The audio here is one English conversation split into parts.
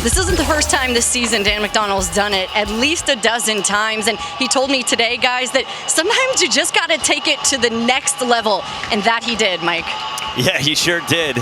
This isn't the first time this season Dan McDonnell's done it, at least a dozen times. And he told me today, guys, that sometimes you just got to take it to the next level. And that he did, Mike. Yeah, he sure did.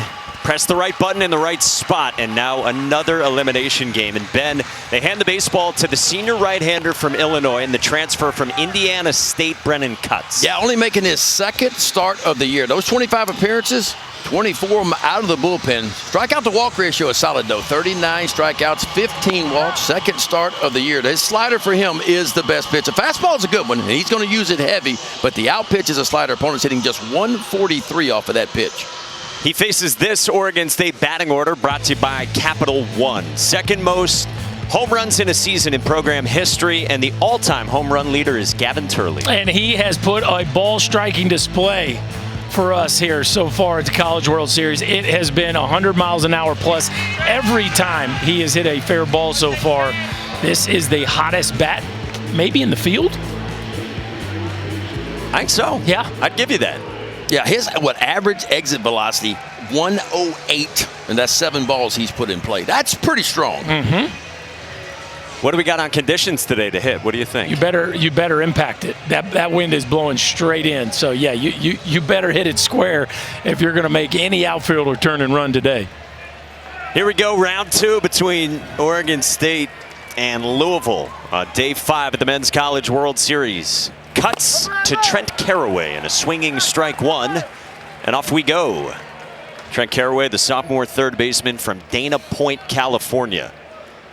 Press the right button in the right spot, and now another elimination game. And Ben, they hand the baseball to the senior right-hander from Illinois and the transfer from Indiana State, Brennan Cutts. Yeah, only making his second start of the year. Those 25 appearances, 24 of them out of the bullpen. Strikeout to walk ratio is solid, though. 39 strikeouts, 15 walks, second start of the year. His slider for him is the best pitch. The fastball is a good one, and he's going to use it heavy, but the out pitch is a slider. Opponent's hitting just 143 off of that pitch. He faces this Oregon State batting order brought to you by Capital One. Second most home runs in a season in program history, and the all-time home run leader is Gavin Turley. And he has put a ball striking display for us here so far at the College World Series. It has been 100 miles an hour plus every time he has hit a fair ball so far. This is the hottest bat maybe in the field. I think so. Yeah. I'd give you that. Yeah, his average exit velocity, 108, and that's 7 balls he's put in play. That's pretty strong. What do we got on conditions today to hit? What do you think? You better impact it. That wind is blowing straight in. So yeah, you better hit it square if you're going to make any outfielder turn and run today. Here we go, round 2 between Oregon State and Louisville on day 5 of the Men's College World Series. Cuts to Trent Carraway in a swinging strike 1, and off we go. Trent Carraway, the sophomore third baseman from Dana Point, California.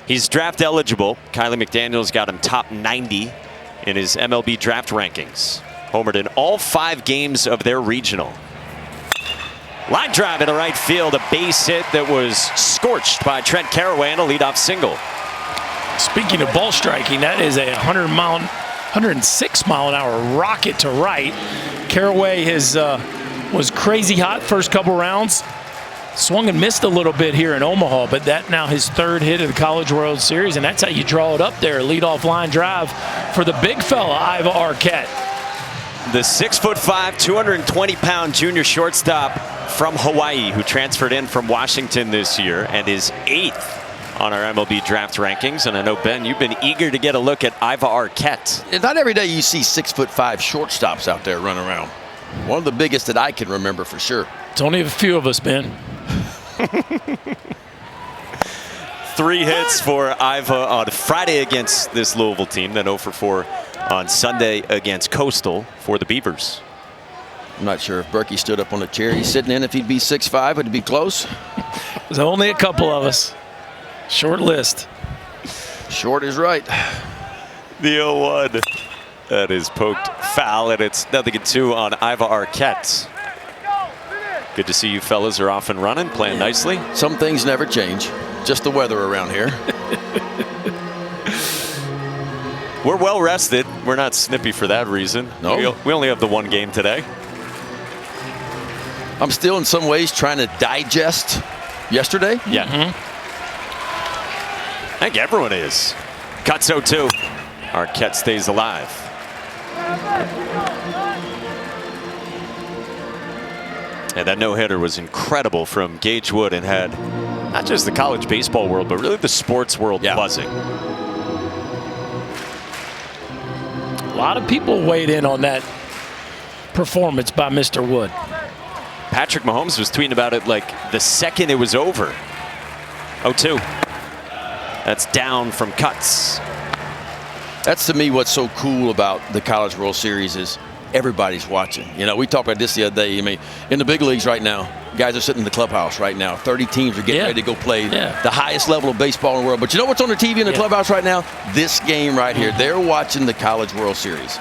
He's draft eligible. Kylie McDaniel's got him top 90 in his MLB draft rankings. Homered in all 5 games of their regional. Line drive into right field, a base hit that was scorched by Trent Carraway and a leadoff single. Speaking of ball striking, that is a 106 mile an hour rocket to right. Carraway was crazy hot first couple rounds. Swung and missed a little bit here in Omaha, but that now his 3rd hit of the College World Series, and that's how you draw it up there. Leadoff line drive for the big fella, Iva Arquette. The 6'5", 220-pound junior shortstop from Hawaii, who transferred in from Washington this year and is 8th on our MLB draft rankings. And I know, Ben, you've been eager to get a look at Iva Arquette. Not every day you see 6'5" shortstops out there running around. One of the biggest that I can remember for sure. It's only a few of us, Ben. 3 hits for Iva on Friday against this Louisville team, then 0 for 4 on Sunday against Coastal for the Beavers. I'm not sure if Berkey stood up on the chair he's sitting in. If he'd be 6'5", would it be close? There's only a couple of us. Short list. Short is right. The 0-1. That is poked foul, and it's 0-2 on Iva Arquette. Good to see you fellas are off and running, playing nicely. Some things never change. Just the weather around here. We're well rested. We're not snippy for that reason. No. We only have the 1 game today. I'm still in some ways trying to digest yesterday. Yeah. I think everyone is. Cuts 0-2. Arquette stays alive. And that no-hitter was incredible from Gage Wood and had not just the college baseball world, but really the sports world buzzing. A lot of people weighed in on that performance by Mr. Wood. Patrick Mahomes was tweeting about it like the second it was over. 0-2. That's down from Cuts. That's to me what's so cool about the College World Series is everybody's watching. You know, we talked about this the other day. I mean, in the big leagues right now, guys are sitting in the clubhouse right now. 30 teams are getting ready to go play the highest level of baseball in the world. But you know what's on the TV in the clubhouse right now? This game right here. They're watching the College World Series.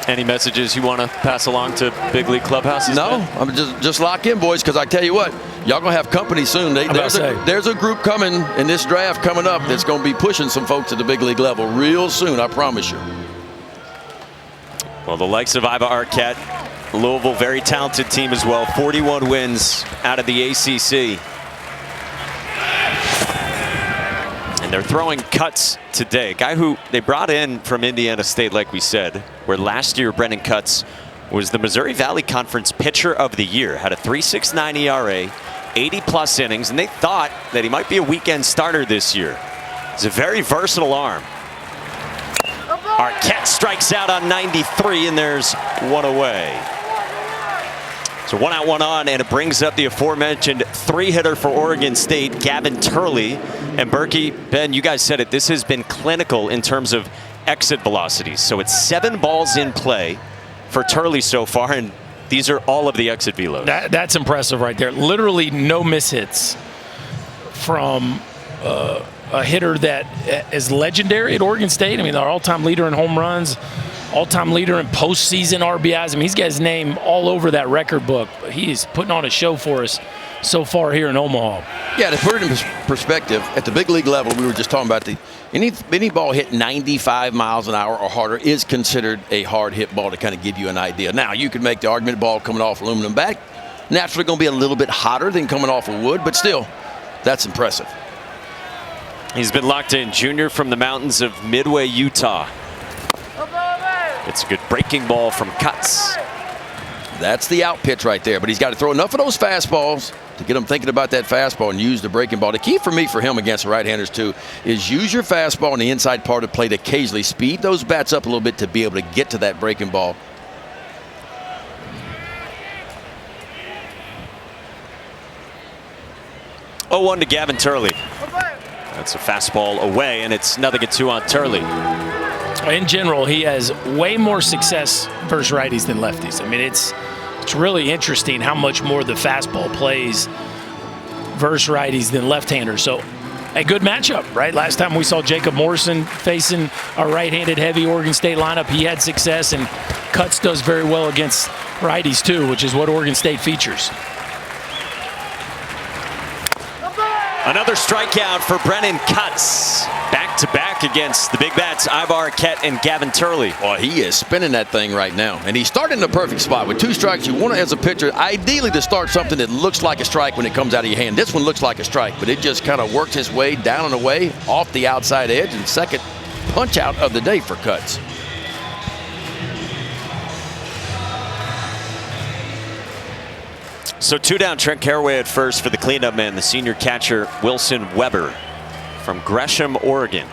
Any messages you want to pass along to big league clubhouses? No, I'm just lock in, boys, because I tell you what, y'all gonna have company soon. There's a group coming in this draft coming up that's gonna be pushing some folks at the big league level real soon. I promise you. Well, the likes of Iva Arquette, Louisville, very talented team as well. 41 wins out of the ACC. And they're throwing Cuts today. A guy who they brought in from Indiana State, like we said, where last year Brennan Cuts was the Missouri Valley Conference Pitcher of the Year. Had a 3.69 ERA, 80-plus innings, and they thought that he might be a weekend starter this year. He's a very versatile arm. Arquette strikes out on 93, and there's one away. So 1 out, 1 on, and it brings up the aforementioned 3-hitter for Oregon State, Gavin Turley. And Berkey, Ben, you guys said it, this has been clinical in terms of exit velocities. So it's 7 balls in play for Turley so far, and these are all of the exit velos. That's impressive right there. Literally no mishits from a hitter that is legendary at Oregon State. I mean, our all-time leader in home runs, all-time leader in postseason RBIs. I mean, he's got his name all over that record book. He is putting on a show for us so far here in Omaha. Yeah, to put it in perspective, at the big league level, we were just talking about any ball hit 95 miles an hour or harder is considered a hard hit ball, to kind of give you an idea. Now, you could make the argument ball coming off aluminum bat, naturally going to be a little bit hotter than coming off of wood, but still, that's impressive. He's been locked in, junior from the mountains of Midway, Utah. It's a good breaking ball from Cutts. That's the out pitch right there, but he's got to throw enough of those fastballs to get him thinking about that fastball and use the breaking ball. The key for him against the right-handers too is use your fastball in the inside part of the plate, occasionally speed those bats up a little bit to be able to get to that breaking ball. Oh, 1 to Gavin Turley. That's a fastball away, and it's 0-2 on Turley. In general, he has way more success versus righties than lefties. I mean, it's really interesting how much more the fastball plays versus righties than left-handers. So a good matchup, right? Last time we saw Jacob Morrison facing a right-handed heavy Oregon State lineup, he had success, and Cutts does very well against righties too, which is what Oregon State features. Another strikeout for Brennan Cutts. Back-to-back against the big bats, Ivar Arquette and Gavin Turley. Well, he is spinning that thing right now. And he's starting in the perfect spot. With 2 strikes, you want to, as a pitcher, ideally to start something that looks like a strike when it comes out of your hand. This one looks like a strike, but it just kind of worked his way down and away off the outside edge, and second punch out of the day for Cutts. So 2 down, Trent Caraway at first for the cleanup man, the senior catcher Wilson Weber from Gresham, Oregon.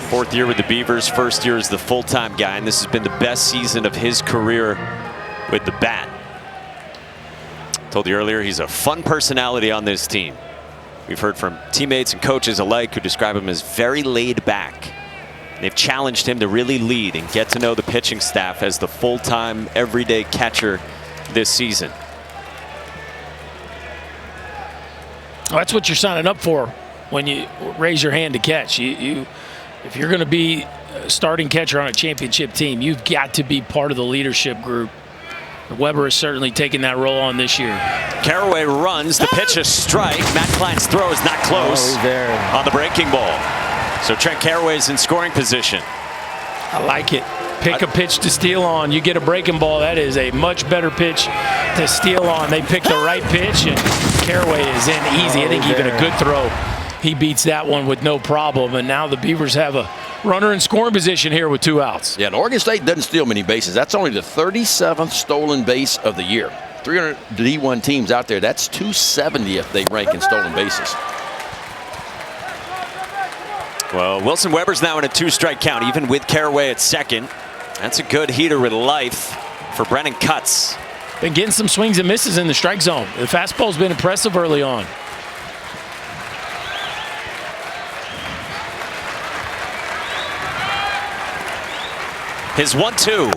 4th year with the Beavers, 1st year as the full-time guy, and this has been the best season of his career with the bat. Told you earlier, he's a fun personality on this team. We've heard from teammates and coaches alike who describe him as very laid back. They've challenged him to really lead and get to know the pitching staff as the full-time, everyday catcher this season. Well, that's what you're signing up for when you raise your hand to catch. If you're going to be a starting catcher on a championship team, you've got to be part of the leadership group. Weber has certainly taken that role on this year. Caraway runs, the pitch a strike. Matt Klein's throw is not close on the breaking ball. So Trent Caraway's in scoring position. I like it. Pick a pitch to steal on. You get a breaking ball, that is a much better pitch to steal on. They pick the right pitch, and Caraway is in easy. I think even a good throw, he beats that one with no problem. And now the Beavers have a runner in scoring position here with 2 outs. Yeah, and Oregon State doesn't steal many bases. That's only the 37th stolen base of the year. 300 D1 teams out there, that's 270th they rank in stolen bases. Well, Wilson Weber's now in a 2-strike count, even with Caraway at second. That's a good heater with life for Brennan Cutts. Been getting some swings and misses in the strike zone. The fastball's been impressive early on. His 1-2.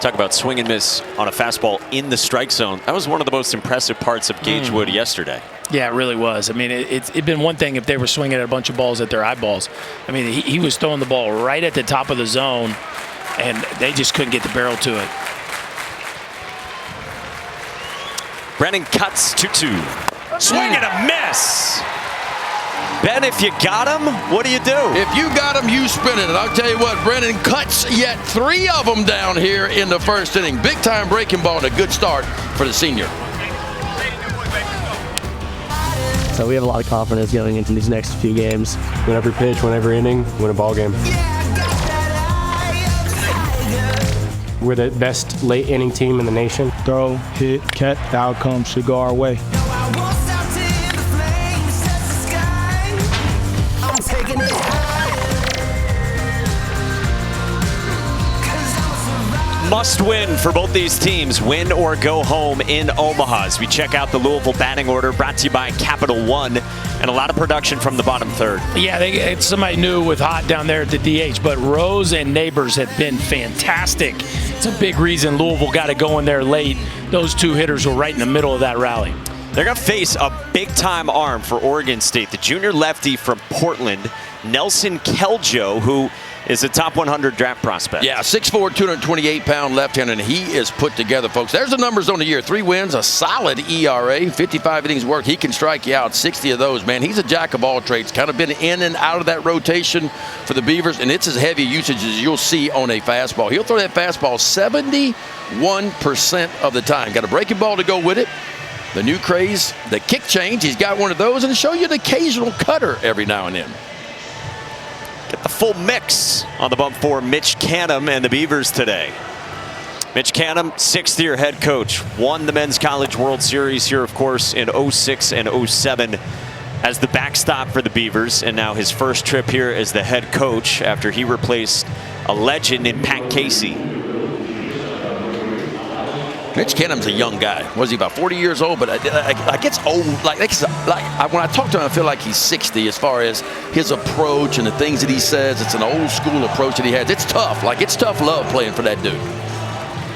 Talk about swing and miss on a fastball in the strike zone. That was one of the most impressive parts of Gage Wood yesterday. Yeah, it really was. I mean, it'd been one thing if they were swinging at a bunch of balls at their eyeballs. I mean, he was throwing the ball right at the top of the zone, and they just couldn't get the barrel to it. Brennan Cutts 2-2. Swing and a miss. Ben, if you got him, what do you do? If you got him, you spin it. And I'll tell you what, Brennan Cutts yet 3 of them down here in the 1st inning. Big time breaking ball and a good start for the senior. So we have a lot of confidence going into these next few games. Win every pitch, win every inning, win a ball game. We're the best late inning team in the nation. throw, hit, catch, the outcome should go our way. Must win for both these teams, win or go home in Omaha. As we check out the Louisville batting order, brought to you by Capital One, and a lot of production from the bottom third. Yeah, it's somebody new with Hot down there at the DH, but Rose and Neighbors have been fantastic. It's a big reason Louisville got to go in there late. Those two hitters were right in the middle of that rally. They're going to face a big-time arm for Oregon State. The junior lefty from Portland, Nelson Keljo, who is a top 100 draft prospect. Yeah, 6'4", 228-pound left-hander, and he is put together, folks. There's the numbers on the year. 3 wins, a solid ERA, 55 innings worked. He can strike you out, 60 of those, man. He's a jack of all trades. Kind of been in and out of that rotation for the Beavers, and it's as heavy usage as you'll see on a fastball. He'll throw that fastball 71% of the time. Got a breaking ball to go with it. The new craze, the kick change, he's got one of those, and show you an occasional cutter every now and then. Get the full mix on the bump for Mitch Canham and the Beavers today. Mitch Canham, 6th-year head coach, won the Men's College World Series here, of course, in 06 and 07 as the backstop for the Beavers, and now his first trip here as the head coach after he replaced a legend in Pat Casey. Mitch Canham's a young guy. Was he about 40 years old? But I gets old. When I talk to him, I feel like he's 60 as far as his approach and the things that he says. It's an old school approach that he has. It's tough. It's tough love playing for that dude.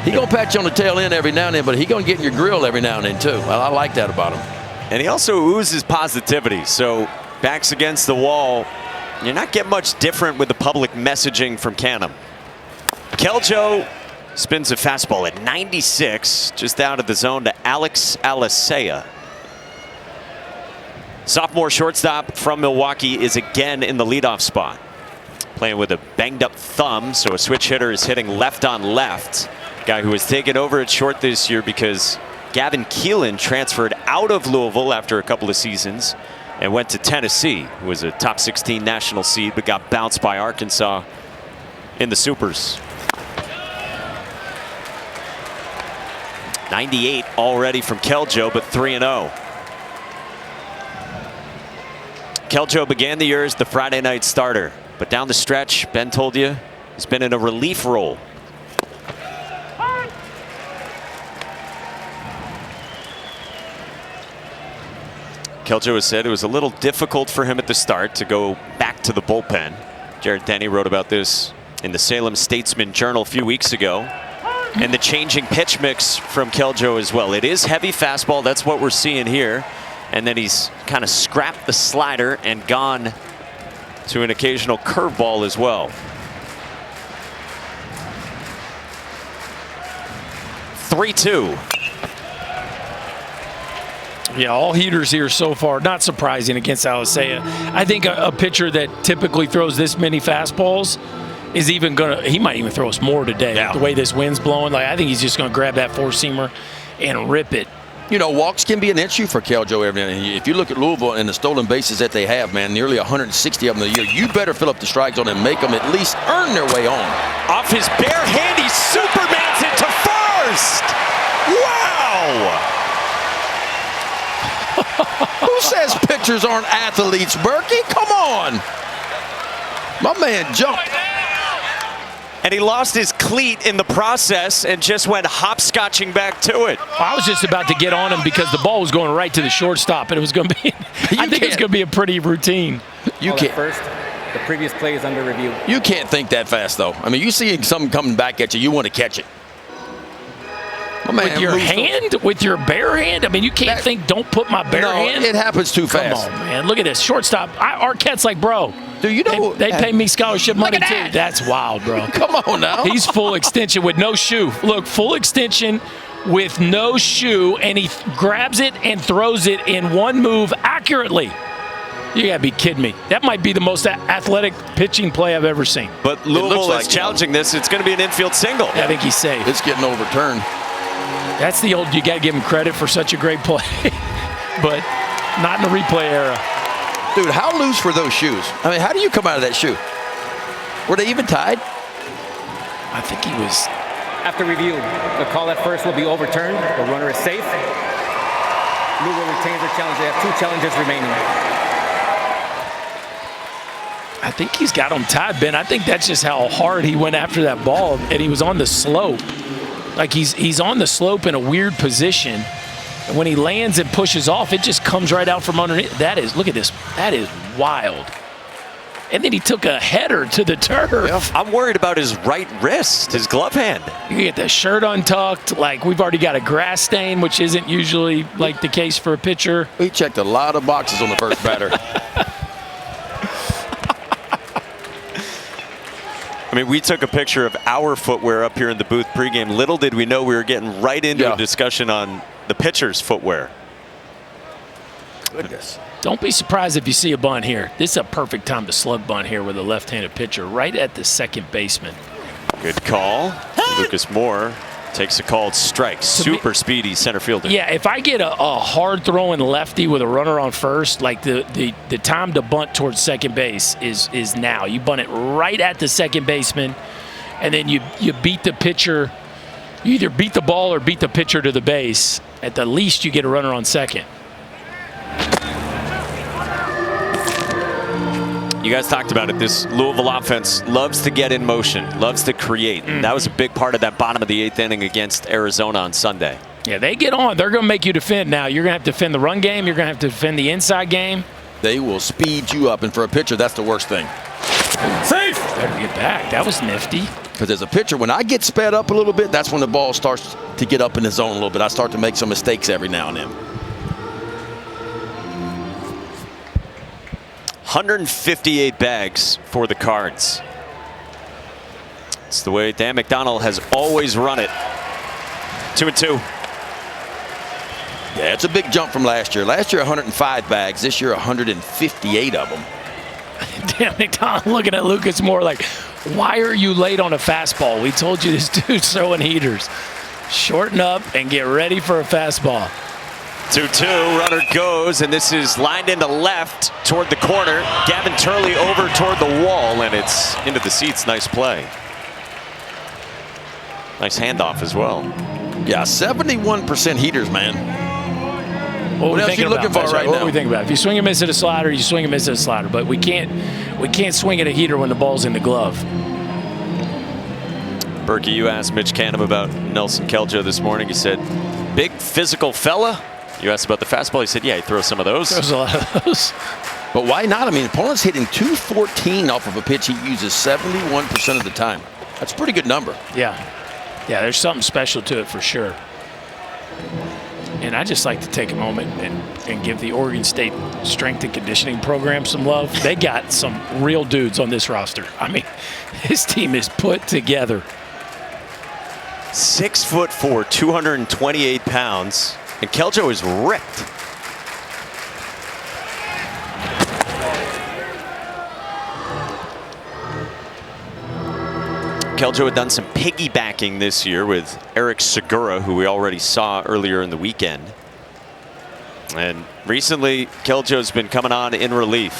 He gonna pat you on the tail end every now and then, but he gonna get in your grill every now and then too. Well, I like that about him. And he also oozes positivity. So backs against the wall, you're not getting much different with the public messaging from Canham. Keljo spins a fastball at 96, just out of the zone to Alex Alicea. Sophomore shortstop from Milwaukee is again in the leadoff spot. Playing with a banged up thumb, so a switch hitter is hitting left on left. Guy who was taken over at short this year because Gavin Keelan transferred out of Louisville after a couple of seasons and went to Tennessee, who was a top 16 national seed, but got bounced by Arkansas in the Supers. 98 already from Keljo, but 3-0. Keljo began the year as the Friday night starter, but down the stretch, Ben told you, he's been in a relief role. Keljo has said it was a little difficult for him at the start to go back to the bullpen. Jared Denny wrote about this in the Salem Statesman Journal a few weeks ago. And the changing pitch mix from Keljo as well. It is heavy fastball. That's what we're seeing here. And then he's kind of scrapped the slider and gone to an occasional curveball as well. 3-2. Yeah, all heaters here so far. Not surprising against Alicea. I think a pitcher that typically throws this many fastballs is even gonna, he might even throw us more today. Yeah. The way this wind's blowing, I think he's just gonna grab that four-seamer and rip it. You know, walks can be an issue for Keljo every now and then. If you look at Louisville and the stolen bases that they have, man, nearly 160 of them a year, you better fill up the strike zone and make them at least earn their way on. Off his bare hand, he Supermans it to first. Wow! Who says pitchers aren't athletes, Berkey? Come on. My man jumped. And he lost his cleat in the process and just went hopscotching back to it. I was just about to get on him because the ball was going right to the shortstop, and it was going to be, I think it's going to be a pretty routine. You can't. First, the previous play is under review. You can't think that fast, though. I mean, you see something coming back at you, you want to catch it. With your hand? With your bare hand? I mean, you can't think, don't put my bare hand. It happens too fast. Come on, man. Look at this. Shortstop. Arquette's like, bro. Do you know? They pay me scholarship money, too. That's wild, bro. Come on now. He's full extension with no shoe. Look, full extension with no shoe, and he grabs it and throws it in one move accurately. You gotta be kidding me. That might be the most athletic pitching play I've ever seen. But Louisville is challenging this. It's going to be an infield single. I think he's safe. It's getting overturned. That's the old, you got to give him credit for such a great play. But not in the replay era. Dude, how loose were those shoes? I mean, how do you come out of that shoe? Were they even tied? I think he was After review, the call at first will be overturned. The runner is safe. Louisville retains their challenge. They have 2 challenges remaining. I think he's got him tied, Ben. I think that's just how hard he went after that ball, and he was on the slope. Like he's on the slope in a weird position, and when he lands and pushes off, it just comes right out from underneath. That is, look at this. That is wild. And then he took a header to the turf. I'm worried about his right wrist, his glove hand. You get the shirt untucked. Like, we've already got a grass stain, which isn't usually like the case for a pitcher. He checked a lot of boxes on the first batter. I mean, we took a picture of our footwear up here in the booth pregame. Little did we know we were getting right into a discussion on the pitcher's footwear. Goodness. Don't be surprised if you see a bunt here. This is a perfect time to slug bunt here with a left-handed pitcher right at the second baseman. Good call. Lucas Moore takes a called strike. Super speedy center fielder. Yeah, if I get a hard-throwing lefty with a runner on first, like the time to bunt towards second base is now. You bunt it right at the second baseman, and then you beat the pitcher. You either beat the ball or beat the pitcher to the base. At the least, you get a runner on second. You guys talked about it. This Louisville offense loves to get in motion, loves to create. And that was a big part of that bottom of the 8th inning against Arizona on Sunday. Yeah, they get on. They're going to make you defend now. You're going to have to defend the run game. You're going to have to defend the inside game. They will speed you up, and for a pitcher, that's the worst thing. Safe! Better get back. That was nifty. Because as a pitcher, when I get sped up a little bit, that's when the ball starts to get up in the zone a little bit. I start to make some mistakes every now and then. 158 bags for the Cards. It's the way Dan McDonnell has always run it. 2-2. Yeah, it's a big jump from last year. Last year, 105 bags. This year, 158 of them. Dan McDonnell looking at Lucas Moore like, why are you late on a fastball? We told you this dude's throwing heaters. Shorten up and get ready for a fastball. 2-2, runner goes, and this is lined into left toward the corner. Gavin Turley over toward the wall, and it's into the seats. Nice play. Nice handoff as well. Yeah, 71% heaters, man. What else are you looking for right now? What do we think about? If you swing and miss at a slider, you swing and miss at a slider. But we can't swing at a heater when the ball's in the glove. Berkey, you asked Mitch Canham about Nelson Keljo this morning. He said, big physical fella. You asked about the fastball. He said, yeah, he throws some of those. Throws a lot of those. But why not? I mean, opponent's hitting 214 off of a pitch he uses 71% of the time. That's a pretty good number. Yeah. Yeah, there's something special to it for sure. And I just like to take a moment and give the Oregon State strength and conditioning program some love. They got some real dudes on this roster. I mean, this team is put together. 6'4", 228 pounds. And Keljo is ripped. Keljo had done some piggybacking this year with Eric Segura, who we already saw earlier in the weekend. And recently, Keljo's been coming on in relief.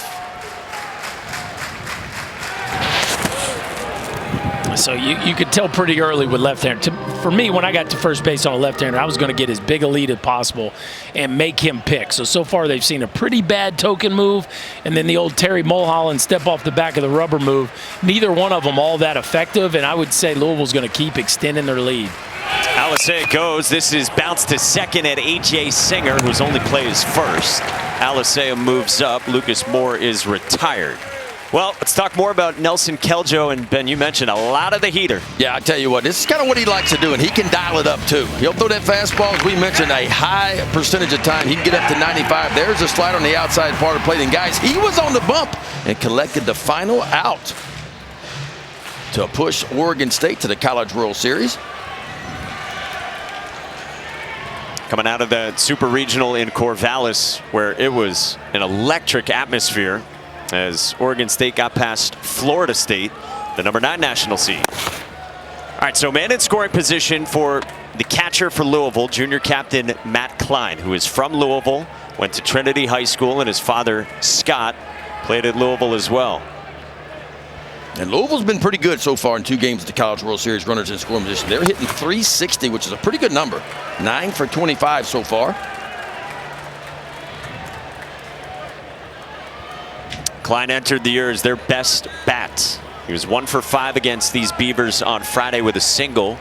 So you could tell pretty early with left-hander. For me, when I got to first base on a left-hander, I was going to get as big a lead as possible and make him pick. So far they've seen a pretty bad token move and then the old Terry Mulholland step off the back of the rubber move. Neither one of them all that effective, and I would say Louisville's going to keep extending their lead. Alisea goes. This is bounced to second at A.J. Singer, who's only plays first. Alisea moves up. Lucas Moore is retired. Well, let's talk more about Nelson Keljo. And Ben, you mentioned a lot of the heater. Yeah, I tell you what, this is kind of what he likes to do, and he can dial it up too. He'll throw that fastball, as we mentioned, a high percentage of time. He can get up to 95. There's a slider on the outside part of the plate. And guys, he was on the bump and collected the final out to push Oregon State to the College World Series. Coming out of the Super Regional in Corvallis, where it was an electric atmosphere as Oregon State got past Florida State, the #9 national seed. All right, so man in scoring position for the catcher for Louisville, junior captain Matt Klein, who is from Louisville, went to Trinity High School, and his father, Scott, played at Louisville as well. And Louisville's been pretty good so far in 2 games at the College World Series, runners in scoring position. They're hitting .360, which is a pretty good number. 9 for 25 so far. Klein entered the year as their best bat. He was 1 for 5 against these Beavers on Friday with a single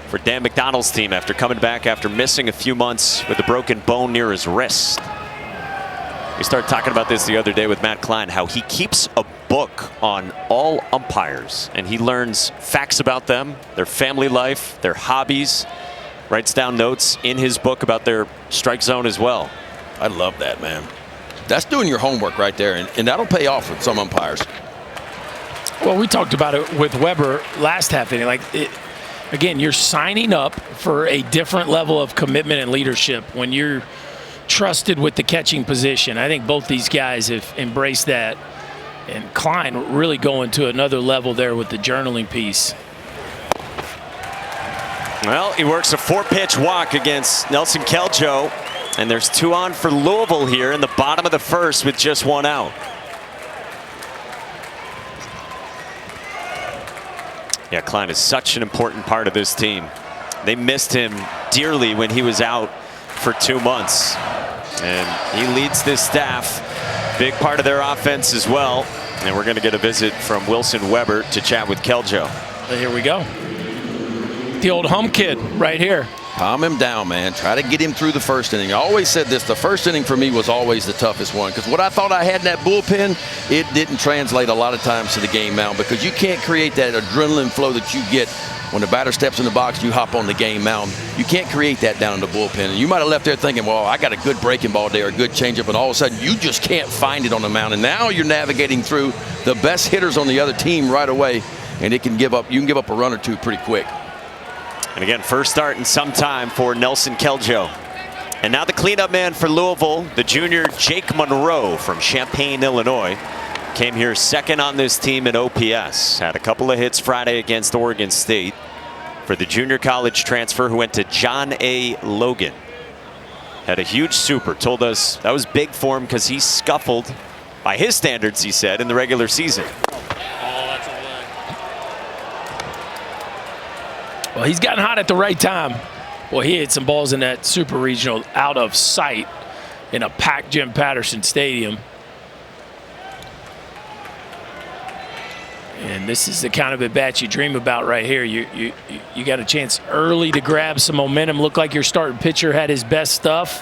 for Dan McDonald's team after coming back after missing a few months with a broken bone near his wrist. We started talking about this the other day with Matt Klein, how he keeps a book on all umpires and he learns facts about them, their family life, their hobbies, writes down notes in his book about their strike zone as well. I love that, man. That's doing your homework right there, and that'll pay off with some umpires. Well, we talked about it with Weber last half inning. Again, you're signing up for a different level of commitment and leadership when you're trusted with the catching position. I think both these guys have embraced that. And Klein really going to another level there with the journaling piece. Well, he works a 4-pitch walk against Nelson Keljo. And there's 2 on for Louisville here in the bottom of the first with just 1 out. Yeah, Klein is such an important part of this team. They missed him dearly when he was out for 2 months. And he leads this staff. Big part of their offense as well. And we're going to get a visit from Wilson Weber to chat with Keljo. Here we go. The old hum kid right here. Calm him down, man. Try to get him through the first inning. I always said this, the first inning for me was always the toughest one, because what I thought I had in that bullpen, it didn't translate a lot of times to the game mound, because you can't create that adrenaline flow that you get when the batter steps in the box, you hop on the game mound. You can't create that down in the bullpen. And you might have left there thinking, well, I got a good breaking ball day or a good changeup, and all of a sudden you just can't find it on the mound. And now you're navigating through the best hitters on the other team right away, and you can give up a run or 2 pretty quick. And again, first start in some time for Nelson Keljo. And now the cleanup man for Louisville, the junior Jake Monroe from Champaign, Illinois. Came here second on this team in OPS. Had a couple of hits Friday against Oregon State for the junior college transfer who went to John A. Logan. Had a huge super. Told us that was big for him because he scuffled, by his standards, he said, in the regular season. Well, he's gotten hot at the right time. Well, he hit some balls in that super regional out of sight in a packed Jim Patterson Stadium. And this is the kind of at bat you dream about right here. You got a chance early to grab some momentum. Looked like your starting pitcher had his best stuff.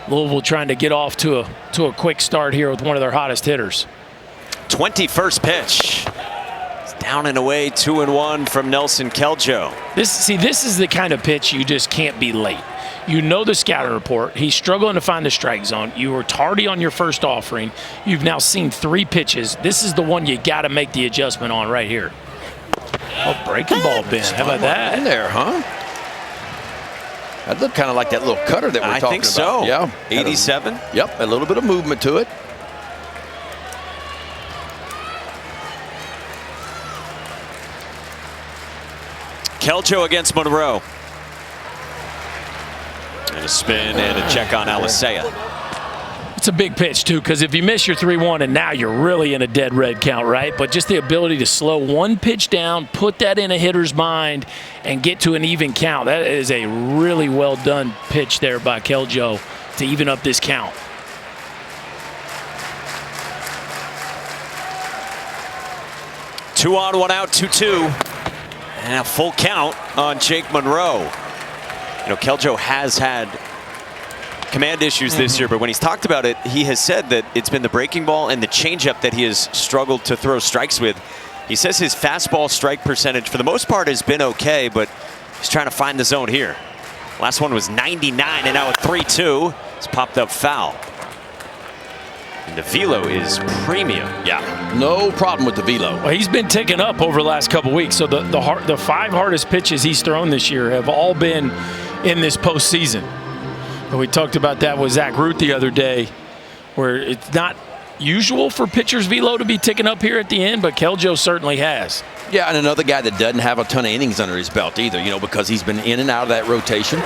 Louisville trying to get off to a quick start here with one of their hottest hitters. 21st pitch. Down and away, 2-1 from Nelson Keljo. This is the kind of pitch you just can't be late. You know the scouting report. He's struggling to find the strike zone. You were tardy on your first offering. You've now seen 3 pitches. This is the one you got to make the adjustment on right here. Oh, breaking ball, Ben. How about that? In there, huh? That looked kind of like that little cutter that we're talking about. I think so. Yeah. 87. Yep, a little bit of movement to it. Keljo against Monroe. And a spin and a check on Alisea. It's a big pitch, too, because if you miss your 3-1 and now you're really in a dead red count, right? But just the ability to slow one pitch down, put that in a hitter's mind, and get to an even count. That is a really well done pitch there by Keljo to even up this count. Two on, 1 out, 2-2. And a full count on Jake Monroe. You know, Keljo has had command issues this year, but when he's talked about it, he has said that it's been the breaking ball and the changeup that he has struggled to throw strikes with. He says his fastball strike percentage, for the most part, has been okay, but he's trying to find the zone here. Last one was 99, and now a 3-2. It's popped up foul. And the velo is premium. Yeah, no problem with the velo. Well, he's been ticking up over the last couple weeks. So the 5 hardest pitches he's thrown this year have all been in this postseason. And we talked about that with Zach Root the other day, where it's not usual for pitchers' velo to be ticking up here at the end, but Keljo certainly has. Yeah, and another guy that doesn't have a ton of innings under his belt either, you know, because he's been in and out of that rotation.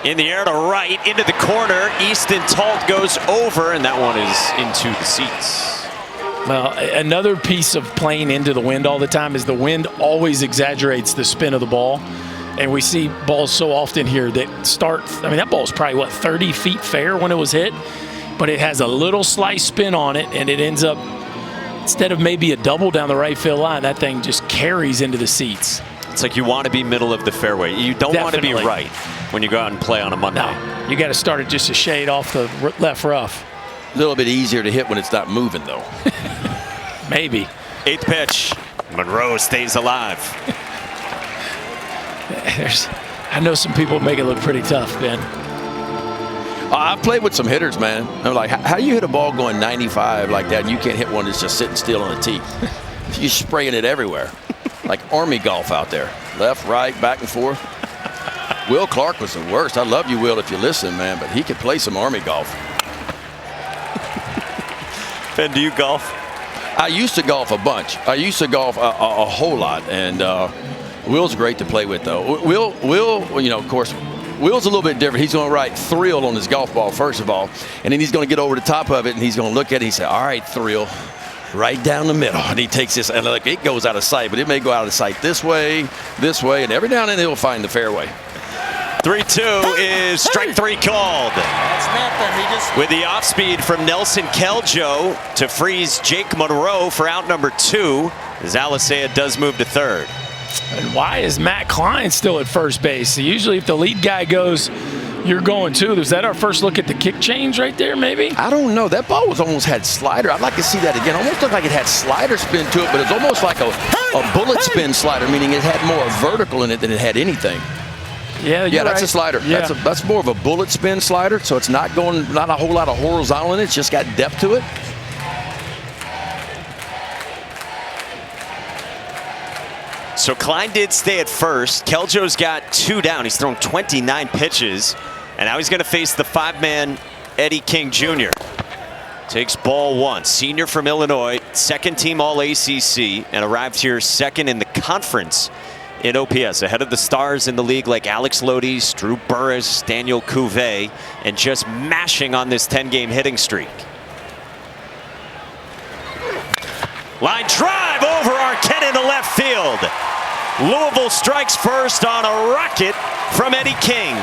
In the air to right, into the corner. Easton Talt goes over, and that one is into the seats. Well, another piece of playing into the wind all the time is the wind always exaggerates the spin of the ball. And we see balls so often here that start, I mean, that ball is probably, what, 30 feet fair when it was hit? But it has a little slight spin on it, and it ends up, instead of maybe a double down the right field line, that thing just carries into the seats. It's like you want to be middle of the fairway. You don't want to be right when you go out and play on a Monday. No, you got to start it just a shade off the left rough. A little bit easier to hit when it's not moving, though. Maybe. 8th pitch. Monroe stays alive. I know some people make it look pretty tough, Ben. I've played with some hitters, man. I'm like, how do you hit a ball going 95 like that and you can't hit one that's just sitting still on the tee? You're spraying it everywhere. Like Army golf out there. Left, right, back and forth. Will Clark was the worst. I love you, Will, if you listen, man, but he could play some Army golf. Ben, do you golf? I used to golf a bunch. I used to golf a whole lot, and Will's great to play with, though. Will, you know, of course, Will's a little bit different. He's going to write thrill on his golf ball, first of all, and then he's going to get over the top of it, and he's going to look at it and he say, all right, thrill, right down the middle. And he takes this, and look, it goes out of sight, but it may go out of sight this way, and every now and then he'll find the fairway. 3-2 is strike 3 called. That's nothing. He just With the off speed from Nelson Keljo to freeze Jake Monroe for out number 2, as Alisea does move to 3rd. And why is Matt Klein still at first base? So usually if the lead guy goes, you're going too. Is that our first look at the kick change right there, maybe? I don't know. That ball was almost had slider. I'd like to see that again. Almost looked like it had slider spin to it, but it's almost like a bullet spin slider, meaning it had more vertical in it than it had anything. Yeah, that's right. a slider. Yeah. That's more of a bullet spin slider, so it's not a whole lot of horizontal in it. It's just got depth to it. So Klein did stay at first. Keljo's got 2 down. He's thrown 29 pitches. And now he's going to face the 5-man Eddie King Jr. Takes ball 1. Senior from Illinois, 2nd team All-ACC, and arrived here 2nd in the conference in OPS, ahead of the stars in the league like Alex Lodies, Drew Burris, Daniel Cuvée, and just mashing on this 10-game hitting streak. Line drive over Arquette into left field. Louisville strikes first on a rocket from Eddie King.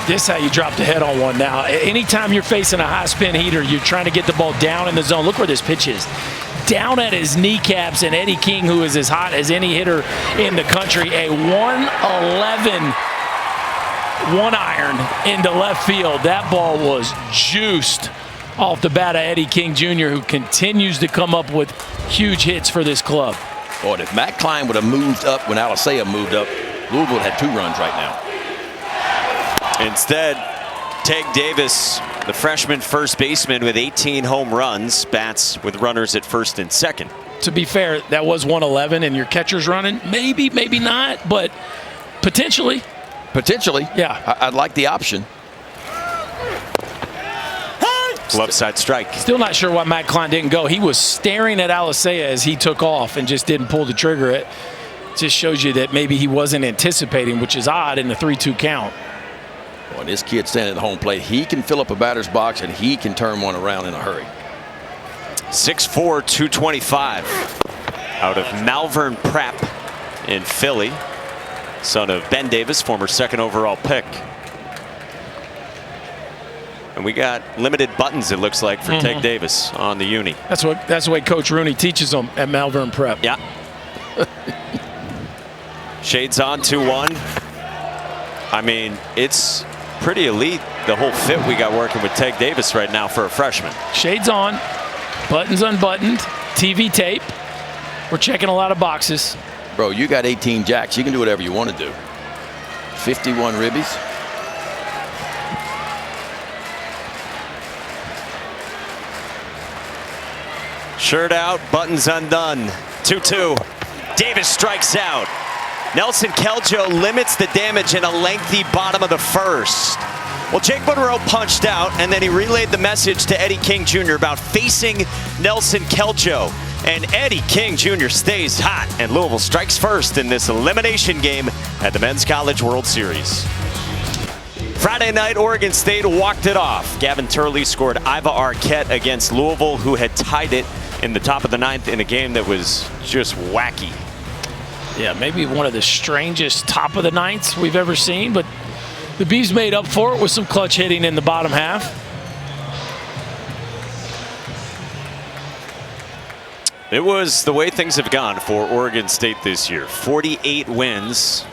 This is how you drop the head on one now. Anytime you're facing a high spin heater, you're trying to get the ball down in the zone. Look where this pitch is. Down at his kneecaps, and Eddie King, who is as hot as any hitter in the country, a 111 1-iron into left field. That ball was juiced off the bat of Eddie King Jr., who continues to come up with huge hits for this club. Boy, if Matt Klein would have moved up when Alisea moved up, Louisville had 2 runs right now. Instead, Teg Davis, the freshman first baseman with 18 home runs, bats with runners at first and second. To be fair, that was 111, and your catcher's running. Maybe, maybe not, but potentially. Potentially. Yeah. I'd like the option. Left side strike. Still not sure why Matt Klein didn't go. He was staring at Alisea as he took off and just didn't pull the trigger. It just shows you that maybe he wasn't anticipating, which is odd in the 3-2 count. Boy, this kid standing at the home plate, he can fill up a batter's box and he can turn one around in a hurry. 6'4", 225 out of Malvern Prep in Philly. Son of Ben Davis, former 2nd overall pick. And we got limited buttons, it looks like, for Teg Davis on the uni. That's the way Coach Rooney teaches them at Malvern Prep. Yeah. Shades on 2-1. I mean, it's pretty elite, the whole fit we got working with Teg Davis right now for a freshman. Shades on, buttons unbuttoned, TV tape. We're checking a lot of boxes. Bro, you got 18 jacks. You can do whatever you want to do. 51 ribbies. Shirt out, buttons undone. 2-2. Davis strikes out. Nelson Keljo limits the damage in a lengthy bottom of the 1st. Well, Jake Monroe punched out, and then he relayed the message to Eddie King Jr. about facing Nelson Keljo. And Eddie King Jr. stays hot, and Louisville strikes first in this elimination game at the Men's College World Series. Friday night, Oregon State walked it off. Gavin Turley scored Iva Arquette against Louisville, who had tied it in the top of the ninth in a game that was just wacky. Yeah, maybe one of the strangest top of the ninths we've ever seen, but the Beavs made up for it with some clutch hitting in the bottom half. It was the way things have gone for Oregon State this year. 48 wins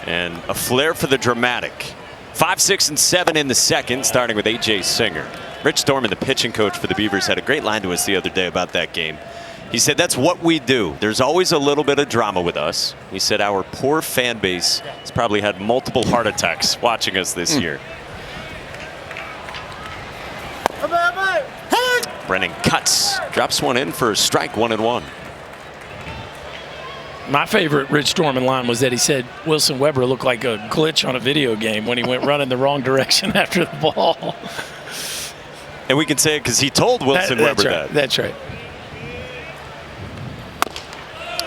and a flair for the dramatic. 5, 6, and 7 in the second, starting with A.J. Singer. Rich Dorman, the pitching coach for the Beavers, had a great line to us the other day about that game. He said, that's what we do. There's always a little bit of drama with us. He said our poor fan base has probably had multiple heart attacks watching us this year. Brennan cuts, drops one in for a strike, 1-1. My favorite Rich Dorman line was that he said Wilson Weber looked like a glitch on a video game when he went running the wrong direction after the ball. And we can say it because he told Wilson Weber that. That's right.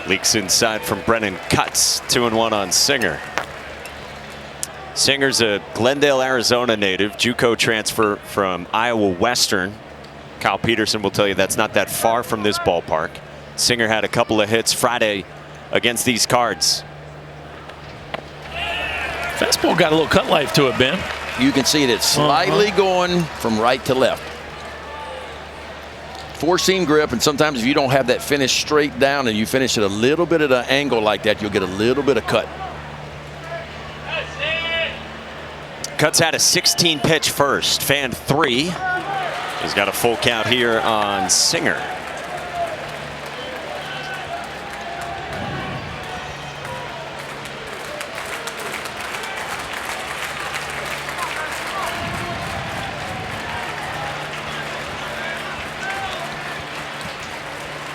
Leaks inside from Brennan cuts, 2-1 on Singer. Singer's a Glendale, Arizona native, JUCO transfer from Iowa Western. Kyle Peterson will tell you that's not that far from this ballpark. Singer had a couple of hits Friday against these Cards. Fastball got a little cut life to it, Ben. You can see it. It's slightly going from right to left. Four-seam grip, and sometimes if you don't have that finish straight down and you finish at a little bit at an angle like that, you'll get a little bit of cut. Cuts had a 16-pitch first. Fan 3. He's got a full count here on Singer.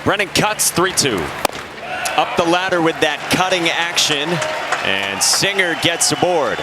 Brennan cuts, 3-2. Up the ladder with that cutting action, and Singer gets aboard.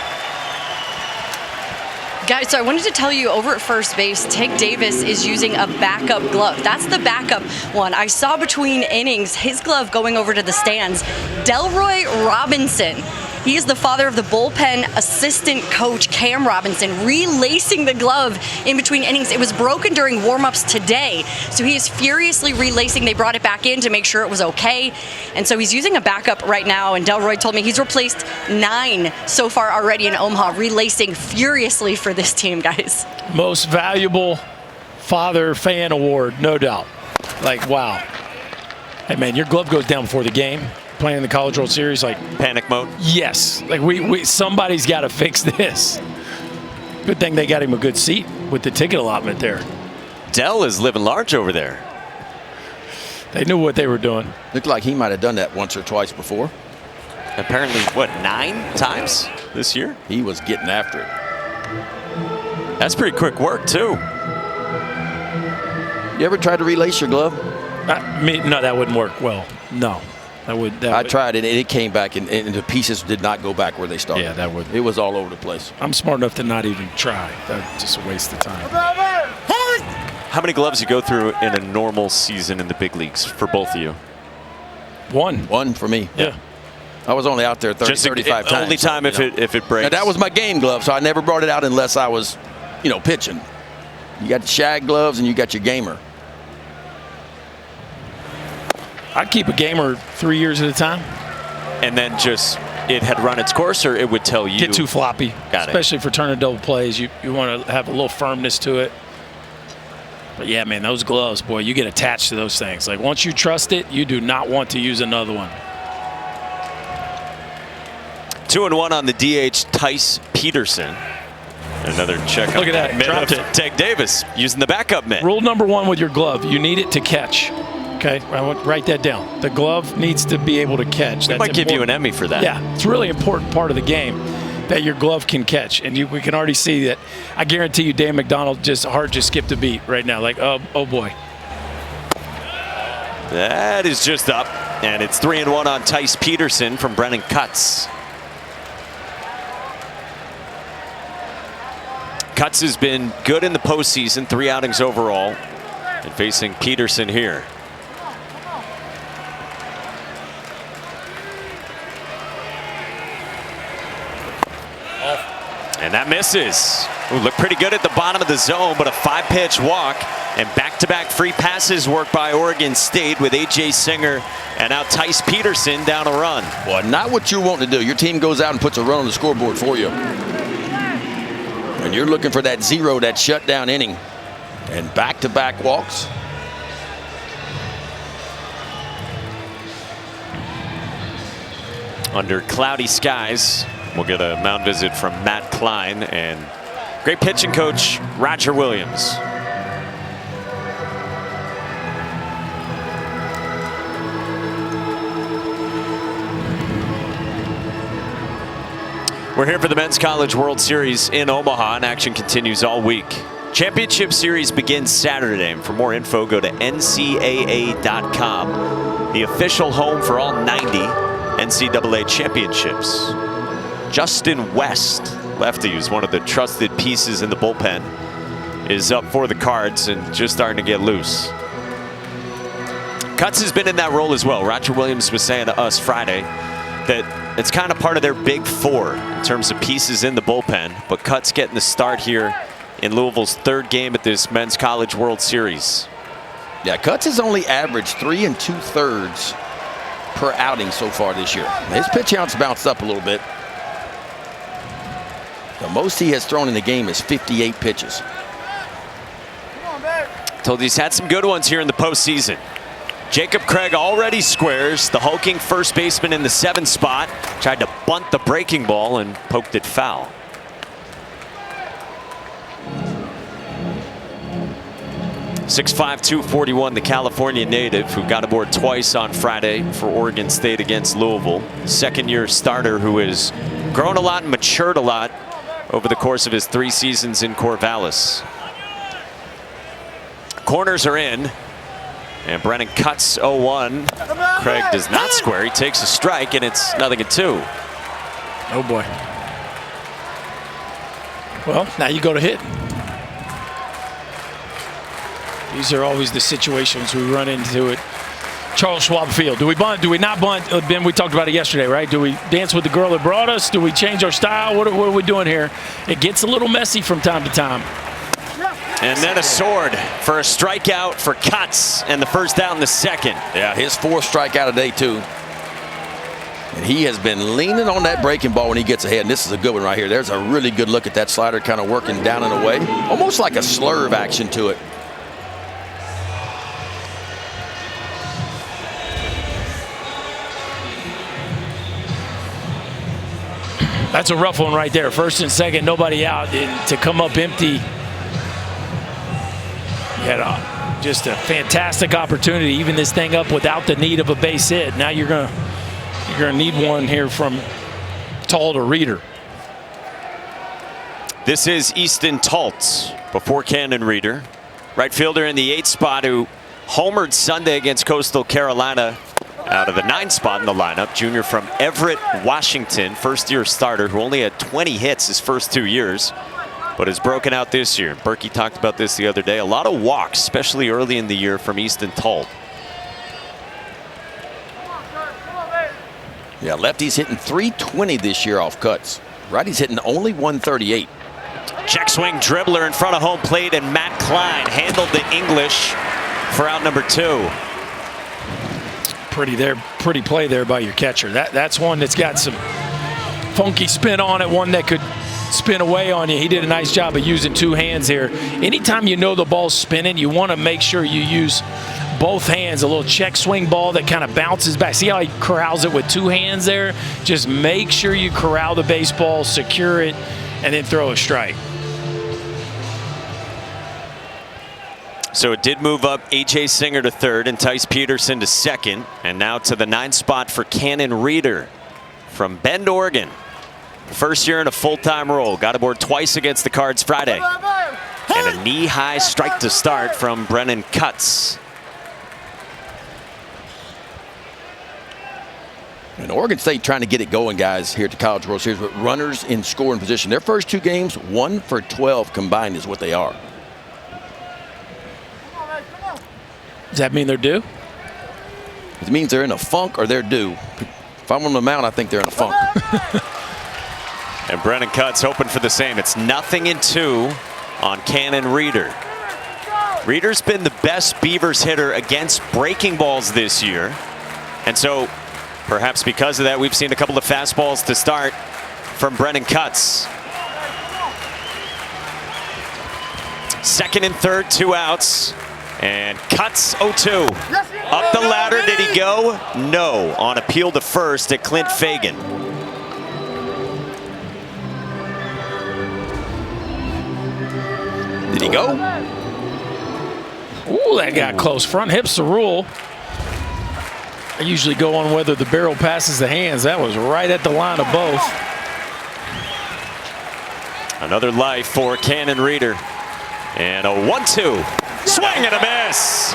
Guys, so I wanted to tell you over at first base, Tig Davis is using a backup glove. That's the backup one. I saw between innings his glove going over to the stands. Delroy Robinson. He is the father of the bullpen assistant coach, Cam Robinson, relacing the glove in between innings. It was broken during warm-ups today, so he is furiously relacing. They brought it back in to make sure it was okay, and so he's using a backup right now, and Delroy told me he's replaced 9 so far already in Omaha, relacing furiously for this team, guys. Most valuable father fan award, no doubt. Like, wow. Hey, man, your glove goes down before the game. Playing in the College World Series, like panic mode. Yes, like we somebody's got to fix this. Good thing they got him a good seat with the ticket allotment there. Dell is living large over there. They knew what they were doing. Looked like he might have done that once or twice before. Apparently, what, 9 times this year? He was getting after it. That's pretty quick work too. You ever tried to relace your glove? No, that wouldn't work well. No. I tried it, and it came back, and the pieces did not go back where they started. Yeah, that would. It was all over the place. I'm smart enough to not even try. That's just a waste of time. How many gloves you go through in a normal season in the big leagues for both of you? One for me. Yeah. I was only out there 35 times. Only time if it breaks. Now, that was my game glove, so I never brought it out unless I was, pitching. You got the shag gloves and you got your gamer. I'd keep a gamer 3 years at a time. And then just it had run its course, or it would tell you. Get too floppy. Got it. Especially for turning double plays. You want to have a little firmness to it. But yeah, man, those gloves, boy, you get attached to those things. Like once you trust it, you do not want to use another one. 2-1 on the DH, Tice Peterson. Another check. Look at that. Dropped it. Tig Davis using the backup mitt. Rule number 1 with your glove, you need it to catch. Okay, write that down. The glove needs to be able to catch. That might give you an Emmy for that. Yeah, it's a really important part of the game that your glove can catch. And we can already see that. I guarantee you Dan McDonald heart just skipped a beat right now. Like, oh boy. That is just up. And it's 3-1 on Tice Peterson from Brennan Cuts. Cuts has been good in the postseason, 3 outings overall. And facing Peterson here. And that misses. Ooh, looked pretty good at the bottom of the zone, but a 5-pitch walk and back-to-back free passes worked by Oregon State with A.J. Singer and now Tice Peterson down a run. Well, not what you want to do. Your team goes out and puts a run on the scoreboard for you. And you're looking for that zero, that shutdown inning. And back-to-back walks. Under cloudy skies, we'll get a mound visit from Matt Klein and great pitching coach Roger Williams. We're here for the Men's College World Series in Omaha, and action continues all week. Championship Series begins Saturday, and for more info, go to ncaa.com, the official home for all 90 NCAA championships. Justin West, lefty, who's one of the trusted pieces in the bullpen, is up for the Cards and just starting to get loose. Cutts has been in that role as well. Roger Williams was saying to us Friday that it's kind of part of their big four in terms of pieces in the bullpen, but Cutts getting the start here in Louisville's third game at this Men's College World Series. Yeah, Cutts has only averaged 3 2/3 per outing so far this year. His pitch count's bounced up a little bit. The most he has thrown in the game is 58 pitches. Told you he's had some good ones here in the postseason. Jacob Craig already squares. The hulking first baseman in the 7th spot tried to bunt the breaking ball and poked it foul. .6'5", 241, the California native who got aboard twice on Friday for Oregon State against Louisville. Second-year starter who has grown a lot and matured a lot over the course of his 3 seasons in Corvallis. Corners are in, and Brennan cuts 0-1. Craig does not square. He takes a strike, and it's 0-2. Oh boy. Well, now you go to hit. These are always the situations we run into at Charles Schwab Field. Do we bunt? Do we not bunt? Ben, we talked about it yesterday, right? Do we dance with the girl that brought us? Do we change our style? What are we doing here? It gets a little messy from time to time. And then a sword for a strikeout for Cutts, and the first out in the second. Yeah, his 4th strikeout of day 2. And he has been leaning on that breaking ball when he gets ahead. And this is a good one right here. There's a really good look at that slider kind of working down and away. Almost like a slurve action to it. That's a rough one right there. First and second, nobody out. And to come up empty. You had just a fantastic opportunity, even this thing up without the need of a base hit. Now you're gonna need one here from Tall to Reeder. This is Easton Taltz before Cannon Reeder, right fielder in the 8th spot who homered Sunday against Coastal Carolina out of the 9th spot in the lineup. Junior from Everett, Washington, first-year starter who only had 20 hits his first 2 years. But has broken out this year. Berkey talked about this the other day. A lot of walks, especially early in the year, from Easton Talt. Yeah, lefty's hitting 320 this year off cuts. Righty's hitting only 138. Check swing dribbler in front of home plate, and Matt Klein handled the English for out number 2. Pretty play there by your catcher. That's one that's got some funky spin on it, one that could spin away on you. He did a nice job of using 2 hands here. Anytime you know the ball's spinning, you want to make sure you use both hands. A little check swing ball that kind of bounces back. See how he corrals it with 2 hands there? Just make sure you corral the baseball, secure it, and then throw a strike. So it did move up A.J. Singer to 3rd and Tice Peterson to 2nd. And now to the 9th spot for Cannon Reeder from Bend, Oregon. First year in a full-time role. Got aboard twice against the Cards Friday. And a knee-high strike to start from Brennan Cutts. And Oregon State trying to get it going, guys, here at the College World Series with runners in scoring position. Their first 2 games, 1 for 12 combined is what they are. Does that mean they're due? It means they're in a funk or they're due. If I'm on the mound, I think they're in a funk. And Brennan Cutts hoping for the same. It's 0-2 on Cannon Reeder. Reeder's been the best Beavers hitter against breaking balls this year. And so perhaps because of that, we've seen a couple of fastballs to start from Brennan Cutts. Second and third, 2 outs. And Cutts 0-2. Up the ladder, did he go? No. On appeal to first at Clint Fagan. Did he go? Ooh, that got close. Front hip's the rule. I usually go on whether the barrel passes the hands. That was right at the line of both. Another life for Cannon Reeder. And a 1-2. Swing and a miss.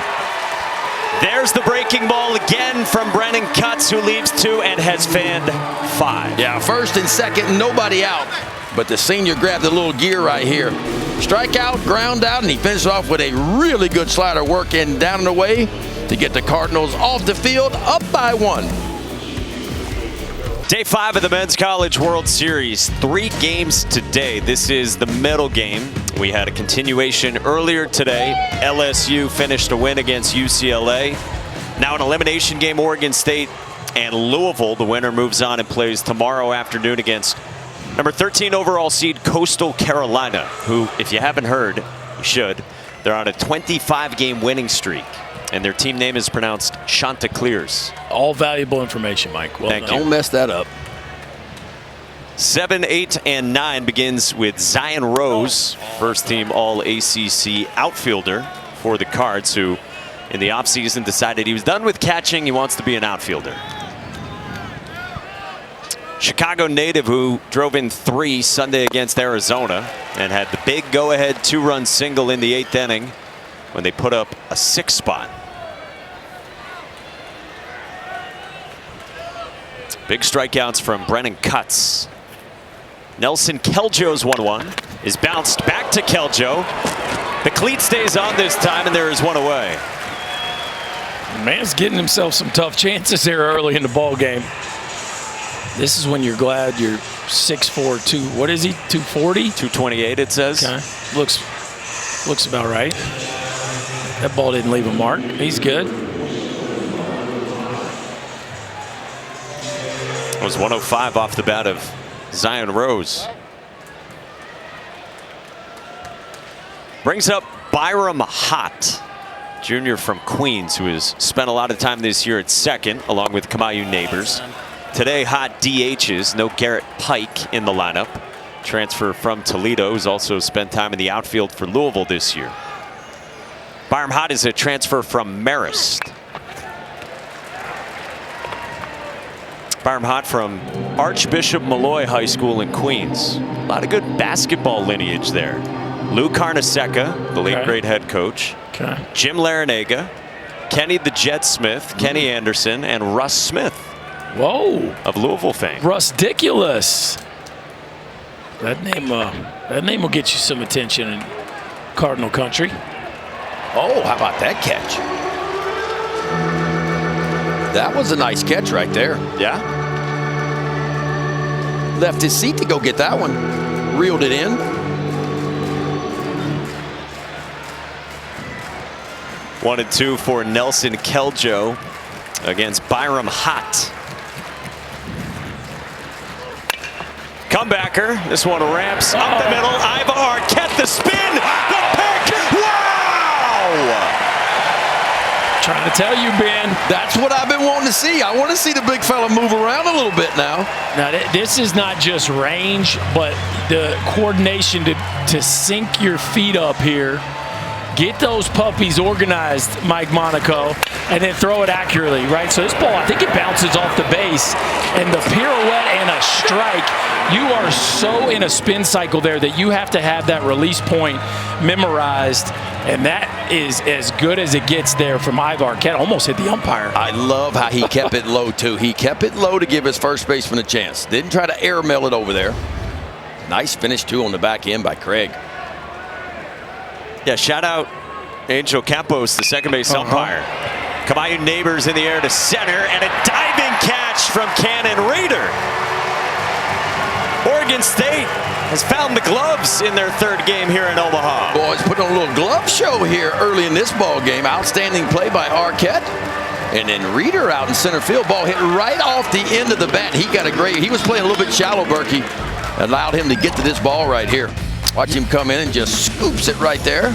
There's the breaking ball again from Brennan Cutts, who leaves 2 and has fanned 5. Yeah, first and second, nobody out. But the senior grabbed a little gear right here. Strikeout, ground out, and he finished off with a really good slider work in down and away to get the Cardinals off the field, up by 1. Day 5 of the Men's College World Series. 3 games today. This is the middle game. We had a continuation earlier today. LSU finished a win against UCLA. Now an elimination game, Oregon State and Louisville. The winner moves on and plays tomorrow afternoon against number 13 overall seed Coastal Carolina, who, if you haven't heard, you should. They're on a 25-game winning streak, and their team name is pronounced Chanticleers. All valuable information, Mike. Well Thank done. you. Don't mess that up. 7, 8, and 9 begins with Zion Rose, first-team All-ACC outfielder for the Cards, who in the offseason decided he was done with catching. He wants to be an outfielder. Chicago native who drove in 3 Sunday against Arizona and had the big go-ahead 2-run single in the 8th inning when they put up a 6 spot. Big strikeouts from Brennan Cutts. Nelson Keljo's 1-1 is bounced back to Keljo. The cleat stays on this time, and there is 1 away. Man's getting himself some tough chances there early in the ball game. This is when you're glad you're 6'4", 2. What is he? 240? 228 it says. Okay. Looks about right. That ball didn't leave a mark. He's good. It was 105 off the bat of Zion Rose. Brings up Byram Hott, junior from Queens, who has spent a lot of time this year at second, along with Kamayu Neighbors. Today, Hott DHs, no Garrett Pike in the lineup. Transfer from Toledo, who's also spent time in the outfield for Louisville this year. Byram Hott is a transfer from Marist. Byram Hott from Archbishop Malloy High School in Queens. A lot of good basketball lineage there. Lou Carnesecca, the late great head coach. Okay. Jim Larinaga, Kenny the Jet Smith, Kenny Anderson, and Russ Smith. Whoa. Of Louisville fame. Rusticulous. That name will get you some attention in Cardinal country. Oh, how about that catch? That was a nice catch right there. Yeah. Left his seat to go get that one. Reeled it in. 1-2 for Nelson Keljo against Byram Hott. Comebacker. This one ramps up the middle. Iva Arquette, the spin, the pick. Wow! Trying to tell you, Ben. That's what I've been wanting to see. I want to see the big fella move around a little bit now. Now, this is not just range, but the coordination to sink your feet up here. Get those puppies organized, Mike Monaco, and then throw it accurately, right? So this ball, I think it bounces off the base, and the pirouette and a strike, you are so in a spin cycle there that you have to have that release point memorized, and that is as good as it gets there from Iva Arquette. Almost hit the umpire. I love how he kept it low, too. He kept it low to give his first baseman a chance. Didn't try to air mail it over there. Nice finish, too, on the back end by Craig. Yeah, shout out Angel Campos, the second base umpire. Kamayu Neighbors in the air to center, and a diving catch from Cannon Reeder. Oregon Oregon State has found the gloves in their third game here in Omaha. Boys putting on a little glove show here early in this ball game. Outstanding play by Arquette. And then Reeder out in center field. Ball hit right off the end of the bat. He was playing a little bit shallow, Berkey. Allowed him to get to this ball right here. Watch him come in and just scoops it right there.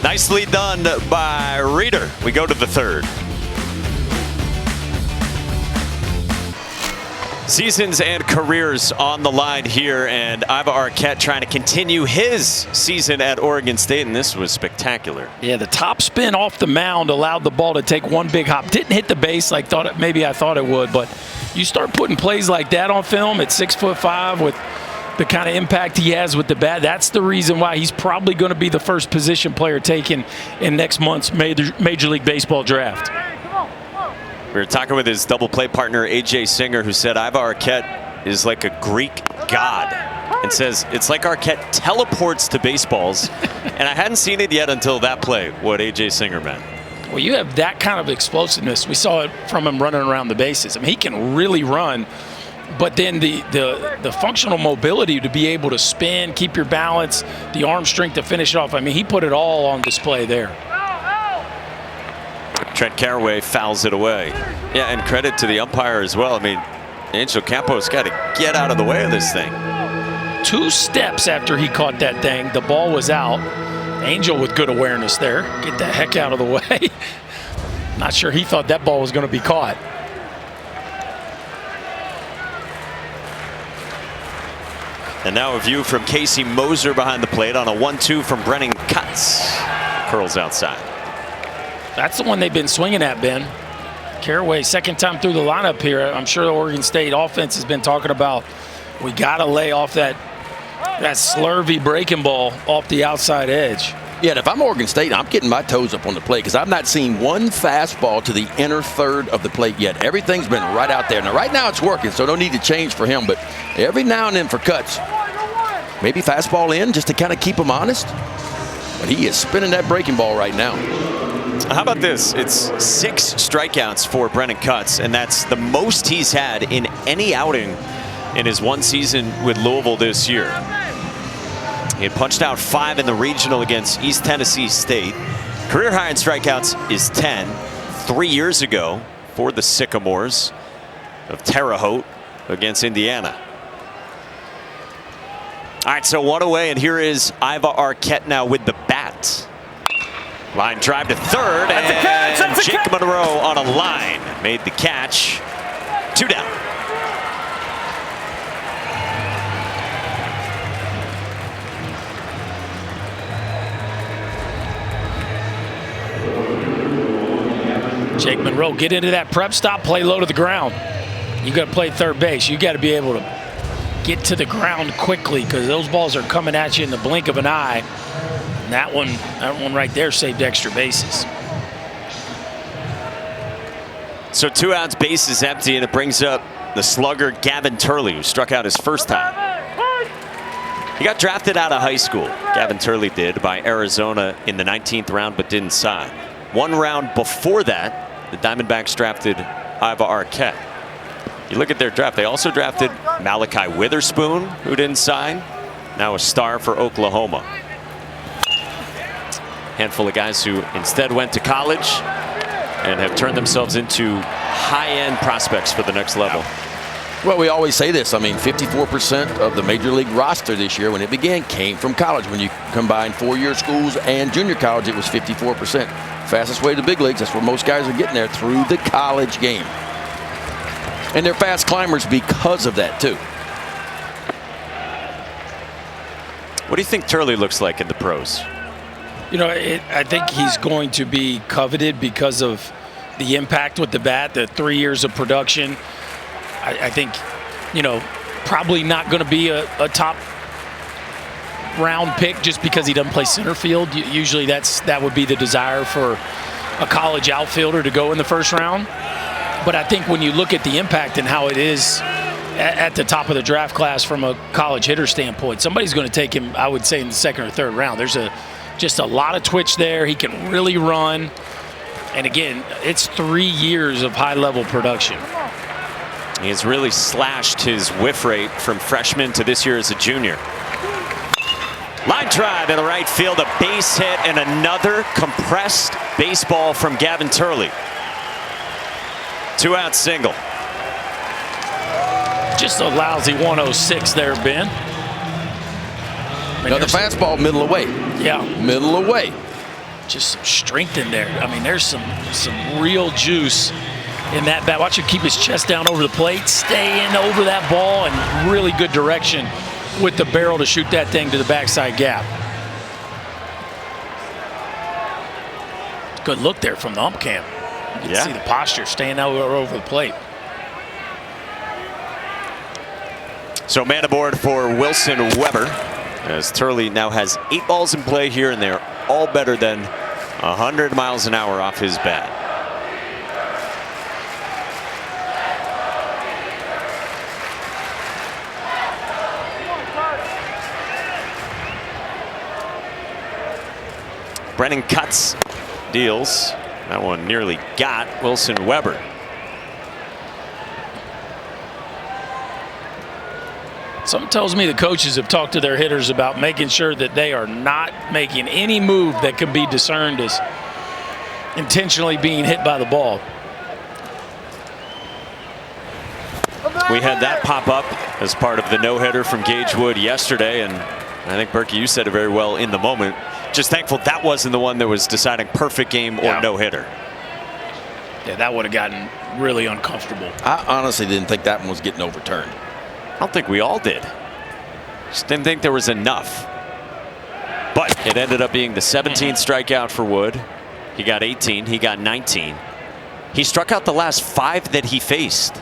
Nicely done by Reeder. We go to the third. Seasons and careers on the line here, and Iva Arquette trying to continue his season at Oregon State, and this was spectacular. Yeah, the top spin off the mound allowed the ball to take one big hop. Didn't hit the base like maybe I thought it would, but you start putting plays like that on film at 6'5" with the kind of impact he has with the bat. That's the reason why he's probably going to be the first position player taken in next month's Major League Baseball draft. We were talking with his double play partner, AJ Singer, who said Iva Arquette is like a Greek god, and says it's like Arquette teleports to baseballs. And I hadn't seen it yet until that play, what AJ Singer meant. Well, you have that kind of explosiveness. We saw it from him running around the bases. I mean, he can really run, but then the functional mobility to be able to spin, keep your balance, the arm strength to finish it off. I mean, he put it all on display there. Trent Caraway fouls it away. Yeah, and credit to the umpire as well. I mean, Angel Campos got to get out of the way of this thing. 2 steps after he caught that thing, the ball was out. Angel with good awareness there. Get the heck out of the way. Not sure he thought that ball was going to be caught. And now a view from Casey Moser behind the plate on a 1-2 from Brennan Cutts. Curls outside. That's the one they've been swinging at, Ben. Caraway, second time through the lineup here. I'm sure the Oregon State offense has been talking about we got to lay off that slurvy breaking ball off the outside edge. Yeah, and if I'm Oregon State, I'm getting my toes up on the plate because I've not seen one fastball to the inner third of the plate yet. Everything's been right out there. Now, right now it's working, so no need to change for him. But every now and then for Cutts, maybe fastball in just to kind of keep him honest. But he is spinning that breaking ball right now. How about this? It's 6 strikeouts for Brennan Cutts, and that's the most he's had in any outing in his one season with Louisville this year. He had punched out 5 in the regional against East Tennessee State. Career high in strikeouts is 10. 3 years ago for the Sycamores of Terre Haute against Indiana. All right, so 1 away, and here is Iva Arquette now with the bat. Line drive to third, and Jake Monroe on a line made the catch. 2 down. Jake Monroe, get into that prep stop, play low to the ground. You got to play third base. You got to be able to get to the ground quickly because those balls are coming at you in the blink of an eye. And that one right there saved extra bases. So 2 outs, bases empty, and it brings up the slugger Gavin Turley, who struck out his first time. He got drafted out of high school. Gavin Turley did by Arizona in the 19th round, but didn't sign. 1 round before that, the Diamondbacks drafted Iva Arquette. You look at their draft, they also drafted Malachi Witherspoon, who didn't sign, now a star for Oklahoma. Handful of guys who instead went to college and have turned themselves into high-end prospects for the next level. Well, we always say this. I mean, 54% of the Major League roster this year when it began came from college. When you combine 4-year schools and junior college, it was 54%. Fastest way to the big leagues, that's where most guys are getting there, through the college game. And they're fast climbers because of that, too. What do you think Turley looks like in the pros? You know, I think he's going to be coveted because of the impact with the bat, the 3 years of production. I think, you know, probably not going to be a top round pick just because he doesn't play center field. Usually that would be the desire for a college outfielder to go in the first round. But I think when you look at the impact and how it is at the top of the draft class from a college hitter standpoint, somebody's going to take him, I would say, in the 2nd or 3rd round. There's just a lot of twitch there. He can really run. And again, it's 3 years of high-level production. He has really slashed his whiff rate from freshman to this year as a junior. Line drive in the right field, a base hit, and another compressed baseball from Gavin Turley. 2-out single. Just a lousy 106 there, Ben. Another fastball, middle away. Yeah. Middle away. Just some strength in there. I mean, there's some real juice in that bat. Watch him keep his chest down over the plate, stay in over that ball, and really good direction with the barrel to shoot that thing to the backside gap. Good look there from the ump cam. You can see the posture, staying out over the plate. So man aboard for Wilson Weber, as Turley now has 8 balls in play here, and they're all better than 100 miles an hour off his bat. Brennan Cutts deals. That one nearly got Wilson Weber. Something tells me the coaches have talked to their hitters about making sure that they are not making any move that can be discerned as intentionally being hit by the ball. We had that pop up as part of the no-hitter from Gage Wood yesterday, and I think, Berkey, you said it very well in the moment. Just thankful that wasn't the one that was deciding perfect game or no-hitter. Yeah, that would have gotten really uncomfortable. I honestly didn't think that one was getting overturned. I don't think we all did. Just didn't think there was enough. But it ended up being the 17th strikeout for Wood. He got 18. He got 19. He struck out the last 5 that he faced.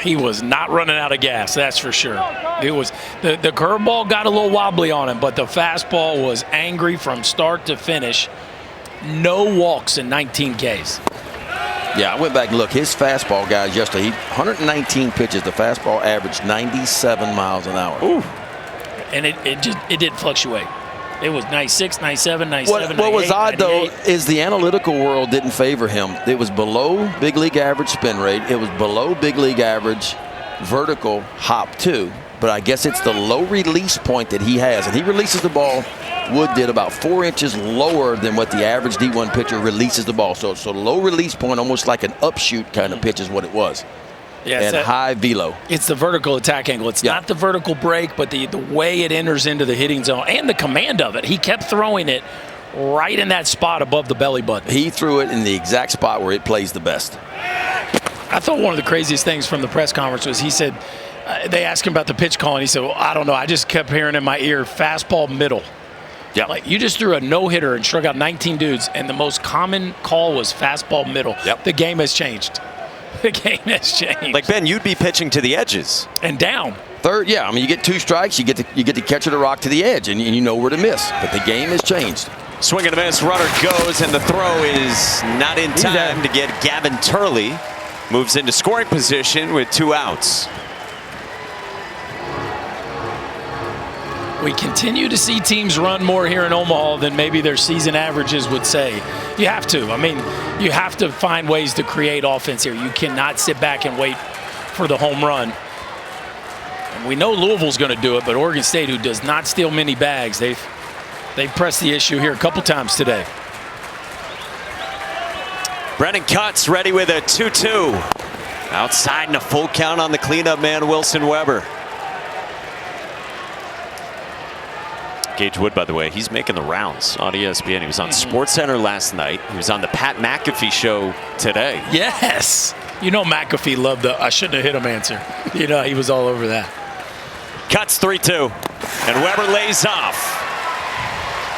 He was not running out of gas, that's for sure. It was the curveball got a little wobbly on him, but the fastball was angry from start to finish. No walks in 19 Ks. Yeah, I went back and looked. His fastball, guys, yesterday, 119 pitches. The fastball averaged 97 miles an hour. Ooh. And it did fluctuate. It was 96, 97, 97, What was odd, 98. though, is the analytical world didn't favor him. It was below big league average spin rate. It was below big league average vertical hop, too. But I guess it's the low release point that he has. And he releases the ball, Wood did, about 4 inches lower than what the average D1 pitcher releases the ball. So low release point, almost like an upshoot kind of pitch is what it was. Yeah, and high velo. It's the vertical attack angle. It's not the vertical break, but the way it enters into the hitting zone and the command of it. He kept throwing it right in that spot above the belly button. He threw it in the exact spot where it plays the best. I thought one of the craziest things from the press conference was he said, they asked him about the pitch call, and he said, well, I don't know. I just kept hearing in my ear, fastball middle. Yeah. Like, you just threw a no-hitter and struck out 19 dudes, and the most common call was fastball middle. Yep. The game has changed. The game has changed. Like, Ben, you'd be pitching to the edges. And down. Third, yeah. I mean, you get 2 strikes, you get to catch the rock to the edge, and you know where to miss. But the game has changed. Swing and a miss, runner goes, and the throw is not in time to get Gavin Turley. Moves into scoring position with 2 outs. We continue to see teams run more here in Omaha than maybe their season averages would say. You have to. I mean, you have to find ways to create offense here. You cannot sit back and wait for the home run. And we know Louisville's going to do it, but Oregon State, who does not steal many bags, they've pressed the issue here a couple times today. Brennan Cutts ready with a 2-2. Outside and a full count on the cleanup man, Wilson Weber. Gage Wood, by the way, he's making the rounds on ESPN. He was on SportsCenter last night. He was on the Pat McAfee show today. Yes. You know McAfee loved the I shouldn't have hit him answer. You know, he was all over that. Cutts 3-2. And Weber lays off.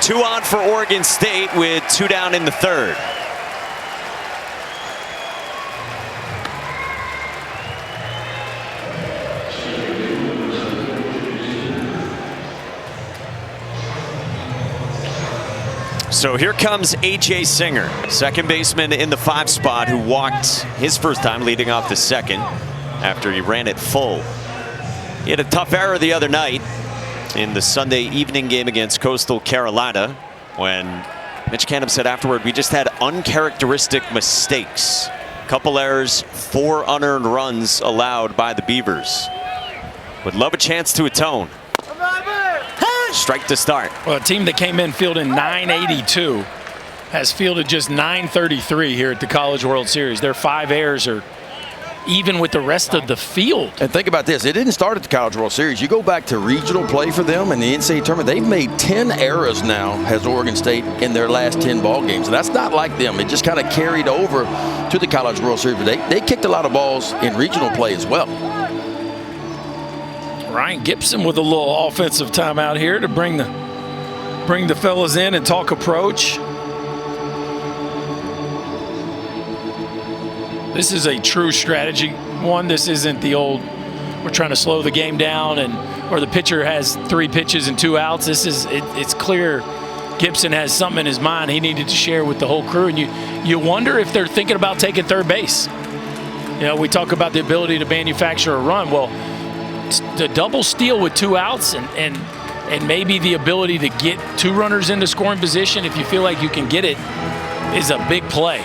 2 on for Oregon State with 2 down in the 3rd. So here comes A.J. Singer, second baseman in the 5 spot, who walked his first time leading off the 2nd after he ran it full. He had a tough error the other night in the Sunday evening game against Coastal Carolina when Mitch Canham said afterward, we just had uncharacteristic mistakes. Couple errors, 4 unearned runs allowed by the Beavers. Would love a chance to atone. Strike to start. Well, a team that came in fielding 982 has fielded just 933 here at the College World Series. Their 5 errors are even with the rest of the field. And think about this. It didn't start at the College World Series. You go back to regional play for them in the NCAA tournament. They've made 10 errors now, has Oregon State, in their last 10 ball games. And that's not like them. It just kind of carried over to the College World Series. But they kicked a lot of balls in regional play as well. Ryan Gibson with a little offensive timeout here to bring the fellas in and talk approach. This is a true strategy one. This isn't the old, we're trying to slow the game down or the pitcher has 3 pitches and 2 outs. This is, it's clear Gibson has something in his mind he needed to share with the whole crew. And you wonder if they're thinking about taking third base. You know, we talk about the ability to manufacture a run. Well, the double steal with 2 outs and maybe the ability to get 2 runners into scoring position if you feel like you can get it is a big play.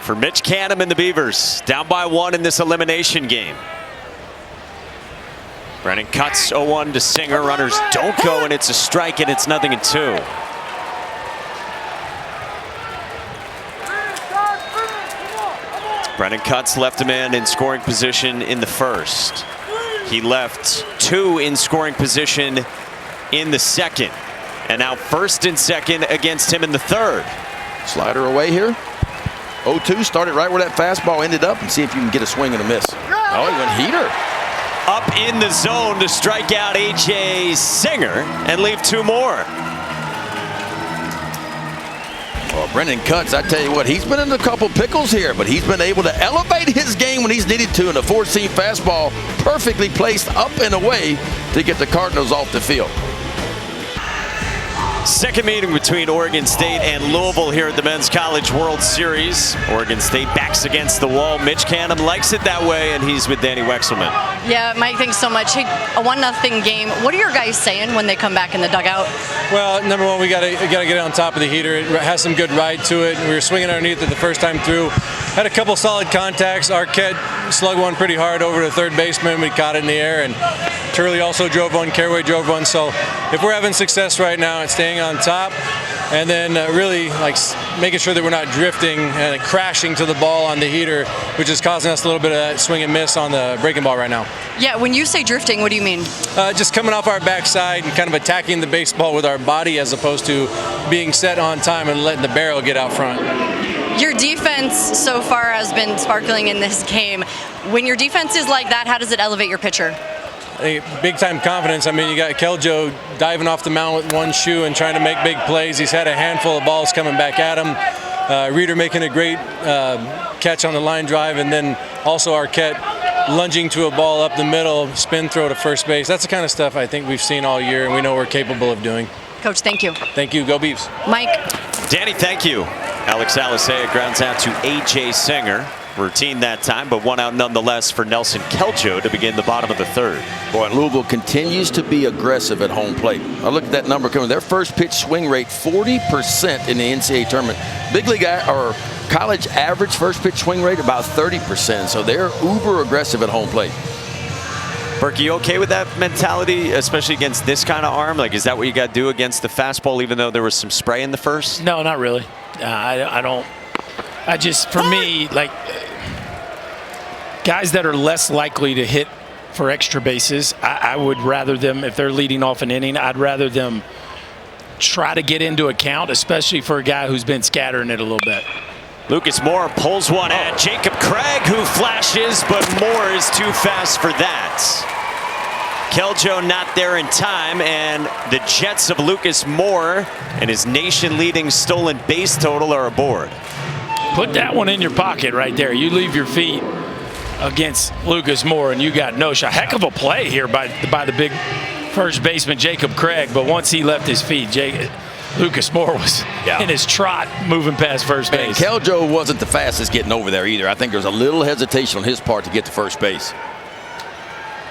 For Mitch Canham and the Beavers, down by 1 in this elimination game. Brennan cuts 0-1 to Singer. Runners don't go, and it's a strike, and it's 0-2. Brennan Cutts left a man in scoring position in the first. He left 2 in scoring position in the second. And now first and second against him in the third. Slider away here. 0-2, started right where that fastball ended up, and see if you can get a swing and a miss. Oh, he went heater. Up in the zone to strike out A.J. Singer and leave 2 more. Well, Brennan Cutts, I tell you what, he's been in a couple pickles here, but he's been able to elevate his game when he's needed to, and a 4-seam fastball perfectly placed up and away to get the Cardinals off the field. Second meeting between Oregon State and Louisville here at the Men's College World Series. Oregon State backs against the wall. Mitch Canham likes it that way, and he's with Danny Wexelman. Yeah, Mike, thanks so much. Hey, a 1-0 game. What are your guys saying when they come back in the dugout? Well, number one, we gotta get it on top of the heater. It has some good ride to it. We were swinging underneath it the first time through. Had a couple solid contacts. Arquette slugged one pretty hard over to third baseman. We caught it in the air, and Turley also drove one. Caraway drove one. So if we're having success right now, it's staying on top, and then really like making sure that we're not drifting and crashing to the ball on the heater, which is causing us a little bit of swing and miss on the breaking ball right now. Yeah, when you say drifting, what do you mean? Just coming off our backside and kind of attacking the baseball with our body as opposed to being set on time and letting the barrel get out front. Your defense so far has been sparkling in this game. When your defense is like that, how does it elevate your pitcher? Big time confidence. I mean, you got Keljo diving off the mound with one shoe and trying to make big plays. He's had a handful of balls coming back at him. Reeder making a great catch on the line drive, and then also Arquette lunging to a ball up the middle, spin throw to first base. That's the kind of stuff I think we've seen all year, and we know we're capable of doing. Coach, thank you. Thank you. Go Beavs. Mike. Danny, thank you. Alex Alisea grounds out to A.J. Singer. Routine that time, but 1 out nonetheless for Nelson Keljo to begin the bottom of the third. Boy, Louisville continues to be aggressive at home plate. I look at that number coming. Their first pitch swing rate, 40% in the NCAA tournament. Big league or college average first pitch swing rate, about 30%. So they're uber aggressive at home plate. Burke, you okay with that mentality, especially against this kind of arm? Like, is that what you got to do against the fastball, even though there was some spray in the first? No, not really. I don't. I just, for me, like, guys that are less likely to hit for extra bases, I would rather them, if they're leading off an inning, I'd rather them try to get into a count, especially for a guy who's been scattering it a little bit. Lucas Moore pulls one at Jacob Craig, who flashes, but Moore is too fast for that. Keljo not there in time, and the Jets of Lucas Moore and his nation-leading stolen base total are aboard. Put that one in your pocket right there. You leave your feet against Lucas Moore, and you got no shot. Heck of a play here by the big first baseman, Jacob Craig, but once he left his feet, Lucas Moore was in his trot moving past first base. And Keljo wasn't the fastest getting over there either. I think there's a little hesitation on his part to get to first base.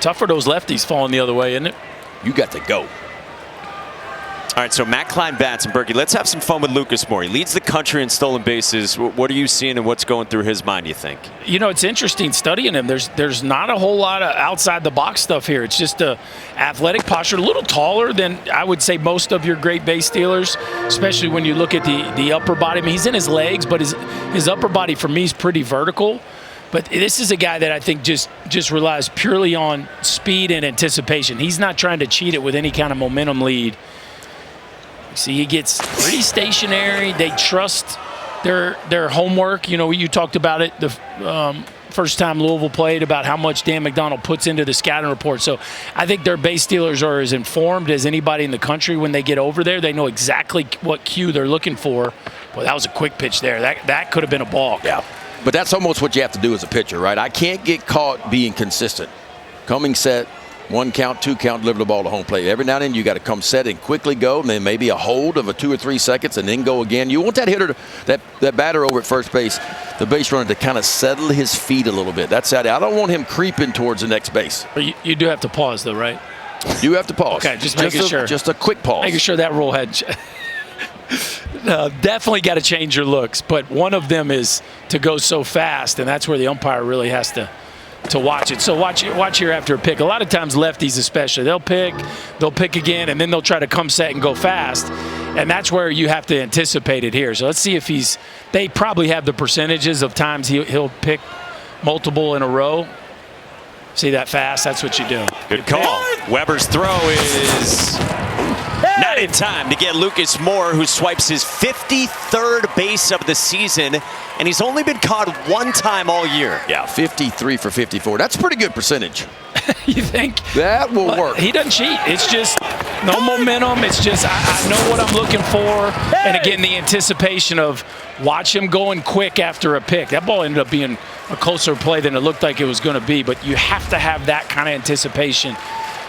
Tough for those lefties falling the other way, isn't it? You got to go. All right, so Matt Klein bats, and Berkey, let's have some fun with Lucas Moore. He leads the country in stolen bases. What are you seeing and what's going through his mind, you think? You know, it's interesting studying him. There's not a whole lot of outside the box stuff here. It's just a athletic posture, a little taller than I would say most of your great base stealers, especially when you look at the upper body. I mean, he's in his legs, but his upper body for me is pretty vertical. But this is a guy that I think just relies purely on speed and anticipation. He's not trying to cheat it with any kind of momentum lead. See, he gets pretty stationary. They trust their homework. You know, you talked about it the first time Louisville played about how much Dan McDonald puts into the scouting report. So I think their base stealers are as informed as anybody in the country when they get over there. They know exactly what cue they're looking for. Well, that was a quick pitch there. That could have been a balk. Yeah, but that's almost what you have to do as a pitcher, right? I can't get caught being consistent. Coming set, 1 count, 2 count, deliver the ball to home plate. Every now and then you got to come set and quickly go, and then maybe a hold of 2 or 3 seconds and then go again. You want that hitter, that batter over at first base, the base runner, to kind of settle his feet a little bit. That's how I don't want him creeping towards the next base. But you do have to pause, though, right? You have to pause. Okay, just making sure. Just a quick pause. Making sure that rule had definitely got to change your looks, but one of them is to go so fast, and that's where the umpire really has to watch it. So watch here after a pick. A lot of times lefties especially, they'll pick again, and then they'll try to come set and go fast, and that's where you have to anticipate it here. So let's see if they probably have the percentages of times he'll pick multiple in a row. See that fast? That's what you do. Good call. Weber's throw is not in time to get Lucas Moore, who swipes his 53rd base of the season, and he's only been caught 1 time all year. Yeah, 53 for 54. That's a pretty good percentage. You think? That will work. He doesn't cheat. It's just no momentum. It's just I know what I'm looking for. And again, the anticipation of watch him going quick after a pick. That ball ended up being a closer play than it looked like it was going to be. But you have to have that kind of anticipation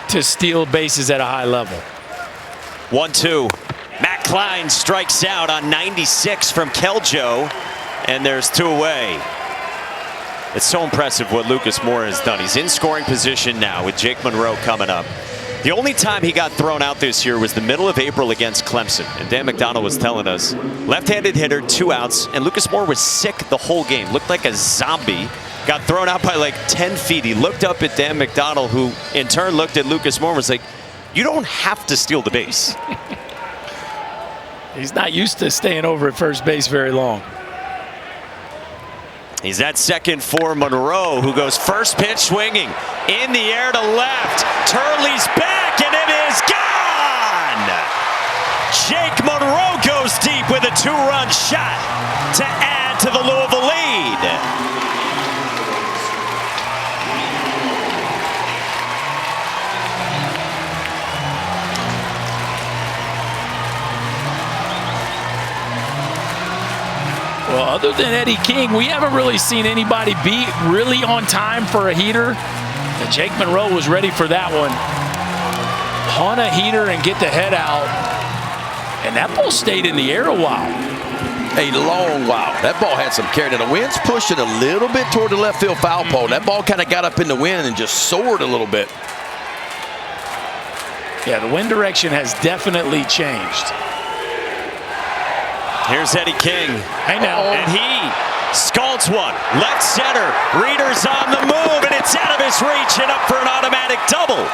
to steal bases at a high level. 1-2. Matt Klein strikes out on 96 from Keljo, and there's 2 away. It's so impressive what Lucas Moore has done. He's in scoring position now with Jake Monroe coming up. The only time he got thrown out this year was the middle of April against Clemson. And Dan McDonald was telling us, left-handed hitter, 2 outs, and Lucas Moore was sick the whole game. Looked like a zombie. Got thrown out by like 10 feet. He looked up at Dan McDonald, who in turn looked at Lucas Moore and was like, you don't have to steal the base. He's not used to staying over at first base very long. He's at second for Monroe, who goes first pitch swinging. In the air to left. Turley's back, and it is gone! Jake Monroe goes deep with a 2-run shot to add to the Louisville lead. Well, other than Eddie King, we haven't really seen anybody be really on time for a heater. And Jake Monroe was ready for that one. Hunt a heater and get the head out. And that ball stayed in the air a while. A long while. That ball had some carry. Now the wind's pushing a little bit toward the left field foul pole. That ball kind of got up in the wind and just soared a little bit. Yeah, the wind direction has definitely changed. Here's Eddie King. Hey now. And he scalds one. Left center. Reader's on the move, and it's out of his reach and up for an automatic double.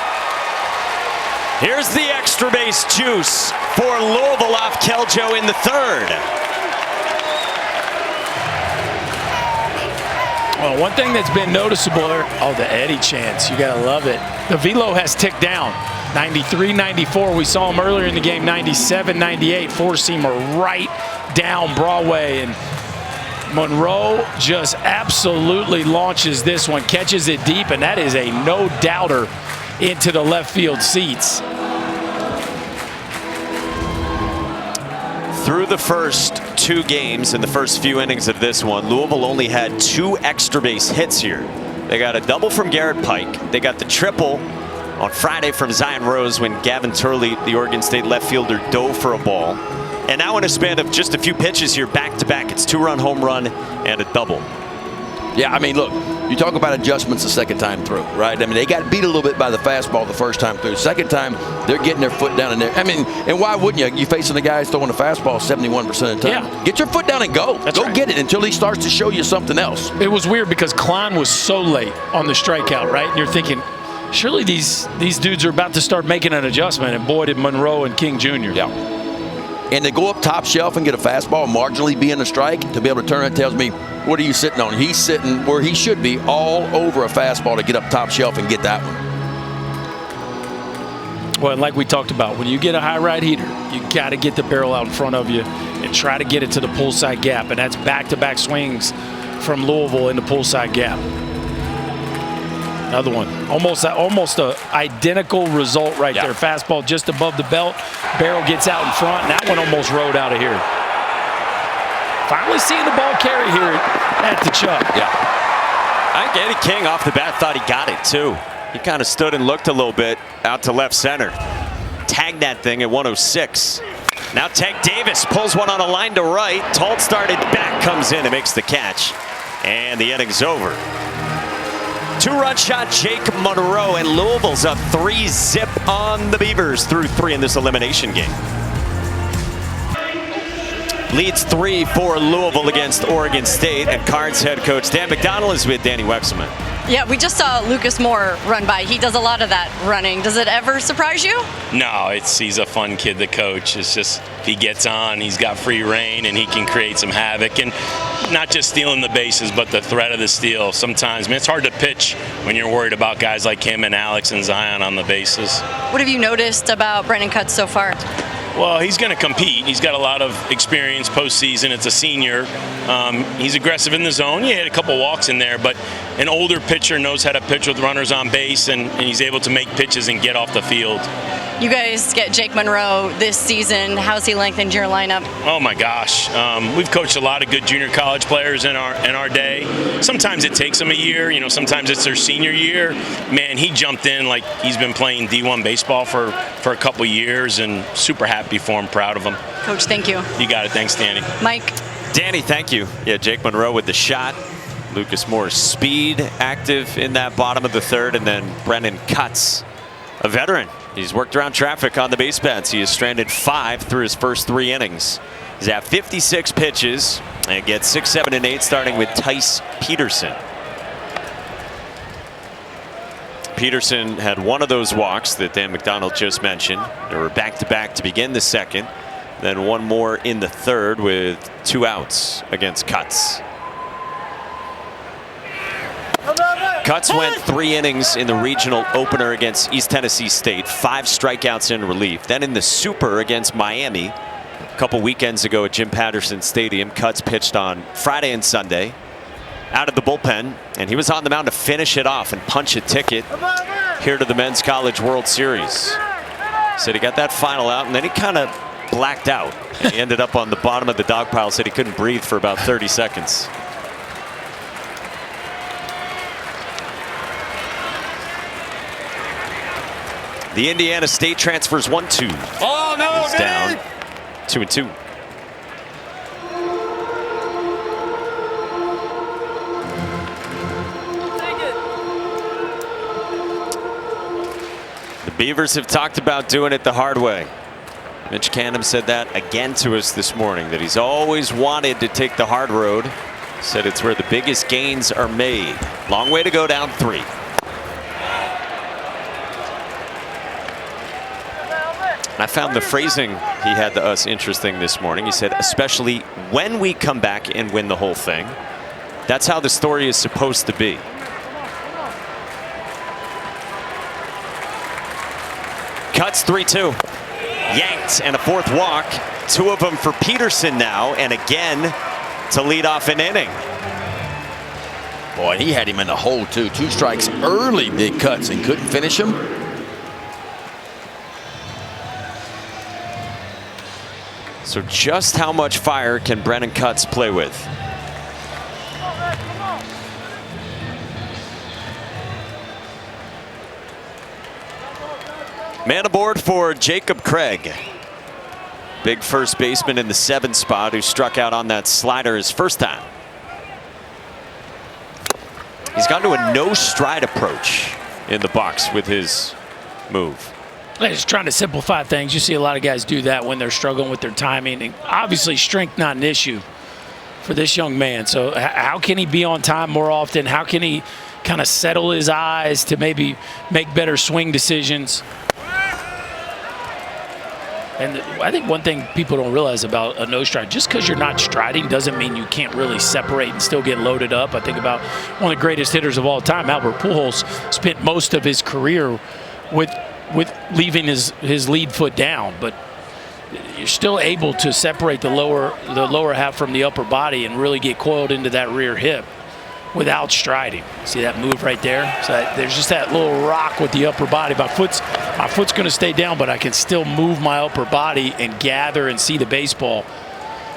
Here's the extra base juice for Louisville off Keljo in the 3rd. Well, one thing that's been noticeable, the Eddie chance. You got to love it. The velo has ticked down. 93, 94. We saw him earlier in the game. 97, 98. Four-seamer right down Broadway. And Monroe just absolutely launches this one. Catches it deep, and that is a no-doubter into the left field seats. Through the first 2 games in the first few innings of this one, Louisville only had 2 extra base hits here. They got a double from Garrett Pike. They got the triple on Friday from Zion Rose when Gavin Turley, the Oregon State left fielder, dove for a ball. And now in a span of just a few pitches here, back-to-back, it's 2-run home run and a double. Yeah, I mean, look, you talk about adjustments the second time through, right? I mean, they got beat a little bit by the fastball the first time through. Second time, they're getting their foot down in there. I mean, and why wouldn't you? You're facing the guys throwing the fastball 71% of the time. Yeah. Get your foot down and go. That's go right. get it until he starts to show you something else. It was weird because Klein was so late on the strikeout, right? And you're thinking, surely these dudes are about to start making an adjustment. And boy, did Monroe and King Jr. Yeah. And to go up top shelf and get a fastball marginally being a strike, to be able to turn it tells me, what are you sitting on? He's sitting where he should be, all over a fastball to get up top shelf and get that one. Well, and like we talked about, when you get a high right heater, you got to get the barrel out in front of you and try to get it to the pull side gap. And that's back-to-back swings from Louisville in the pull side gap. Another one. Almost a identical result right there. Fastball just above the belt. Barrel gets out in front. And that one almost rode out of here. Finally seeing the ball carry here at the Chuck. Yeah. I think Eddie King off the bat thought he got it too. He kind of stood and looked a little bit out to left center. Tagged that thing at 106. Now Tank Davis pulls one on a line to right. Tolt started back, comes in and makes the catch. And the inning's over. Two-run shot, Jake Monroe, and Louisville's up 3-0 on the Beavers through 3 in this elimination game. Leads 3 for Louisville against Oregon State, and Cards head coach Dan McDonald is with Danny Wexman. Yeah, we just saw Lucas Moore run by. He does a lot of that running. Does it ever surprise you? No, he's a fun kid to coach. It's just he gets on, he's got free reign, and he can create some havoc. And not just stealing the bases, but the threat of the steal. Sometimes, I mean, it's hard to pitch when you're worried about guys like him and Alex and Zion on the bases. What have you noticed about Brendan Cutts so far? Well, he's going to compete. He's got a lot of experience postseason. It's a senior. He's aggressive in the zone. He had a couple walks in there, but an older pitcher knows how to pitch with runners on base, and he's able to make pitches and get off the field. You guys get Jake Monroe this season. How's he lengthened your lineup? Oh my gosh, we've coached a lot of good junior college players in our day. Sometimes it takes them a year, you know. Sometimes it's their senior year. Man, he jumped in like he's been playing D1 baseball for a couple years, and super happy for him. Proud of him. Coach, thank you. You got it. Thanks, Danny. Mike. Danny, thank you. Yeah, Jake Monroe with the shot. Lucas Moore's speed active in that bottom of the third, and then Brendan Cutts, a veteran. He's worked around traffic on the base paths. He has stranded 5 through his first 3 innings. He's at 56 pitches and gets 6, 7, and 8, starting with Tice Peterson. Peterson had one of those walks that Dan McDonald just mentioned. There were back-to-back to begin the second, then one more in the third with 2 outs against Cutts. Cutts went 3 innings in the regional opener against East Tennessee State, 5 strikeouts in relief. Then in the super against Miami a couple weekends ago at Jim Patterson Stadium, Cutts pitched on Friday and Sunday out of the bullpen, and he was on the mound to finish it off and punch a ticket here to the Men's College World Series. Said he got that final out, and then he kind of blacked out. He ended up on the bottom of the dog pile, said he couldn't breathe for about 30 seconds. The Indiana State transfers 1-2. Oh no! He's down 2-2. The Beavers have talked about doing it the hard way. Mitch Canham said that again to us this morning, that he's always wanted to take the hard road. Said it's where the biggest gains are made. Long way to go, down 3. I found the phrasing he had to us interesting this morning. He said, especially when we come back and win the whole thing. That's how the story is supposed to be. Cutts 3-2. Yanked and a 4th walk. 2 of them for Peterson now, and again to lead off an inning. Boy, he had him in the hole too. 2 strikes early, big Cutts, and couldn't finish him. So just how much fire can Brendan Cutts play with? Man aboard for Jacob Craig. Big first baseman in the 7 spot who struck out on that slider his first time. He's gone to a no stride approach in the box with his move. Just trying to simplify things. You see a lot of guys do that when they're struggling with their timing. And obviously, strength not an issue for this young man. So how can he be on time more often? How can he kind of settle his eyes to maybe make better swing decisions? And I think one thing people don't realize about a no stride, just because you're not striding doesn't mean you can't really separate and still get loaded up. I think about one of the greatest hitters of all time, Albert Pujols, spent most of his career with leaving his lead foot down, but you're still able to separate the lower half from the upper body and really get coiled into that rear hip without striding. See that move right there? So there's just that little rock with the upper body. My foot's going to stay down, but I can still move my upper body and gather and see the baseball.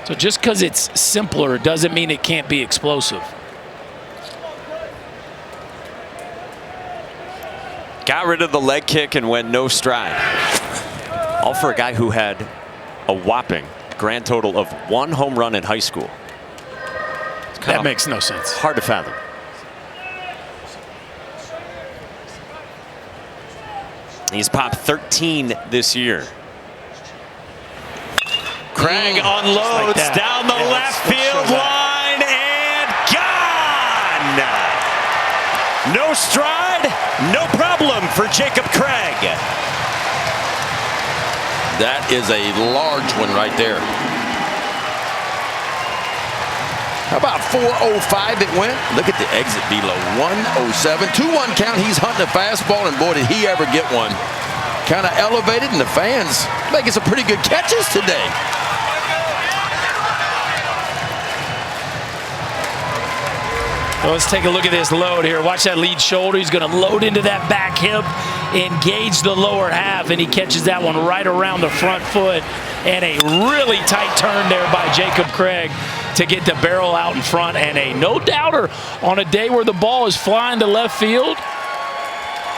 So just because it's simpler doesn't mean it can't be explosive. Got rid of the leg kick and went no stride. All for a guy who had a whopping grand total of 1 home run in high school. That makes no sense. Hard to fathom. He's popped 13 this year. Craig unloads like down the left field line and gone! No stride, no problem for Jacob Craig. That is a large one right there. How about 4:05 it went? Look at the exit below, 1:07. 2-1 count, he's hunting a fastball, and boy, did he ever get one. Kind of elevated, and the fans making some pretty good catches today. Well, let's take a look at this load here. Watch that lead shoulder. He's going to load into that back hip, engage the lower half, and he catches that one right around the front foot. And a really tight turn there by Jacob Craig to get the barrel out in front, and a no-doubter on a day where the ball is flying to left field.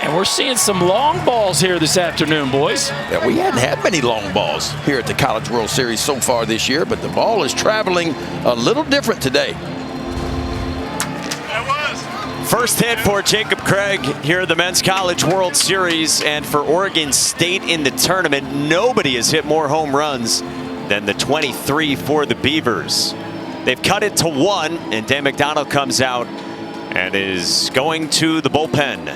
And we're seeing some long balls here this afternoon, boys. Yeah, we hadn't had many long balls here at the College World Series so far this year, but the ball is traveling a little different today. First hit for Jacob Craig here at the Men's College World Series, and for Oregon State in the tournament, nobody has hit more home runs than the 23 for the Beavers. They've cut it to 1, and Dan McDonald comes out and is going to the bullpen.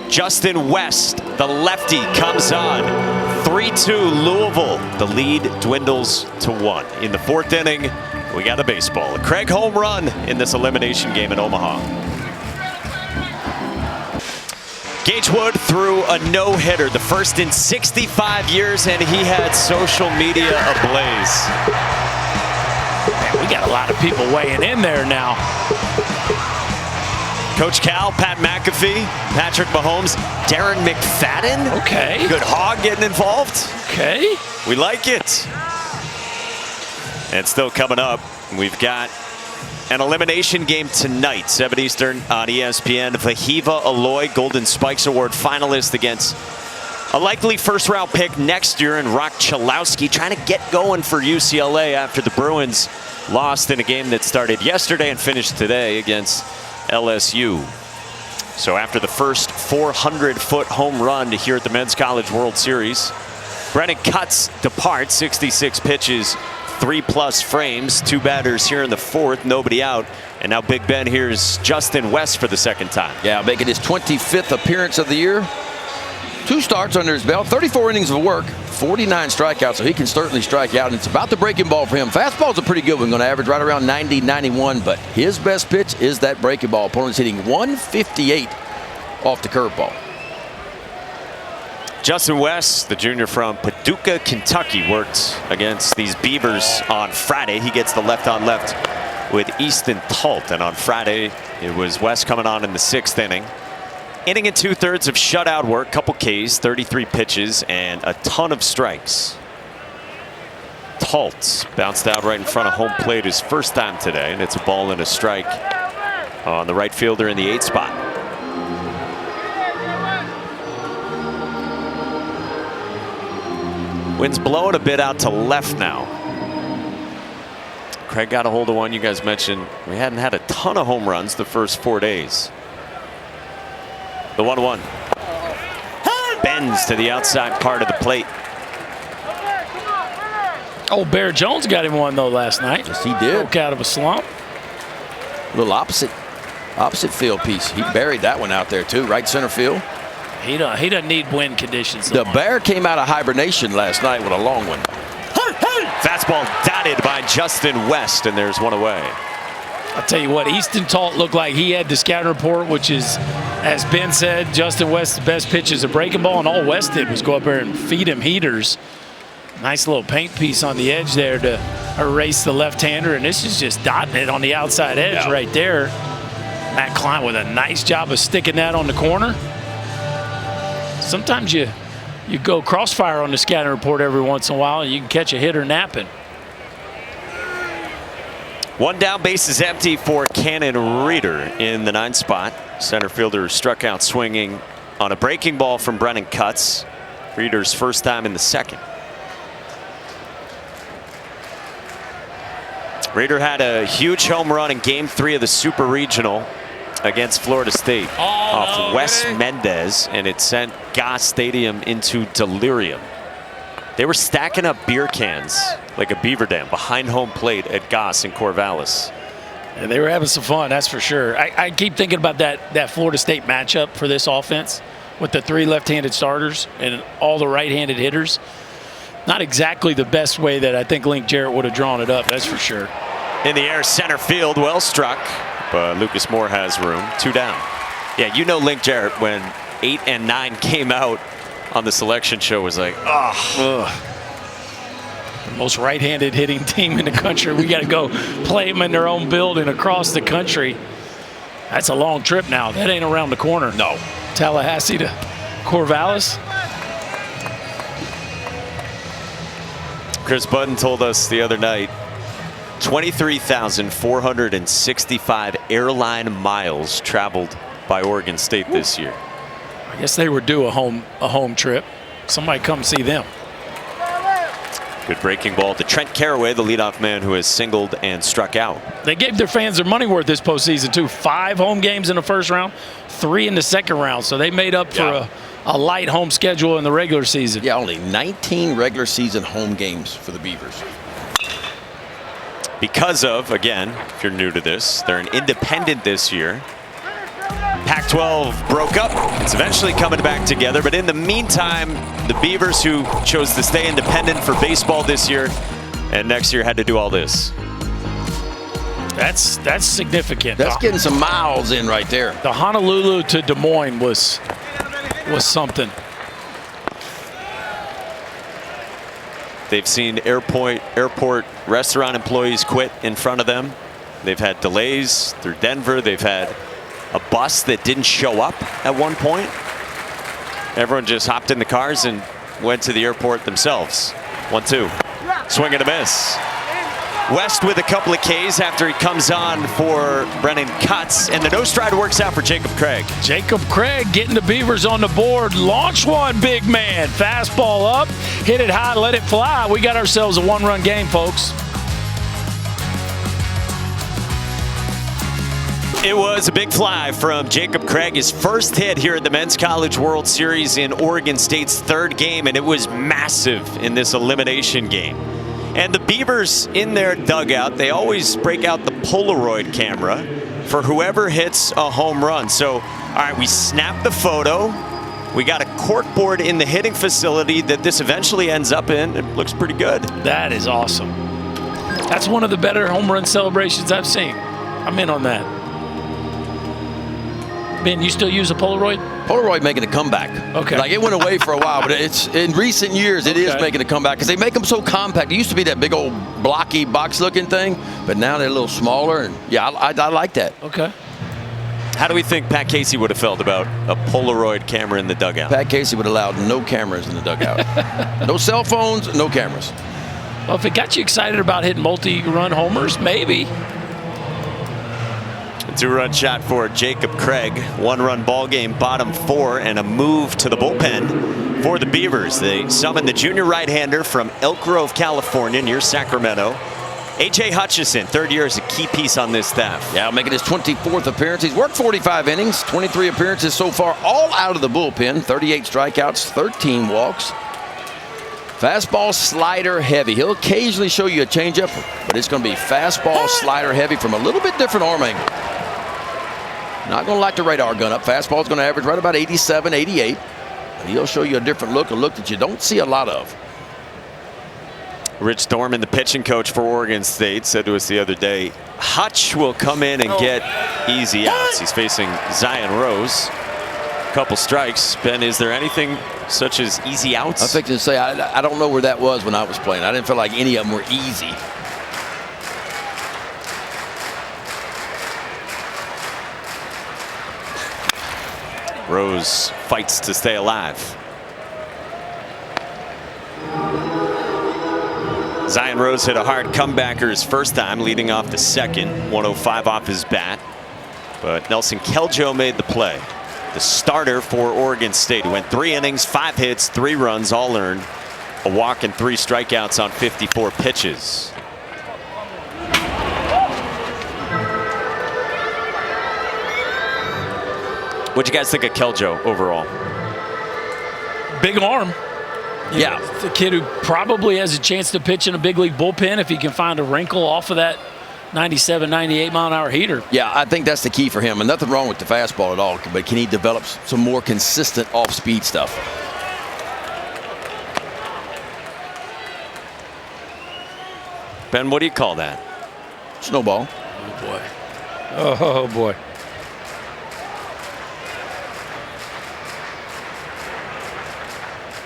Justin West, the lefty, comes on. 3-2 Louisville. The lead dwindles to 1. In the 4th inning, we got a baseball. A Craig home run in this elimination game in Omaha. Gage Wood threw a no-hitter, the first in 65 years, and he had social media ablaze. Man, we got a lot of people weighing in there now. Coach Cal, Pat McAfee, Patrick Mahomes, Darren McFadden. Okay. Good hog getting involved. Okay. We like it. And still coming up, we've got an elimination game tonight, 7 Eastern on ESPN. Vahiva Aloy, Golden Spikes Award finalist against a likely first-round pick next year in Rock Chalowski, trying to get going for UCLA after the Bruins lost in a game that started yesterday and finished today against LSU. So after the first 400-foot home run here at the Men's College World Series, Brennan Cutts departs, 66 pitches, 3+ frames, 2 batters here in the 4th, nobody out. And now Big Ben here's Justin West for the 2nd time. Yeah, making his 25th appearance of the year. 2 starts under his belt, 34 innings of work, 49 strikeouts, so he can certainly strike out, and it's about the breaking ball for him. Fastball's a pretty good one, going to average right around 90, 91, but his best pitch is that breaking ball. Opponent's hitting 158 off the curveball. Justin West, the junior from Paducah, Kentucky, worked against these Beavers on Friday. He gets the left-on-left with Easton Talt, and on Friday it was West coming on in the 6th inning. Inning and 2/3 of shutout work, couple Ks, 33 pitches, and a ton of strikes. Talt bounced out right in front of home plate his first time today, and it's a ball and a strike on the right fielder in the 8th spot. Wind's blowing a bit out to left now. Craig got a hold of one. You guys mentioned we hadn't had a ton of home runs the first 4 days. The 1-1. Bends to the outside part of the plate. Oh, Bear Jones got him one, though, last night. Yes, he did. Broke out of a slump. A little opposite field piece. He buried that one out there, too. Right center field. He doesn't need wind conditions. The Bear came out of hibernation last night with a long one. Fastball dotted by Justin West, and there's one away. I'll tell you what, Easton Talt looked like he had the scouting report, which is, as Ben said, Justin West's best pitch is a breaking ball, and all West did was go up there and feed him heaters. Nice little paint piece on the edge there to erase the left-hander, and this is just dotting it on the outside edge right there. Matt Klein with a nice job of sticking that on the corner. Sometimes you go crossfire on the scouting report every once in a while, and you can catch a hitter napping. One down, base is empty for Cannon Reeder in the 9th spot. Center fielder struck out swinging on a breaking ball from Brennan Cutts. Reeder's first time in the 2nd. Reeder had a huge home run in Game 3 of the Super Regional against Florida State off Wes Mendez, and it sent Goss Stadium into delirium. They were stacking up beer cans like a beaver dam behind home plate at Goss in Corvallis. And they were having some fun, that's for sure. I keep thinking about that Florida State matchup for this offense with the 3 left-handed starters and all the right-handed hitters. Not exactly the best way that I think Link Jarrett would have drawn it up, that's for sure. In the air, center field, well struck, but Lucas Moore has room. 2 down. Yeah, you know Link Jarrett, when 8 and 9 came out on the selection show, was like, ugh. The most right-handed hitting team in the country. We got to go play them in their own building across the country. That's a long trip now. That ain't around the corner. No. Tallahassee to Corvallis. Chris Budden told us the other night, 23,465 airline miles traveled by Oregon State this year. I guess they were due a home trip. Somebody come see them. Good breaking ball to Trent Caraway, the leadoff man who has singled and struck out. They gave their fans their money worth this postseason too. 5 home games in the first round, 3 in the second round. So they made up for a light home schedule in the regular season. Yeah, only 19 regular season home games for the Beavers. Because of, again, if you're new to this, they're an independent this year. Pac-12 broke up. It's eventually coming back together. But in the meantime, the Beavers, who chose to stay independent for baseball this year and next year, had to do all this. That's significant. That's getting some miles in right there. The Honolulu to Des Moines was something. They've seen airport restaurant employees quit in front of them. They've had delays through Denver. They've had a bus that didn't show up at one point. Everyone just hopped in the cars and went to the airport themselves. 1-2. Swing and a miss. West with a couple of Ks after he comes on for Brennan Cutts, and the no stride works out for Jacob Craig. Jacob Craig getting the Beavers on the board. Launch one, big man. Fastball up, hit it high, let it fly. We got ourselves a 1-run game, folks. It was a big fly from Jacob Craig, his first hit here at the Men's College World Series in Oregon State's 3rd game, and it was massive in this elimination game. And the Beavers in their dugout, they always break out the Polaroid camera for whoever hits a home run. So, all right, we snapped the photo. We got a corkboard in the hitting facility that this eventually ends up in. It looks pretty good. That is awesome. That's one of the better home run celebrations I've seen. I'm in on that. Ben, you still use a Polaroid? Polaroid making a comeback. Okay. Like, it went away for a while, but it's in recent years it is making a comeback because they make them so compact. It used to be that big old blocky box-looking thing, but now they're a little smaller. And yeah, I like that. Okay. How do we think Pat Casey would have felt about a Polaroid camera in the dugout? Pat Casey would have allowed no cameras in the dugout. No cell phones, no cameras. Well, if it got you excited about hitting multi-run homers, maybe. A 2-run shot for Jacob Craig. 1-run ball game, bottom 4, and a move to the bullpen for the Beavers. They summoned the junior right-hander from Elk Grove, California, near Sacramento, A.J. Hutchison, third year, is a key piece on this staff. Yeah, making his 24th appearance. He's worked 45 innings, 23 appearances so far, all out of the bullpen, 38 strikeouts, 13 walks. Fastball, slider heavy. He'll occasionally show you a changeup, but it's going to be fastball, slider heavy from a little bit different arm angle. Not going to like the radar gun up. Fastball is going to average right about 87, 88. But he'll show you a different look, a look that you don't see a lot of. Rich Thorman, the pitching coach for Oregon State, said to us the other day, Hutch will come in and get easy outs. He's facing Zion Rose. A couple strikes. Ben, is there anything such as easy outs? I think to say, I don't know where that was when I was playing. I didn't feel like any of them were easy. Rose fights to stay alive. Zion Rose hit a hard comebacker his first time, leading off the second, 105 off his bat. But Nelson Keljo made the play. The starter for Oregon State, who went 3 innings, 5 hits, 3 runs, all earned, a walk and 3 strikeouts on 54 pitches. What'd you guys think of Keljo overall? Big arm. Yeah. It's a kid who probably has a chance to pitch in a big league bullpen if he can find a wrinkle off of that 97, 98 mile an hour heater. Yeah, I think that's the key for him. And nothing wrong with the fastball at all, but can he develop some more consistent off-speed stuff? Ben, what do you call that? Snowball. Oh, boy. Oh, boy.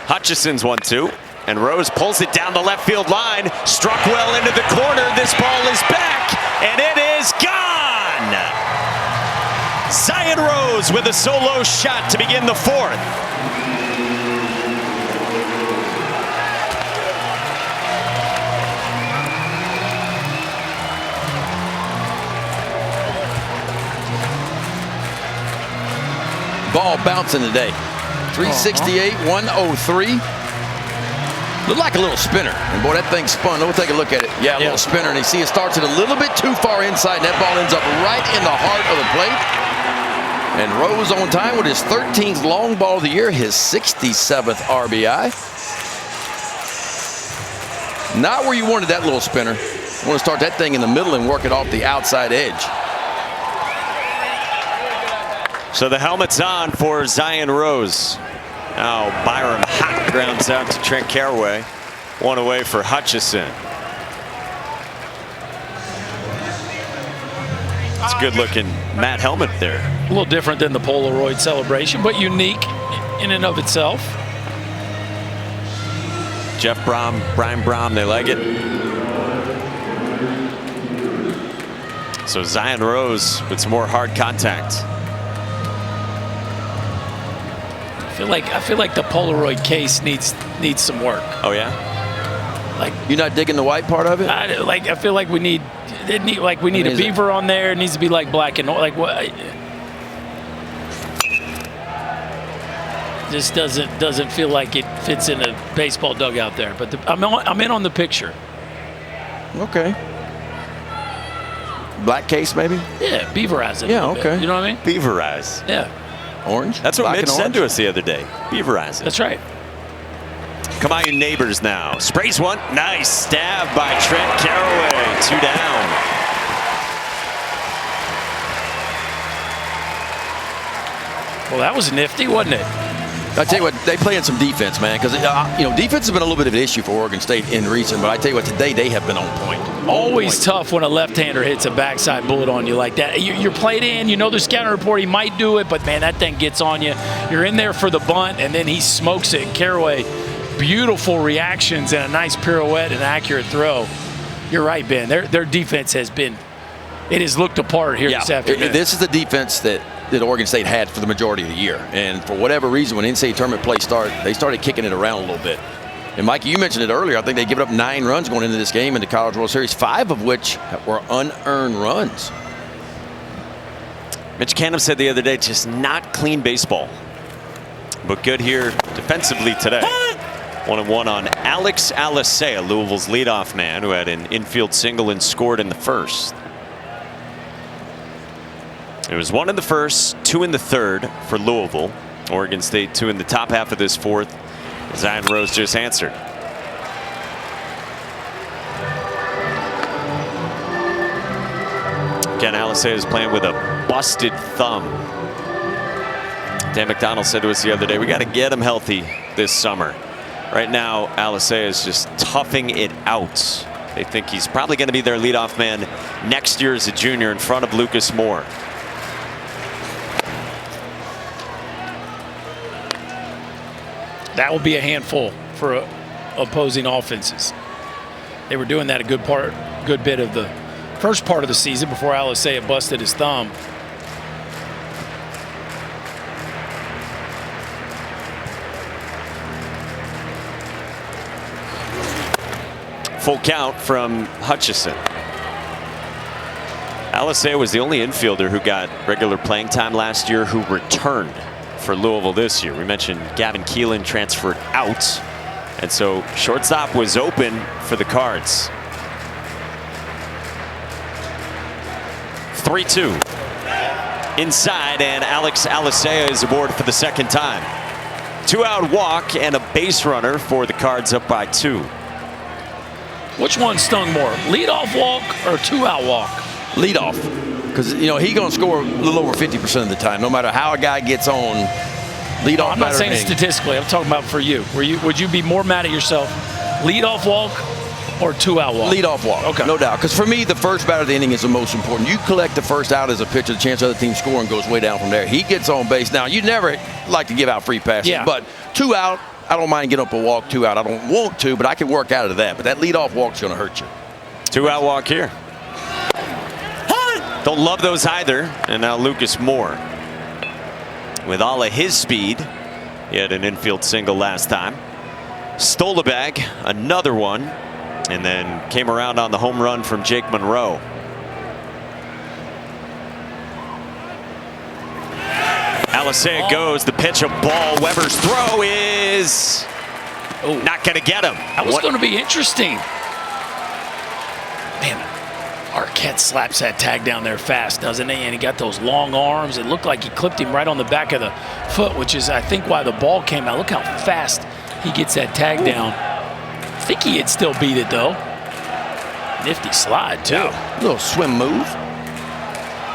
Hutchison's 1-2, and Rose pulls it down the left field line, struck well into the corner. This ball is back, and it is gone. Zion Rose with a solo shot to begin the 4th. Ball bouncing today. 368, 103. Looked like a little spinner. And boy, that thing spun. We'll take a look at it. Yeah, a little spinner. And you see it starts it a little bit too far inside. And that ball ends up right in the heart of the plate. And Rose on time with his 13th long ball of the year, his 67th RBI. Not where you wanted that little spinner. You want to start that thing in the middle and work it off the outside edge. So the helmet's on for Zion Rose. Now Byram Hot grounds out to Trent Caraway. 1 away for Hutchison. It's a good looking Matt helmet there. A little different than the Polaroid celebration, but unique in and of itself. Jeff Brom, Brian Brom, they like it. So Zion Rose with some more hard contact. I feel like the Polaroid case needs some work. Oh yeah. Like you're not digging the white part of it. I feel like we need a beaver on there. It needs to be like black and like what. Just doesn't feel like it fits in a baseball dugout there. But I'm in on the picture. Okay. Black case maybe. Yeah, beaverize it. Yeah. Okay. Bit. You know what I mean? Beaverize. Yeah. Orange? That's what Mitch said to us the other day. Beaverize it. That's right. Come on, you neighbors now. Sprays one. Nice stab by Trent Caraway. 2 down. Well, that was nifty, wasn't it? I tell you what, they playing some defense, man, because defense has been a little bit of an issue for Oregon State in recent. But I tell you what, today they have been on point. Always tough when a left-hander hits a backside bullet on you like that. You're played in, you know the scouting report, he might do it, but man, that thing gets on you. You're in there for the bunt, and then he smokes it. Caraway, beautiful reactions and a nice pirouette and accurate throw. You're right, Ben. Their defense has looked apart here this afternoon. This is the defense that Oregon State had for the majority of the year. And for whatever reason, when NCAA tournament play started, they started kicking it around a little bit. And Mikey, you mentioned it earlier. I think they given up 9 runs going into this game in the College World Series, 5 of which were unearned runs. Mitch Canham said the other day, just not clean baseball. But good here defensively today. 1-1 on Alex Alisea, Louisville's leadoff man, who had an infield single and scored in the first. It was 1 in the first, 2 in the third for Louisville. Oregon State 2 in the top half of this fourth. Zion Rose just answered. Again, Alisea is playing with a busted thumb. Dan McDonald said to us the other day, we got to get him healthy this summer. Right now, Alisea is just toughing it out. They think he's probably going to be their leadoff man next year as a junior in front of Lucas Moore. That will be a handful for opposing offenses. They were doing that a good bit of the first part of the season before Alisea busted his thumb. Full count from Hutchison. Alisea was the only infielder who got regular playing time last year who returned for Louisville this year. We mentioned Gavin Keelan transferred out, and so shortstop was open for the Cards. 3-2 inside, and Alex Alisea is aboard for the second time. 2-out walk and a base runner for the Cards, up by 2. Which one stung more, leadoff walk or 2-out walk? Leadoff, because he's going to score a little over 50% of the time, no matter how a guy gets on. Leadoff. I'm not saying statistically. I'm talking about for you. Would you be more mad at yourself, leadoff walk or 2-out walk? Leadoff walk, okay, no doubt. Because for me, the first batter of the inning is the most important. You collect the first out as a pitcher, the chance of the other team scoring goes way down from there. He gets on base. Now, you never like to give out free passes, but 2 out. I don't mind getting up a walk, 2 out. I don't want to, but I can work out of that. But that leadoff walk's going to hurt you. 2-out walk here. Don't love those either. And now Lucas Moore, with all of his speed, he had an infield single last time. Stole a bag, another one, and then came around on the home run from Jake Monroe. Alisea goes, the pitch, a ball. Weber's throw is not going to get him. That was going to be interesting. Man, Arquette slaps that tag down there fast, doesn't he? And he got those long arms. It looked like he clipped him right on the back of the foot, which is, I think, why the ball came out. Look how fast he gets that tag down. I think he'd still beat it, though. Nifty slide, too. Yeah. Little swim move.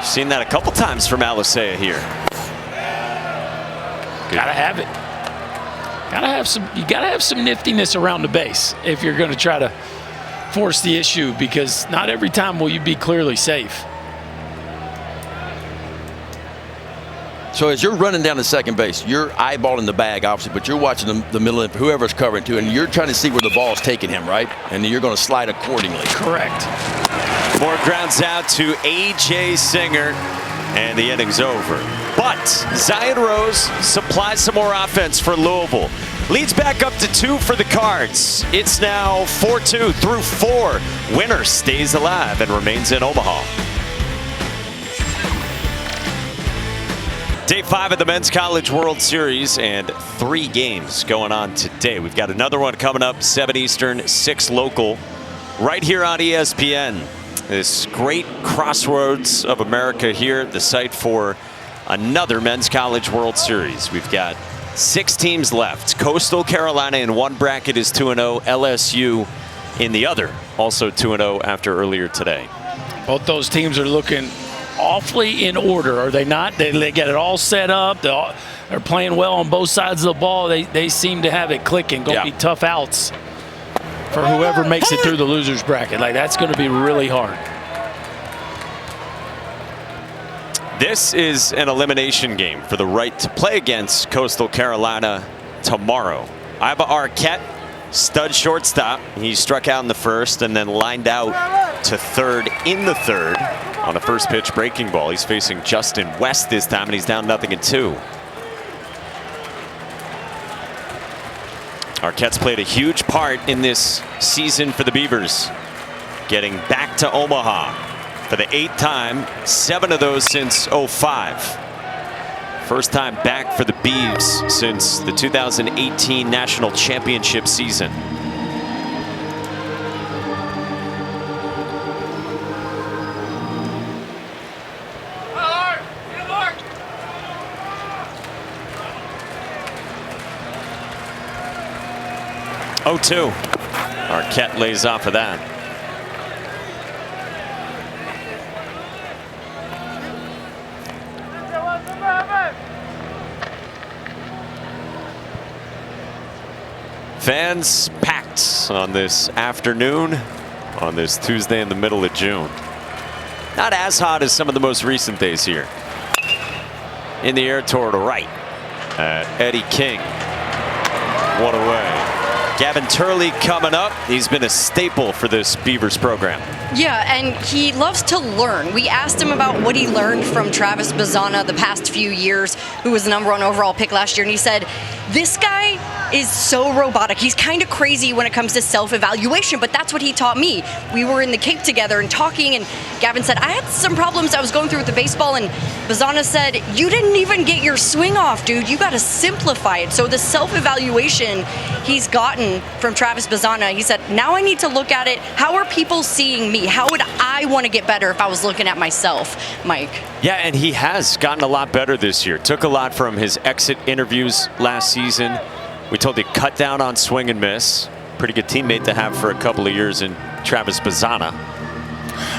Seen that a couple times from Alisea here. Gotta have it. You gotta have some niftiness around the base if you're going to try to force the issue, because not every time will you be clearly safe. So as you're running down to second base, you're eyeballing the bag, obviously, but you're watching the middle of whoever's covering too, and you're trying to see where the ball's taking him, right? And then you're going to slide accordingly. Correct. Moore grounds out to A.J. Singer, and the inning's over. But Zion Rose supplies some more offense for Louisville. Leads back up to 2 for the Cards. It's now 4-2 through 4. Winner stays alive and remains in Omaha. Day 5 of the Men's College World Series, and 3 games going on today. We've got another one coming up, 7 Eastern, 6 local, right here on ESPN. This great crossroads of America here, the site for another Men's College World Series. We've got 6 teams left. Coastal Carolina in one bracket is 2-0. LSU in the other, also 2-0 after earlier today. Both those teams are looking awfully in order, are they not? They get it all set up. They're playing well on both sides of the ball. They seem to have it clicking. Going to be tough outs for whoever makes it through the losers bracket. Like, that's going to be really hard. This is an elimination game for the right to play against Coastal Carolina tomorrow. Iva Arquette, stud shortstop. He struck out in the first and then lined out to third in the third on a first pitch breaking ball. He's facing Justin West this time, and he's down 0-2. Arquette's played a huge part in this season for the Beavers, getting back to Omaha for the 8th time, 7 of those since '05. First time back for the Beavs since the 2018 National Championship season. Oh-2. Arquette lays off of that. Fans packed on this afternoon, on this Tuesday in the middle of June. Not as hot as some of the most recent days here. In the air toward right. Eddie King. One away. Gavin Turley coming up. He's been a staple for this Beavers program. Yeah, and he loves to learn. We asked him about what he learned from Travis Bazzana the past few years, who was the #1 overall pick last year, and he said, this guy is so robotic. He's kind of crazy when it comes to self-evaluation, but that's what he taught me. We were in the Cape together and talking, and Gavin said, I had some problems I was going through with the baseball, and Bazzana said, you didn't even get your swing off, dude. You got to simplify it. So the self-evaluation he's gotten from Travis Bazzana, he said, now I need to look at it. How are people seeing me? How would I want to get better if I was looking at myself, Mike? Yeah, and he has gotten a lot better this year. Took a lot from his exit interviews last season. We told you cut down on swing and miss. Pretty good teammate to have for a couple of years in Travis Bazzana.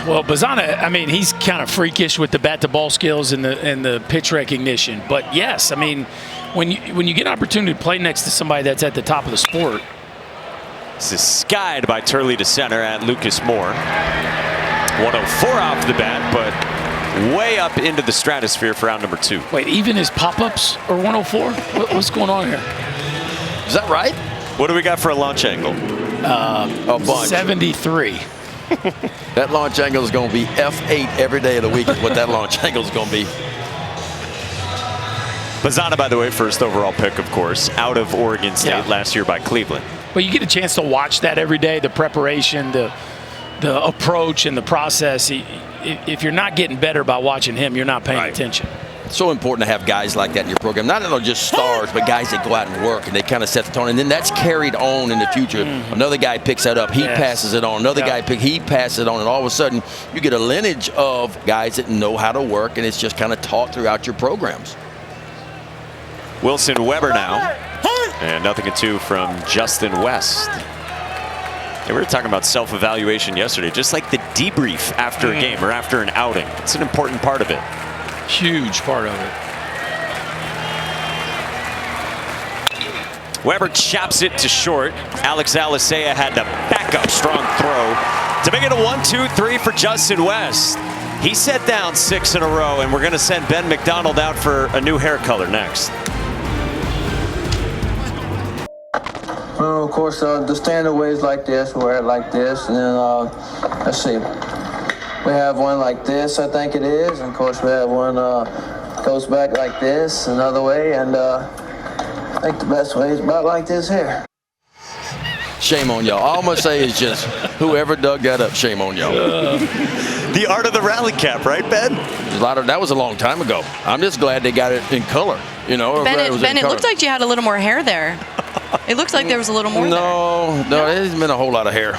Well, Bazzana, I mean, he's kind of freakish with the bat-to-ball skills and the pitch recognition. But yes, I mean, when you get an opportunity to play next to somebody that's at the top of the sport. This is skied by Turley to center at Lucas Moore. 104 off the bat, but way up into the stratosphere for out number 2. Wait, even his pop-ups are 104? What's going on here? Is that right? What do we got for a launch angle? A bunch. 73. That launch angle is going to be F8 every day of the week is what that launch angle is going to be. Bazzana, by the way, first overall pick, of course, out of Oregon State last year by Cleveland. But you get a chance to watch that every day, the preparation, the approach, and the process. If you're not getting better by watching him, you're not paying attention. It's so important to have guys like that in your program. Not only just stars, but guys that go out and work, and they kind of set the tone. And then that's carried on in the future. Another guy picks that up. He passes it on. Another guy he passes it on. And all of a sudden, you get a lineage of guys that know how to work, and it's just kind of taught throughout your programs. Wilson Weber now. And 0-2 from Justin West. We were talking about self-evaluation yesterday, just like the debrief after a game or after an outing. It's an important part of it. Huge part of it. Weber chops it to short. Alex Alisea had to back up, strong throw to make it a 1-2-3 for Justin West. He set down 6 in a row, and we're going to send Ben McDonald out for a new hair color next. Well, of course, the standard way is like this. We wear it like this, and then let's see. We have one like this, I think it is, and of course we have one goes back like this, another way, and I think the best way is about like this here. Shame on y'all. All I'm gonna say is just whoever dug that up, shame on y'all. The art of the rally cap, right, Ben? That was a long time ago. I'm just glad they got it in color. You know, Ben, it looked like you had a little more hair there. It looks like there was a little more No, there hasn't been a whole lot of hair.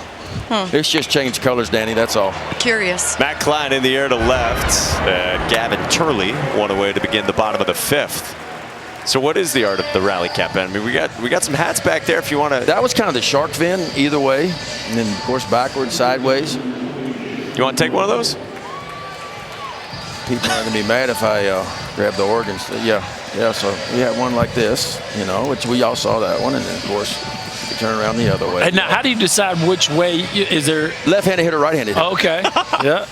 It's just changed colors, Danny, that's all. Curious. Matt Klein in the air to left. Gavin Turley one away to begin the bottom of the 5th. So what is the art of the rally cap, Ben? I mean, we got some hats back there if you want to. That was kind of the shark fin either way. And then, of course, backwards, sideways. You want to take one of those? People are going to be mad if I grab the Oregon State. Yeah, so we had one like this, you know, which we all saw that one. And then, of course, you turn around the other way. And now, how do you decide which way? Is there left-handed hitter, right-handed hitter? Okay. Yeah.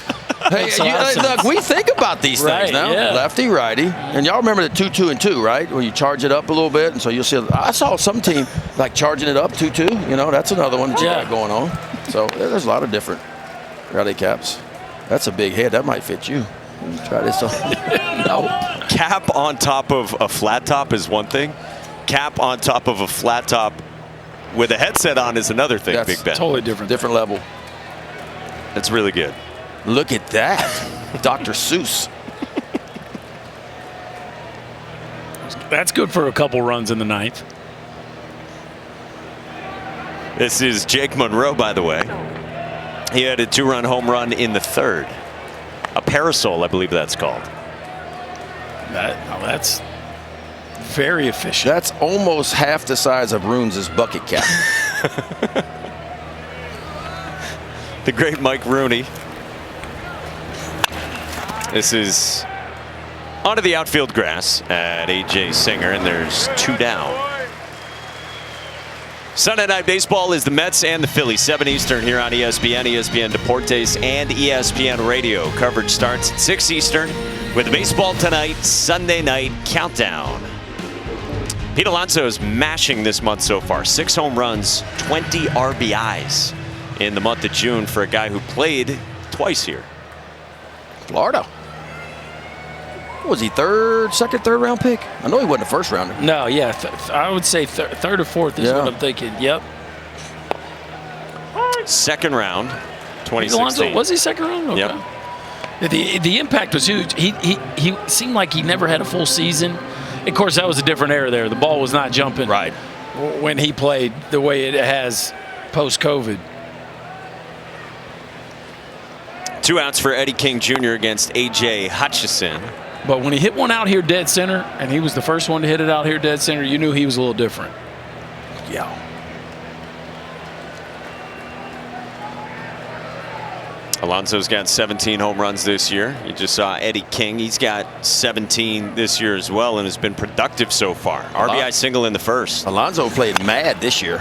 Hey, look, we think about these things now. Yeah. Lefty, righty. And y'all remember the 2-2-2, right? When you charge it up a little bit. And so you'll see, I saw some team like charging it up 2-2. You know, that's another one that you got going on. So there's a lot of different rally caps. That's a big head. That might fit you. Try this on. No. Cap on top of a flat top is one thing. Cap on top of a flat top with a headset on is another thing, That's Big Ben. Totally different. Different level. That's really good. Look at that. Dr. Seuss. That's good for a couple runs in the ninth. This is Jake Monroe, by the way. He had a 2-run home run in the third. A parasol, I believe that's called. That's very efficient. That's almost half the size of Runes' bucket cap. The great Mike Rooney. This is onto the outfield grass at A.J. Singer, and there's 2 down. Sunday Night Baseball is the Mets and the Phillies, 7 Eastern here on ESPN, ESPN Deportes, and ESPN Radio. Coverage starts at 6 Eastern with the Baseball Tonight Sunday Night Countdown. Pete Alonso is mashing this month so far. 6 home runs, 20 RBIs in the month of June for a guy who played twice here. Florida. Was he second, third round pick? I know he wasn't a first rounder. No, yeah, I would say third or fourth is what I'm thinking. Yep. Second round, 2016. Was he second round? Okay. Yep. The impact was huge. He seemed like he never had a full season. Of course, that was a different era there. The ball was not jumping right when he played the way it has post-COVID. 2 outs for Eddie King Jr. against A.J. Hutchison. But when he hit one out here dead center, and he was the first one to hit it out here dead center, you knew he was a little different. Yeah. Alonso's got 17 home runs this year. You just saw Eddie King. He's got 17 this year as well and has been productive so far. RBI single in the first. Alonso played mad this year.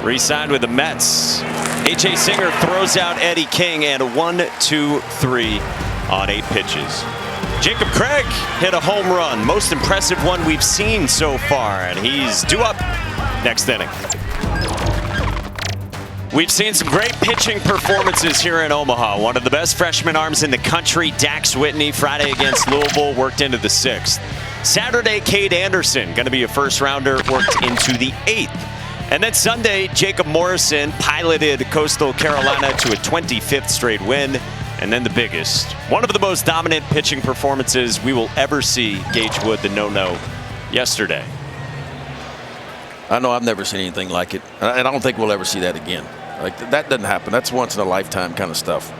Re-signed with the Mets. A.J. Singer throws out Eddie King and 1-2-3 on 8 pitches. Jacob Craig hit a home run, most impressive one we've seen so far, and he's due up next inning. We've seen some great pitching performances here in Omaha. One of the best freshman arms in the country, Dax Whitney, Friday against Louisville, worked into the 6th. Saturday, Cade Anderson, going to be a first-rounder, worked into the 8th. And then Sunday, Jacob Morrison piloted Coastal Carolina to a 25th straight win. And then the biggest, one of the most dominant pitching performances we will ever see, Gage Wood, the no-no, yesterday. I know I've never seen anything like it. And I don't think we'll ever see that again. Like, that doesn't happen. That's once in a lifetime kind of stuff.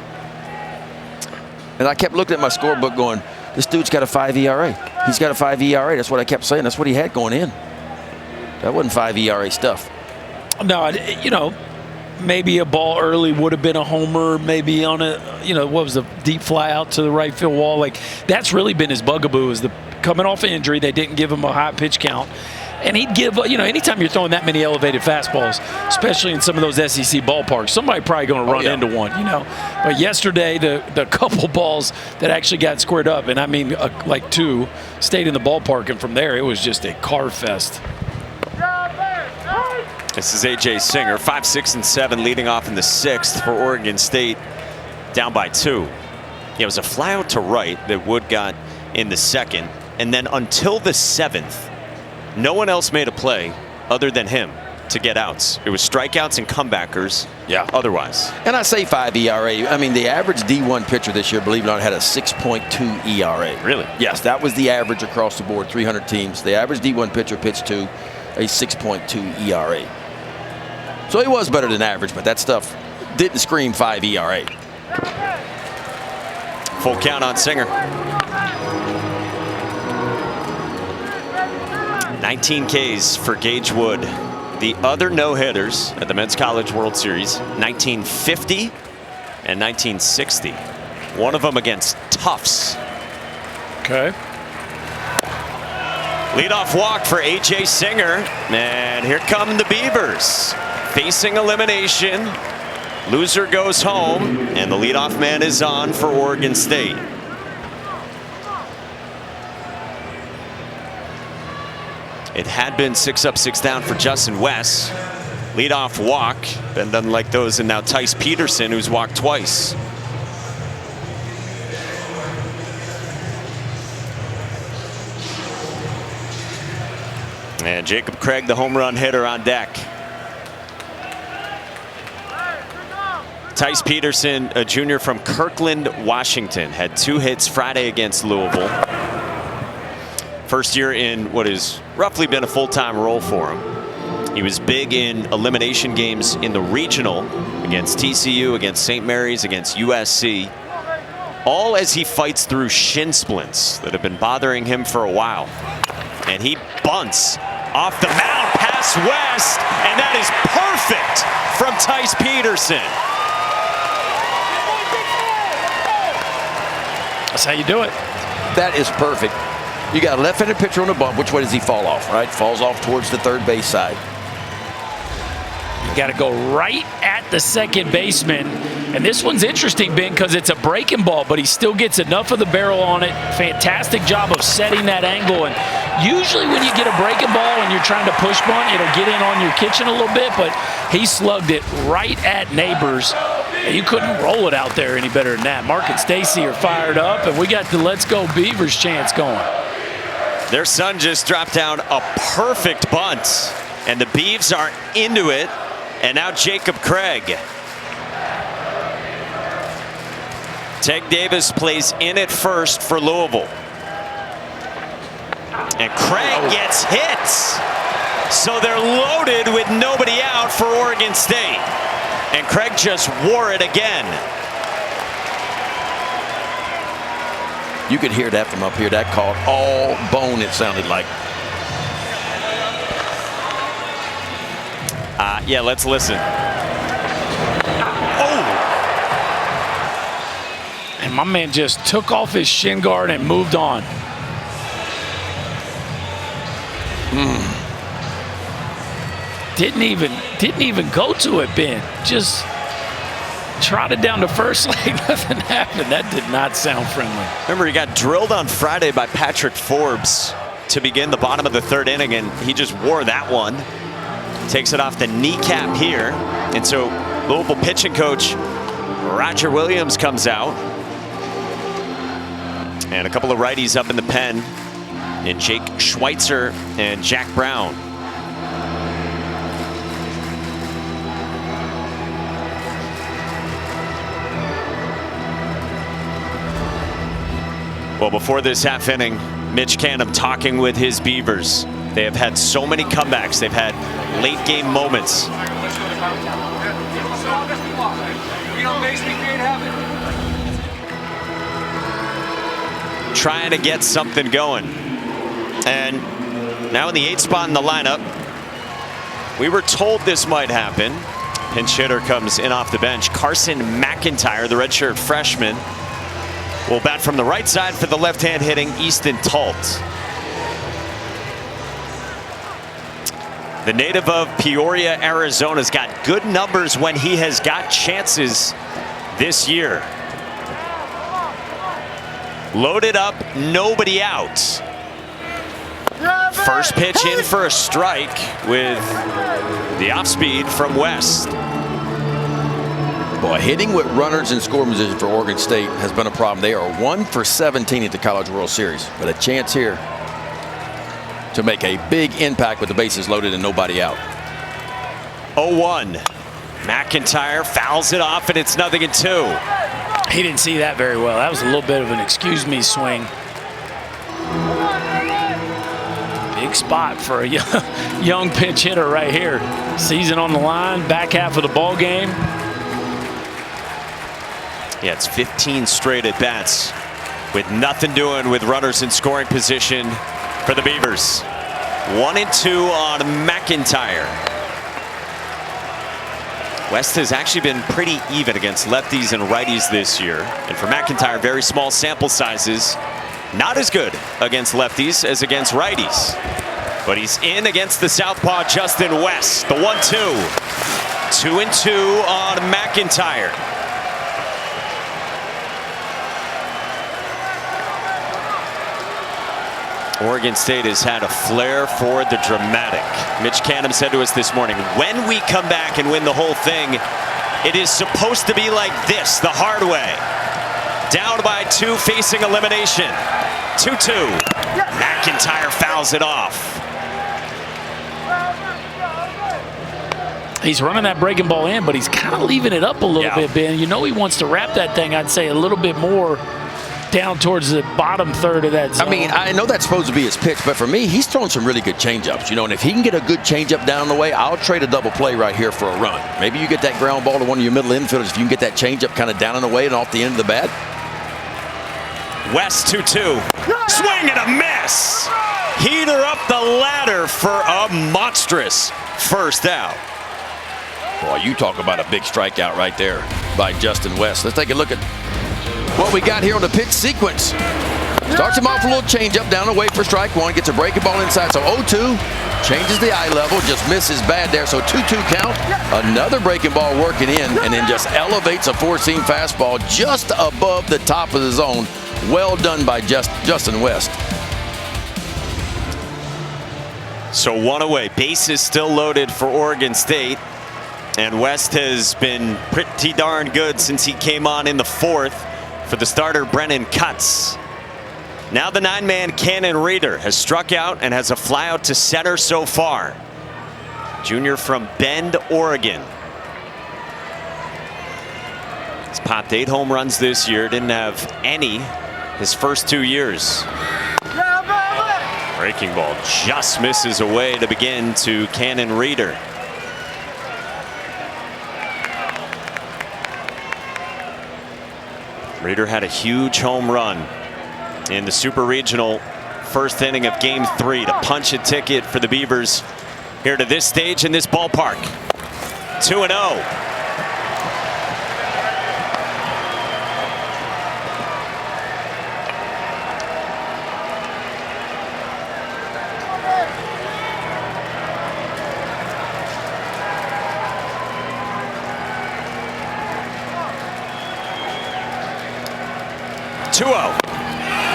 And I kept looking at my scorebook going, this dude's got a 5 ERA. He's got a 5 ERA. That's what I kept saying. That's what he had going in. That wasn't 5 ERA stuff. No, you know, maybe a ball early would have been a homer, maybe on a, what was the deep fly out to the right field wall. Like, that's really been his bugaboo, is the coming off an injury. They didn't give him a high pitch count. And he'd give, anytime you're throwing that many elevated fastballs, especially in some of those SEC ballparks, somebody probably going to run into one, But yesterday, the couple balls that actually got squared up, and I mean like 2, stayed in the ballpark, and from there it was just a car fest. This is A.J. Singer, 5, 6, and 7, leading off in the 6th for Oregon State, down by 2. It was a fly out to right that Wood got in the 2nd, and then until the 7th, no one else made a play other than him to get outs. It was strikeouts and comebackers. Otherwise. And I say 5 ERA. I mean, the average D1 pitcher this year, believe it or not, had a 6.2 ERA. Really? Yes, that was the average across the board, 300 teams. The average D1 pitcher pitched to a 6.2 ERA. So he was better than average, but that stuff didn't scream 5 ERA. Full count on Singer. 19 Ks for Gage Wood. The other no-hitters at the Men's College World Series, 1950 and 1960. One of them against Tufts. Okay. Leadoff walk for A.J. Singer. And here come the Beavers. Facing elimination. Loser goes home. And the leadoff man is on for Oregon State. It had been 6 up, 6 down for Justin West. Leadoff walk. Been done like those. And now Tice Peterson, who's walked twice. And Jacob Craig, the home run hitter, on deck. Tice Peterson, a junior from Kirkland, Washington, had 2 hits Friday against Louisville. First year in what has roughly been a full-time role for him. He was big in elimination games in the regional against TCU, against St. Mary's, against USC. All as he fights through shin splints that have been bothering him for a while. And he bunts off the mound past West, and that is perfect from Tice Peterson. That's how you do it. That is perfect. You got a left-handed pitcher on the bump. Which way does he fall off, right? Falls off towards the third base side. You got to go right at the second baseman. And this one's interesting, Ben, because it's a breaking ball, but he still gets enough of the barrel on it. Fantastic job of setting that angle. And usually when you get a breaking ball and you're trying to push bunt, it'll get in on your kitchen a little bit, but he slugged it right at Neighbors. And you couldn't roll it out there any better than that. Mark and Stacy are fired up, and we got the Let's Go Beavers chance going. Their son just dropped down a perfect bunt, and the Beavs are into it. And now Jacob Craig. Ted Davis plays in at first for Louisville. And Craig gets hit. So they're loaded with nobody out for Oregon State. And Craig just wore it again. You could hear that from up here. That caught all bone, it sounded like. Yeah, let's listen. Oh! And my man just took off his shin guard and moved on. Didn't even go to it, Ben. Just trotted down to first like nothing happened. That did not sound friendly. Remember, he got drilled on Friday by Patrick Forbes to begin the bottom of the third inning, and he just wore that one. Takes it off the kneecap here. And so Louisville pitching coach Roger Williams comes out. And a couple of righties up in the pen in Jake Schweitzer and Jack Brown. Well, before this half inning, Mitch Canham talking with his Beavers. They have had so many comebacks. They've had late game moments. Trying to get something going. And now in the 8th spot in the lineup, we were told this might happen. Pinch hitter comes in off the bench. Carson McIntyre, the redshirt freshman, will bat from the right side for the left-hand hitting Easton Talt. The native of Peoria, Arizona, has got good numbers when he has got chances this year. Loaded up, nobody out. First pitch in for a strike with the off speed from West. Boy, hitting with runners in scoring position for Oregon State has been a problem. They are 1 for 17 at the College World Series, but a chance here to make a big impact with the bases loaded and nobody out. 0-1. McIntyre fouls it off, and it's 0-2. He didn't see that very well. That was a little bit of an excuse me swing. Big spot for a young pinch hitter right here. Season on the line, back half of the ball game. Yeah, it's 15 straight at bats with nothing doing with runners in scoring position for the Beavers. 1-2 on McIntyre. West has actually been pretty even against lefties and righties this year. And for McIntyre, very small sample sizes. Not as good against lefties as against righties. But he's in against the southpaw Justin West. The 1-2. 2-2 on McIntyre. Oregon State has had a flair for the dramatic. Mitch Canham said to us this morning, when we come back and win the whole thing, it is supposed to be like this, the hard way. Down by 2, facing elimination. 2-2. McIntyre fouls it off. He's running that breaking ball in, but he's kind of leaving it up a little bit, Ben. You know he wants to wrap that thing, I'd say, a little bit more down towards the bottom third of that zone. I mean, I know that's supposed to be his pitch, but for me, he's throwing some really good changeups. You know, and if he can get a good changeup down the way, I'll trade a double play right here for a run. Maybe you get that ground ball to one of your middle infielders if you can get that changeup kind of down and away and off the end of the bat. West 2-2. Swing and a miss. Heater up the ladder for a monstrous first out. Boy, you talk about a big strikeout right there by Justin West. Let's take a look at what we got here on the pitch sequence. Starts him off a little changeup down the way for strike one. Gets a breaking ball inside. So 0-2. Changes the eye level. Just misses bad there. So 2-2 count. Another breaking ball working in. And then just elevates a four-seam fastball just above the top of the zone. Well done by Justin West. So one away. Bases still loaded for Oregon State. And West has been pretty darn good since he came on in the fourth for the starter, Brennan Cutts. Now the 9-man Cannon Reeder has struck out and has a flyout to center so far. Junior from Bend, Oregon. He's popped 8 home runs this year. Didn't have any his first 2 years. Breaking ball just misses away to begin to Cannon Reeder. Reeder had a huge home run in the Super Regional first inning of Game 3 to punch a ticket for the Beavers here to this stage in this ballpark. 2-0.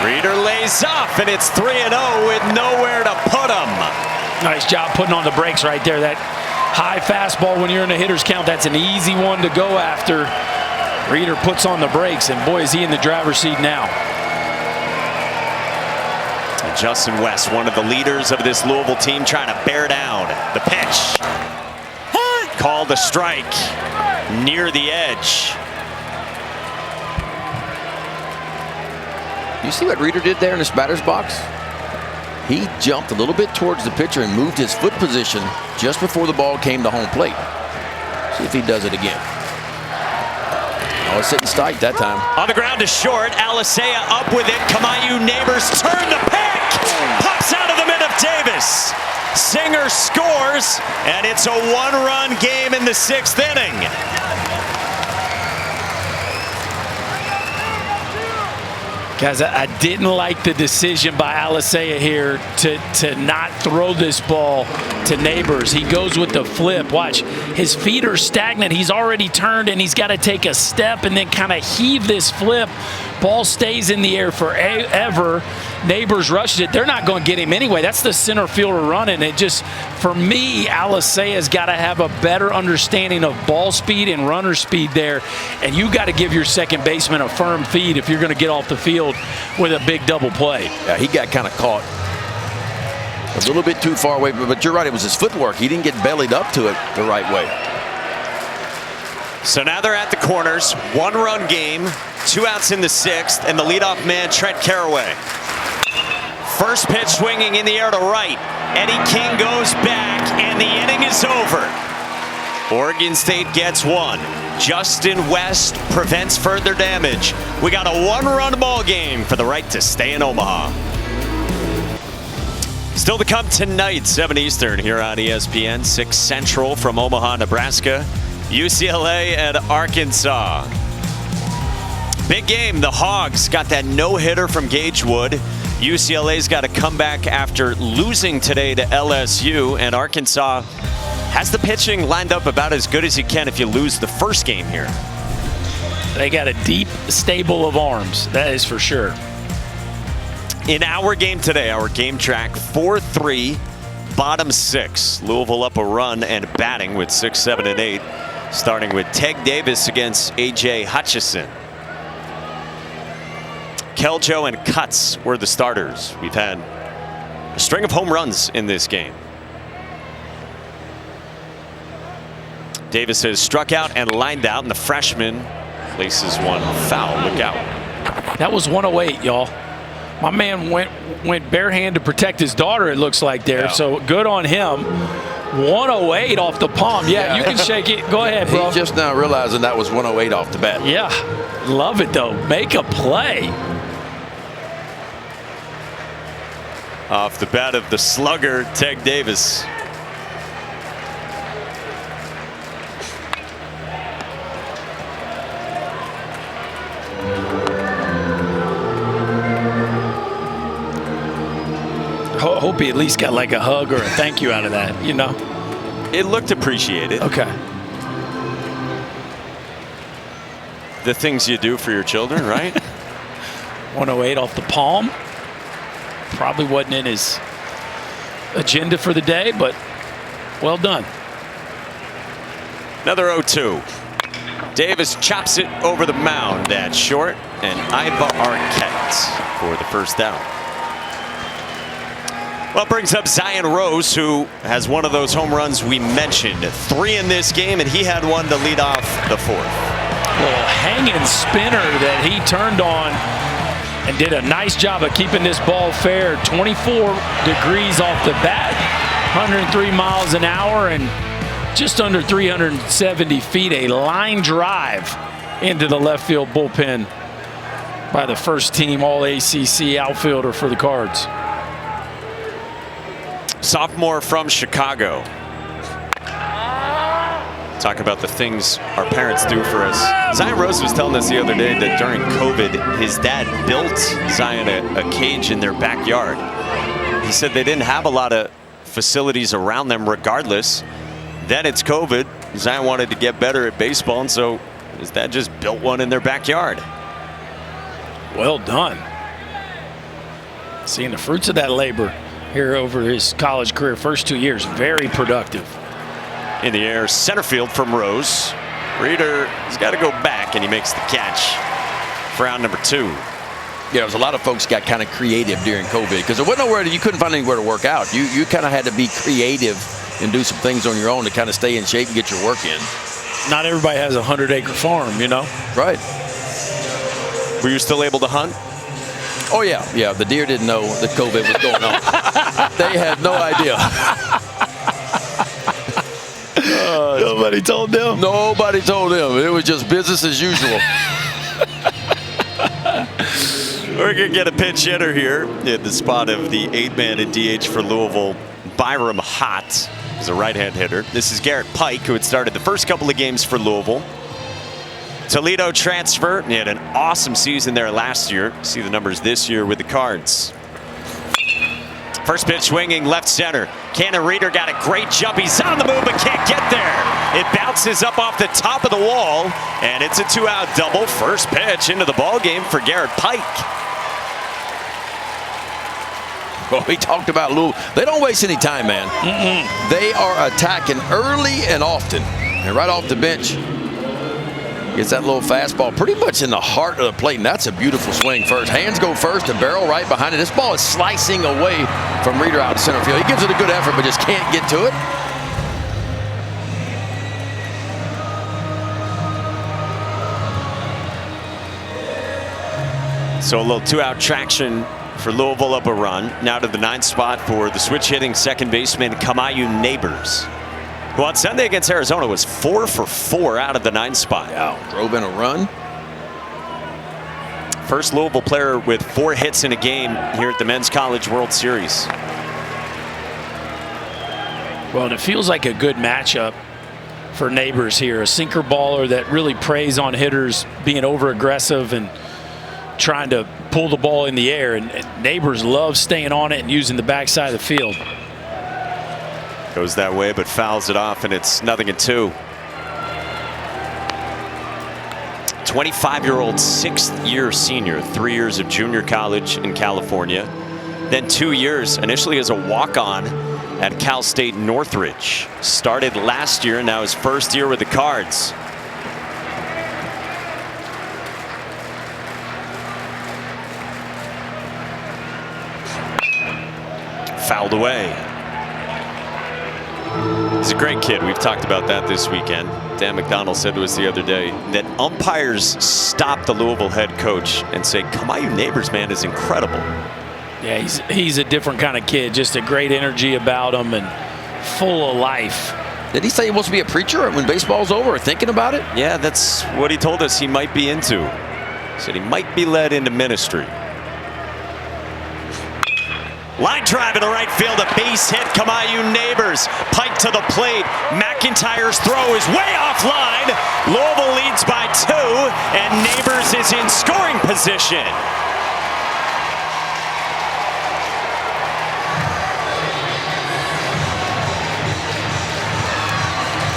Reeder lays off, and it's 3-0 with nowhere to put him. Nice job putting on the brakes right there. That high fastball when you're in a hitter's count, that's an easy one to go after. Reeder puts on the brakes, and boy, is he in the driver's seat now. And Justin West, one of the leaders of this Louisville team, trying to bear down. The pitch. Called a strike near the edge. You see what Reeder did there in this batter's box? He jumped a little bit towards the pitcher and moved his foot position just before the ball came to home plate. See if he does it again. Oh, it's sitting tight that time. On the ground to short. Alisea up with it. Kamayu Neighbors turn the pick. Pops out of the mitt of Davis. Singer scores, and it's a one-run game in the 6th inning. Guys, I didn't like the decision by Alisea here to not throw this ball to Neighbors. He goes with the flip. Watch, his feet are stagnant. He's already turned, and he's got to take a step and then kind of heave this flip. Ball stays in the air forever. Neighbors rushes it. They're not going to get him anyway. That's the center fielder running. It just, for me, Alisea's got to have a better understanding of ball speed and runner speed there. And you got to give your second baseman a firm feed if you're going to get off the field with a big double play. Yeah, he got kind of caught a little bit too far away, but you're right, it was his footwork. He didn't get bellied up to it the right way. So now they're at the corners. One-run game, 2 outs in the 6th, and the leadoff man, Trent Caraway. First pitch swinging in the air to right. Eddie King goes back, and the inning is over. Oregon State gets one. Justin West prevents further damage. We got a one-run ball game for the right to stay in Omaha. Still to come tonight, 7 Eastern here on ESPN, 6 Central from Omaha, Nebraska. UCLA and Arkansas. Big game. The Hogs got that no-hitter from Gage Wood. UCLA's got to come back after losing today to LSU, and Arkansas has the pitching lined up about as good as you can if you lose the first game here. They got a deep stable of arms, that is for sure. In our game today, our game track 4-3, bottom 6. Louisville up a run and batting with 6, 7, and 8, starting with Teg Davis against A.J. Hutchison. Keljo and Cutts were the starters. We've had a string of home runs in this game. Davis has struck out and lined out, and the freshman places one foul. Look out. That was 108, y'all. My man went barehand to protect his daughter, it looks like there. Yeah. So good on him. 108 off the palm. Yeah, you can shake it. Go ahead, bro. He's just now realizing that was 108 off the bat. Yeah. Love it, though. Make a play. Off the bat of the slugger, Teg Davis. Hope he at least got like a hug or a thank you out of that, you know? It looked appreciated. Okay. The things you do for your children, right? 108 off the palm. Probably wasn't in his agenda for the day, but well done. Another 0-2. Davis chops it over the mound at short, and Iva Arquette for the first down. Well, it brings up Zion Rose, who has one of those home runs we mentioned. 3 in this game, and he had one to lead off the 4th. Well, hanging spinner that he turned on and did a nice job of keeping this ball fair. 24 degrees off the bat, 103 miles an hour, and just under 370 feet. A line drive into the left field bullpen by the first team All-ACC outfielder for the Cards. Sophomore from Chicago. Talk about the things our parents do for us. Zion Rose was telling us the other day that during COVID, his dad built Zion a cage in their backyard. He said they didn't have a lot of facilities around them regardless. Then it's COVID. Zion wanted to get better at baseball, and so his dad just built one in their backyard. Well done. Seeing the fruits of that labor here over his college career. First 2 years, very productive. In the air, center field from Rose. Reeder has got to go back, and he makes the catch for out number 2. Yeah, there was a lot of folks got kind of creative during COVID because there wasn't nowhere, you couldn't find anywhere to work out. You kind of had to be creative and do some things on your own to kind of stay in shape and get your work in. Not everybody has a 100-acre farm, you know? Right. Were you still able to hunt? Oh, yeah. Yeah, the deer didn't know that COVID was going on. They had no idea. Nobody told them? Nobody told them. It was just business as usual. We're going to get a pinch hitter here in the spot of the 8-man in DH for Louisville. Byram Hott is a right-hand hitter. This is Garrett Pike, who had started the first couple of games for Louisville. Toledo transfer. He had an awesome season there last year. See the numbers this year with the Cards. First pitch swinging left center. Cannon Reeder got a great jump. He's on the move but can't get there. It bounces up off the top of the wall, and it's a 2-out double. First pitch into the ball game for Garrett Pike. Well, we talked about Louisville. They don't waste any time, man. They are attacking early and often. And right off the bench, gets that little fastball pretty much in the heart of the plate, and that's a beautiful swing first. Hands go first and barrel right behind it. This ball is slicing away from Reeder out to center field. He gives it a good effort, but just can't get to it. So a little 2-out traction for Louisville, up a run. Now to the 9th spot for the switch hitting second baseman Kamayu Neighbors, who on Sunday against Arizona was 4 for 4 out of the 9th spot. Wow, drove in a run. First Louisville player with 4 hits in a game here at the Men's College World Series. Well, and it feels like a good matchup for Neighbors here. A sinker baller that really preys on hitters being over-aggressive and trying to pull the ball in the air. And Neighbors loves staying on it and using the backside of the field. Goes that way, but fouls it off, and it's 0-2. 25-year-old 6th-year senior, 3 years of junior college in California, then 2 years initially as a walk-on at Cal State Northridge. Started last year, now his first year with the Cards. Fouled away. He's a great kid. We've talked about that this weekend. Dan McDonald said to us the other day that umpires stop the Louisville head coach and say, Kamayu Neighbors, man, is incredible. Yeah, he's a different kind of kid. Just a great energy about him and full of life. Did he say he wants to be a preacher when baseball's over or thinking about it? Yeah, that's what he told us he might be into. He said he might be led into ministry. Line drive in the right field, a base hit. Kamayu Neighbors, Pike to the plate. McIntyre's throw is way offline. Louisville leads by 2, and Neighbors is in scoring position.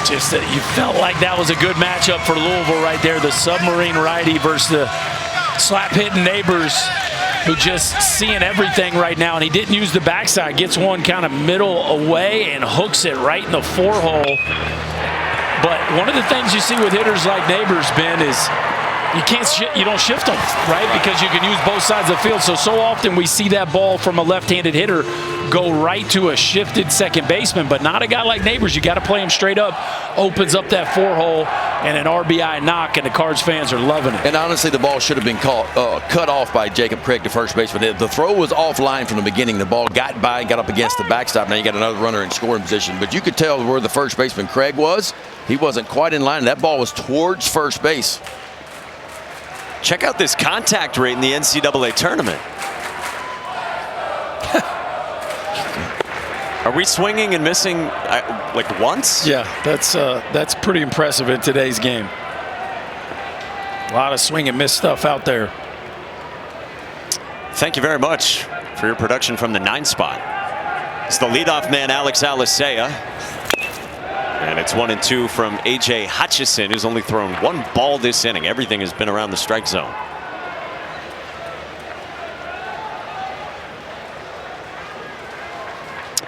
Just that you felt like that was a good matchup for Louisville right there. The submarine righty versus the slap-hitting Neighbors, who just seeing everything right now. And he didn't use the backside. Gets one kind of middle away and hooks it right in the 4-hole. But one of the things you see with hitters like Neighbors, Ben, is you don't shift them, right? Because you can use both sides of the field. So often we see that ball from a left-handed hitter go right to a shifted second baseman, but not a guy like Neighbors. You got to play him straight up. Opens up that 4-hole and an RBI knock, and the Cards fans are loving it. And honestly, the ball should have been cut off by Jacob Craig to first base, but the throw was offline from the beginning. The ball got by and got up against the backstop. Now you got another runner in scoring position, but you could tell where the first baseman Craig was. He wasn't quite in line. That ball was towards first base. Check out this contact rate in the NCAA tournament. Are we swinging and missing like once? Yeah, that's pretty impressive in today's game. A lot of swing and miss stuff out there. Thank you very much for your production from the 9 spot. It's the leadoff man, Alex Alisea. And it's 1-2 from A.J. Hutchison, who's only thrown 1 ball this inning. Everything has been around the strike zone.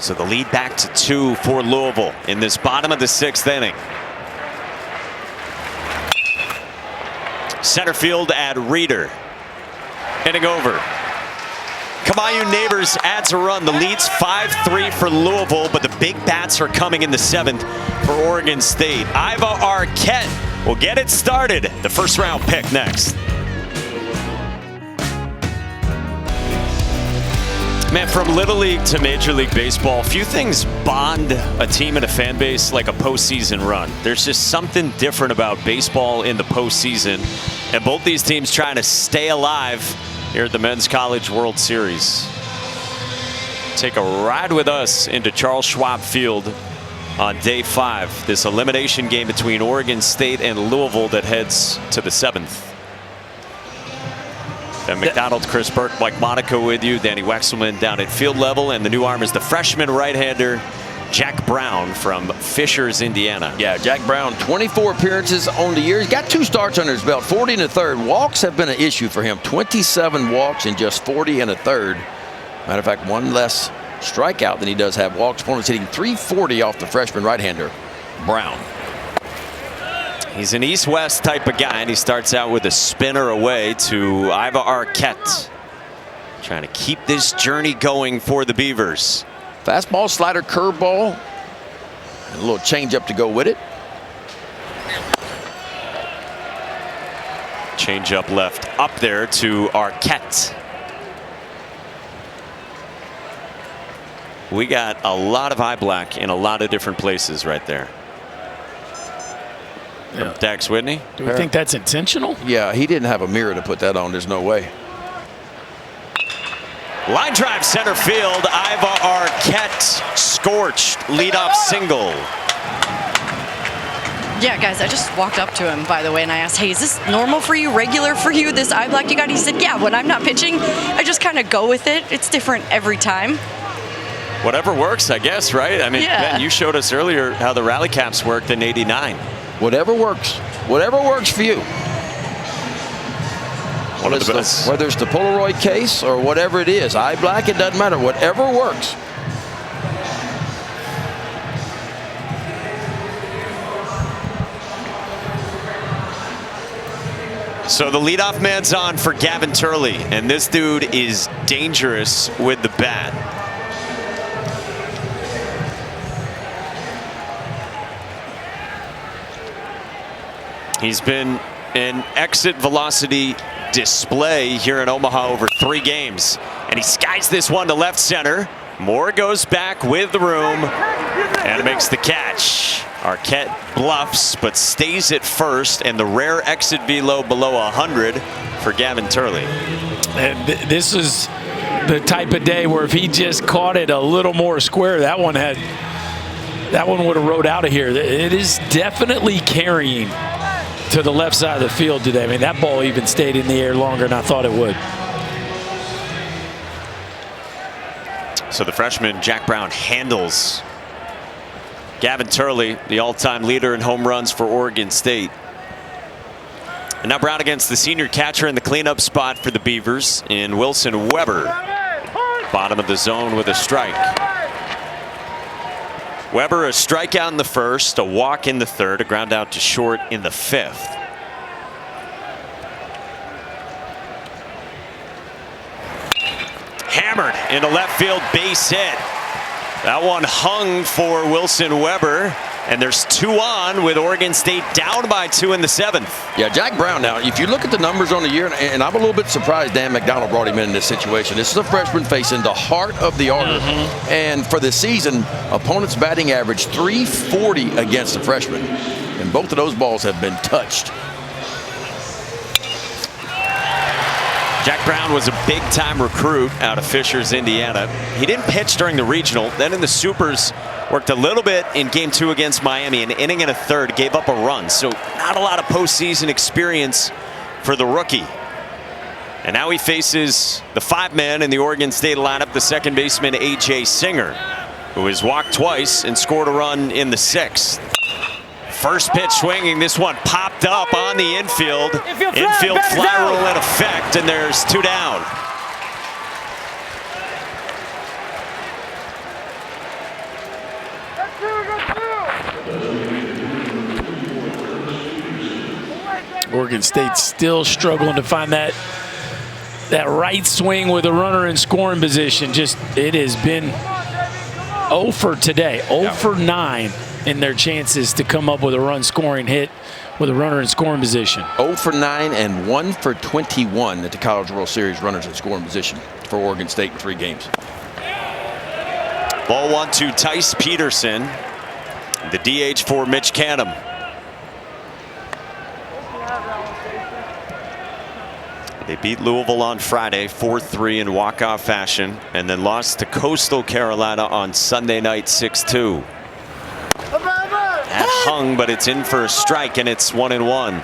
So the lead back to 2 for Louisville in this bottom of the 6th inning. Center field at Reeder. Hitting over. Kamayu Neighbors adds a run. The lead's 5-3 for Louisville, but the big bats are coming in the 7th for Oregon State. Iva Arquette will get it started. The first round pick next. Man, from Little League to Major League Baseball, few things bond a team and a fan base like a postseason run. There's just something different about baseball in the postseason, and both these teams trying to stay alive here at the Men's College World Series. Take a ride with us into Charles Schwab Field on day 5. This elimination game between Oregon State and Louisville that heads to the 7th. And McDonald, Chris Burke, Mike Monaco with you. Danny Wexelman down at field level. And the new arm is the freshman right-hander, Jack Brown from Fishers, Indiana. Yeah, Jack Brown, 24 appearances on the year. He's got 2 starts under his belt, 40 1/3. Walks have been an issue for him. 27 walks and just 40 1/3. Matter of fact, 1 less strikeout than he does have walks. Opponents hitting .340 off the freshman right-hander, Brown. He's an east-west type of guy, and he starts out with a spinner away to Iva Arquette. Trying to keep this journey going for the Beavers. Fastball, slider, curveball, and a little changeup to go with it. Changeup left up there to Arquette. We got a lot of eye black in a lot of different places right there. Yeah. Dax Whitney. Do we think that's intentional? Yeah, he didn't have a mirror to put that on. There's no way. Line drive center field. Iva Arquette scorched leadoff single. Yeah, guys, I just walked up to him, by the way, and I asked, hey, is this normal for you, regular for you, this eye black you got? He said, yeah, when I'm not pitching, I just kind of go with it. It's different every time. Whatever works, I guess, right? I mean, yeah. Ben, you showed us earlier how the rally caps worked in '89. Whatever works. Whatever works for you. One of the best. Whether it's the Polaroid case or whatever it is, eye black, it doesn't matter. Whatever works. So the leadoff man's on for Gavin Turley, and this dude is dangerous with the bat. He's been an exit velocity display here in Omaha over 3 games. And he skies this one to left center. Moore goes back with the room and makes the catch. Arquette bluffs but stays at first, and the rare exit velo below 100 for Gavin Turley. And this is the type of day where if he just caught it a little more square, that one would have rode out of here. It is definitely carrying to the left side of the field today. I mean, that ball even stayed in the air longer than I thought it would. So the freshman Jack Brown handles Gavin Turley, the all-time leader in home runs for Oregon State. And now Brown against the senior catcher in the cleanup spot for the Beavers in Wilson Weber. Bottom of the zone with a strike. Weber a strikeout in the first, a walk in the third, a ground out to short in the 5th. Hammered into left field, base hit. That one hung for Wilson Weber, and there's 2 on with Oregon State down by 2 in the 7th. Yeah, Jack Brown now, if you look at the numbers on the year, and I'm a little bit surprised Dan McDonald brought him in this situation. This is a freshman facing the heart of the order. And for the season, opponents batting average .340 against the freshman. And both of those balls have been touched. Jack Brown was a big-time recruit out of Fishers, Indiana. He didn't pitch during the regional. Then in the Supers, worked a little bit in Game 2 against Miami, an inning and a third, gave up a run. So not a lot of postseason experience for the rookie. And now he faces the 5-man in the Oregon State lineup, the second baseman A.J. Singer, who has walked twice and scored a run in the 6th. First pitch swinging, this one popped up on the infield. Infield fly rule in effect, and there's 2 down. Oregon State still struggling to find that right swing with a runner in scoring position. Just, it has been 0 for today, 0 for 9 in their chances to come up with a run scoring hit with a runner in scoring position. 0 for 9 and 1 for 21 at the College World Series runners in scoring position for Oregon State in 3 games. Ball 1 to Tice Peterson, the DH for Mitch Canham. They beat Louisville on Friday 4-3 in walk-off fashion, and then lost to Coastal Carolina on Sunday night 6-2. That hung, but it's in for a strike, and it's 1-1.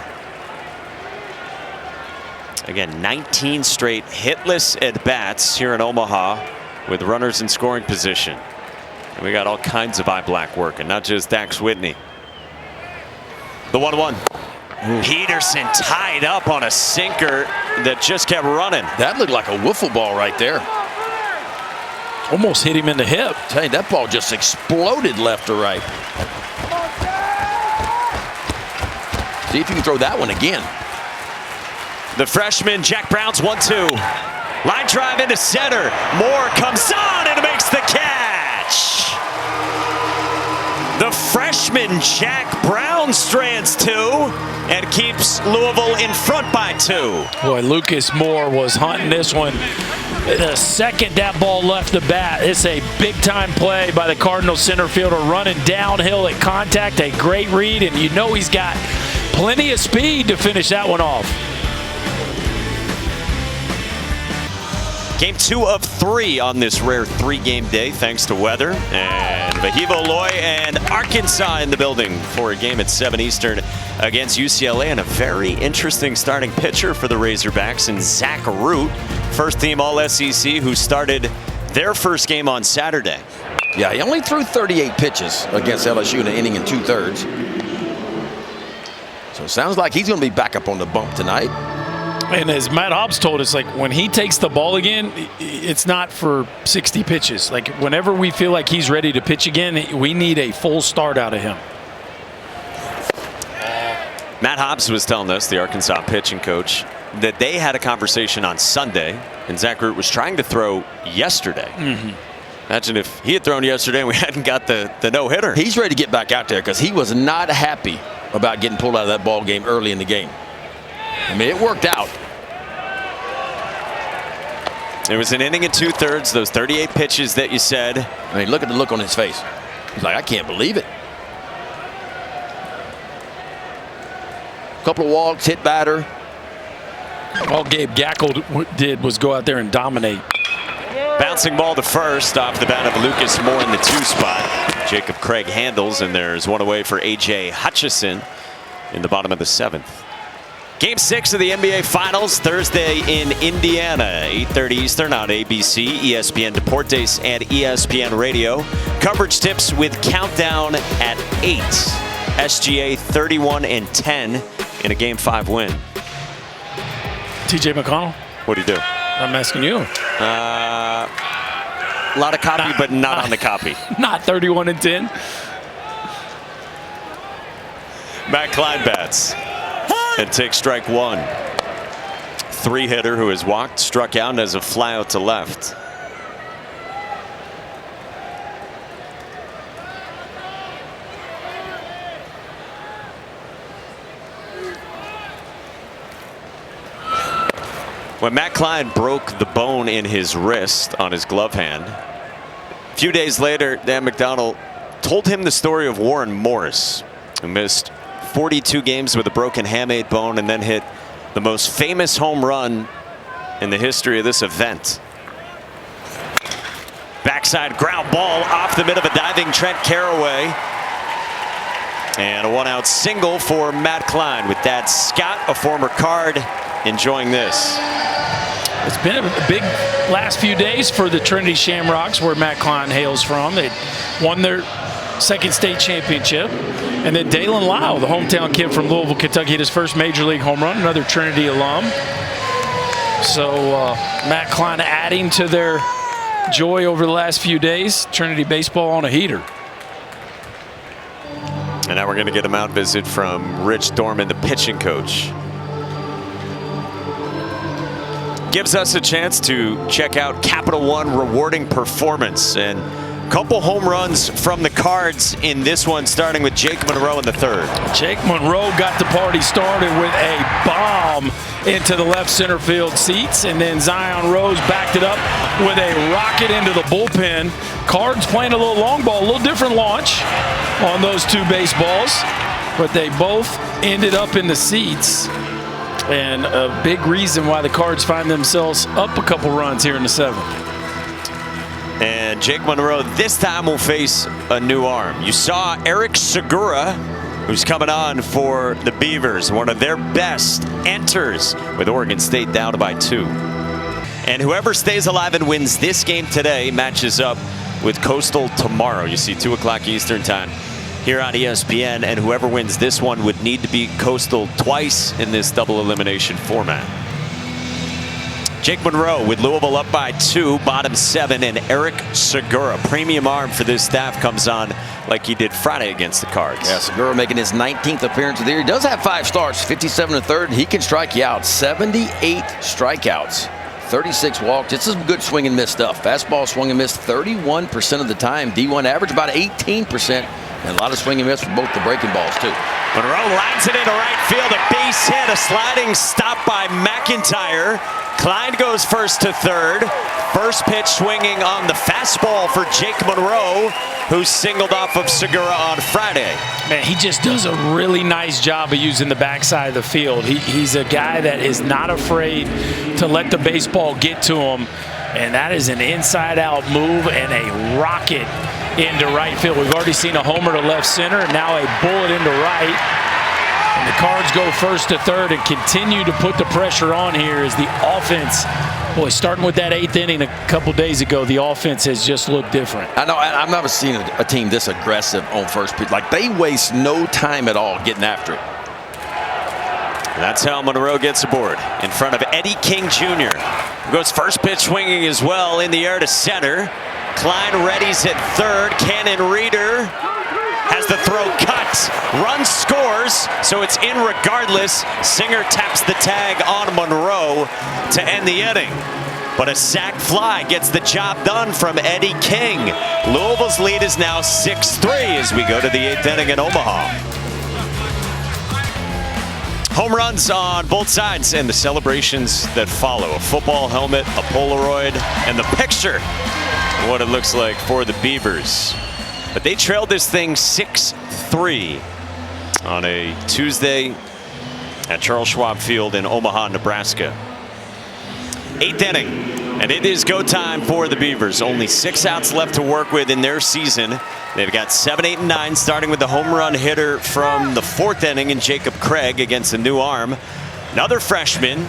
Again, 19 straight hitless at-bats here in Omaha with runners in scoring position. And we got all kinds of eye black working, not just Dax Whitney. The 1-1. Peterson tied up on a sinker that just kept running. That looked like a wiffle ball right there. Almost hit him in the hip. Tell you, that ball just exploded left to right. See if you can throw that one again. The freshman Jack Brown's 1-2. Line drive into center. Moore comes on and makes the catch. The freshman Jack Brown strands 2 and keeps Louisville in front by 2. Boy, Lucas Moore was hunting this one. The second that ball left the bat, it's a big-time play by the Cardinals center fielder, running downhill at contact. A great read, and you know he's got plenty of speed to finish that one off. Game 2 of 3 on this rare 3-game day, thanks to weather. And Vahivo Loy and Arkansas in the building for a game at 7 Eastern against UCLA, and a very interesting starting pitcher for the Razorbacks in Zach Root, first-team All-SEC, who started their first game on Saturday. Yeah, he only threw 38 pitches against LSU in an inning and 2/3. So it sounds like he's going to be back up on the bump tonight. And as Matt Hobbs told us, like, when he takes the ball again, it's not for 60 pitches. Like, whenever we feel like he's ready to pitch again, we need a full start out of him. Matt Hobbs was telling us, the Arkansas pitching coach, that they had a conversation on Sunday, and Zach Root was trying to throw yesterday. Imagine if he had thrown yesterday and we hadn't got the no-hitter. He's ready to get back out there because he was not happy about getting pulled out of that ball game early in the game. I mean, it worked out. It was an inning and 2/3, those 38 pitches that you said. I mean, look at the look on his face. He's like, I can't believe it. Couple of walks, hit batter. All Gabe Gackel did was go out there and dominate. Bouncing ball to first off the bat of Lucas Moore in the 2 spot. Jacob Craig handles, and there's one away for A.J. Hutchison in the bottom of the 7th. Game 6 of the NBA Finals, Thursday in Indiana, 8:30 Eastern on ABC, ESPN Deportes, and ESPN Radio. Coverage tips with countdown at 8. SGA 31-10 in a Game 5 win. TJ McConnell? What do you do? I'm asking you. A lot of copy, but not on the copy. Not 31-10. Matt Klein bats and takes strike 1. 3-hitter who has walked, struck out, and has a fly out to left. When Matt Klein broke the bone in his wrist on his glove hand, a few days later, Dan McDonnell told him the story of Warren Morris, who missed 42 games with a broken hamate bone and then hit the most famous home run in the history of this event. Backside ground ball off the mid of a diving Trent Carraway. And a 1-out single for Matt Klein with Dad Scott, a former Card, enjoying this. It's been a big last few days for the Trinity Shamrocks, where Matt Klein hails from. They won their second state championship. And then Dalen Lyle, the hometown kid from Louisville, Kentucky, hit his first major league home run, another Trinity alum. So Matt Klein adding to their joy over the last few days. Trinity baseball on a heater. And now we're going to get a mound visit from Rich Dorman, the pitching coach. Gives us a chance to check out Capital One rewarding performance, and a couple home runs from the Cards in this one, starting with Jake Monroe in the 3rd. Jake Monroe got the party started with a bomb into the left center field seats, and then Zion Rose backed it up with a rocket into the bullpen. Cards playing a little long ball, a little different launch on those 2 baseballs, but they both ended up in the seats. And a big reason why the Cards find themselves up a couple runs here in the 7th. And Jake Monroe this time will face a new arm. You saw Eric Segura, who's coming on for the Beavers, one of their best, enters with Oregon State down by 2. And whoever stays alive and wins this game today matches up with Coastal tomorrow. You see 2 o'clock Eastern time here on ESPN, and whoever wins this one would need to beat Coastal twice in this double elimination format. Jake Monroe with Louisville up by 2, bottom 7, and Eric Segura, premium arm for this staff, comes on like he did Friday against the Cards. Yeah, Segura making his 19th appearance of the year. He does have 5 starts, 57 1/3. He can strike you out. 78 strikeouts, 36 walks. It's some good swing and miss stuff. Fastball swing and miss 31% of the time. D1 average about 18%. And a lot of swing and miss for both the breaking balls, too. Monroe lines it into right field. A base hit, a sliding stop by McIntyre. Klein goes first to 3rd. First pitch swinging on the fastball for Jake Monroe, who singled off of Segura on Friday. Man, he just does a really nice job of using the backside of the field. He's a guy that is not afraid to let the baseball get to him. And that is an inside-out move and a rocket into right field. We've already seen a homer to left center, and now a bullet into right. And the Cards go first to 3rd and continue to put the pressure on here as the offense, boy, starting with that 8th inning a couple days ago, the offense has just looked different. I know, I've never seen a team this aggressive on first pitch. Like, they waste no time at all getting after it. That's how Monroe gets aboard in front of Eddie King Jr., who goes first pitch swinging as well in the air to center. Klein readies at 3rd. Cannon Reeder has the throw cut. Run scores, so it's in regardless. Singer taps the tag on Monroe to end the inning. But a sac fly gets the job done from Eddie King. Louisville's lead is now 6-3 as we go to the 8th inning in Omaha. Home runs on both sides and the celebrations that follow. A football helmet, a Polaroid, and the picture of what it looks like for the Beavers. But they trailed this thing 6-3 on a Tuesday at Charles Schwab Field in Omaha, Nebraska. 8th inning, and it is go time for the Beavers. Only 6 outs left to work with in their season. They've got 7, 8, and 9, starting with the home run hitter from the 4th inning in Jacob Craig against a new arm. Another freshman,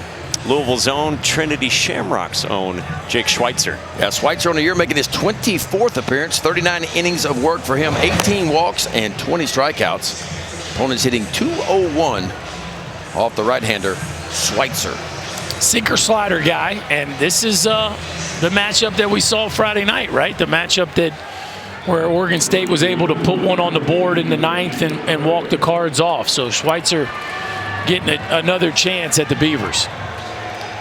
Louisville's own, Trinity Shamrock's own, Jake Schweitzer. Yeah, Schweitzer on the year making his 24th appearance, 39 innings of work for him, 18 walks and 20 strikeouts. Opponents hitting .201 off the right-hander, Schweitzer. Sinker slider guy, and this is the matchup that we saw Friday night, right? The matchup that where Oregon State was able to put one on the board in the 9th and walk the Cards off. So Schweitzer getting another chance at the Beavers.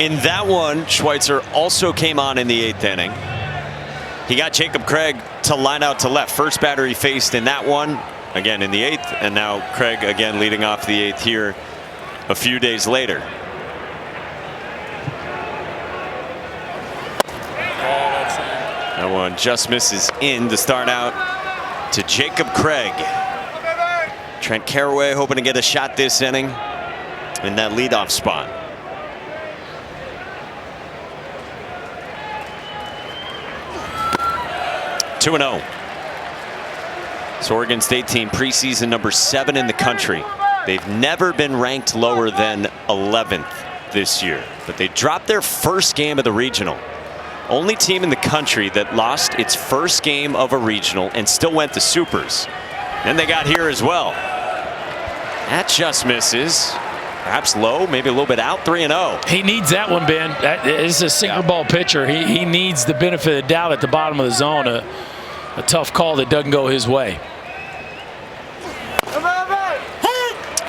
In that one, Schweitzer also came on in the 8th inning. He got Jacob Craig to line out to left. First batter he faced in that one, again in the 8th, and now Craig again leading off the 8th here a few days later. That one just misses in to start out to Jacob Craig. Trent Caraway hoping to get a shot this inning in that leadoff spot. Two 2-0. This Oregon State team, preseason number 7 in the country. They've never been ranked lower than 11th this year, but they dropped their first game of the regional. Only team in the country that lost its first game of a regional and still went to supers. And they got here as well. That just misses. Perhaps low, maybe a little bit out, 3-0. He needs that one, Ben. That is a sinker ball pitcher. He needs the benefit of the doubt at the bottom of the zone. A tough call that doesn't go his way.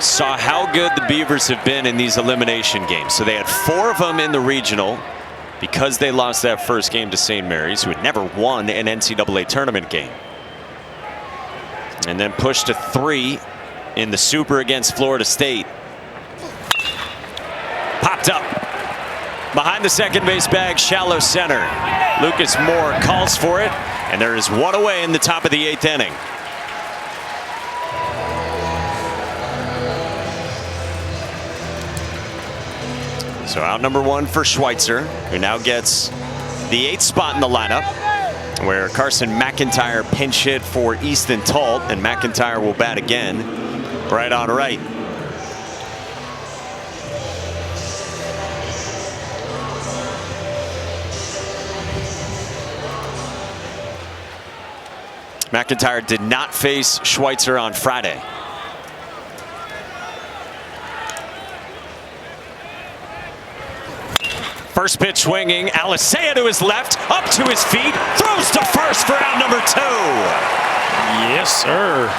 Saw how good the Beavers have been in these elimination games. So they had 4 of them in the regional because they lost that first game to St. Mary's, who had never won an NCAA tournament game. And then pushed to 3 in the Super against Florida State. Popped up behind the second base bag, shallow center. Lucas Moore calls for it, and there is one away in the top of the 8th inning. So out number 1 for Schweitzer, who now gets the 8th spot in the lineup, where Carson McIntyre pinch hit for Easton Talt, and McIntyre will bat again right on right. McIntyre did not face Schweitzer on Friday. First pitch swinging, Alisea to his left, up to his feet, throws to first for out number 2. Yes, sir.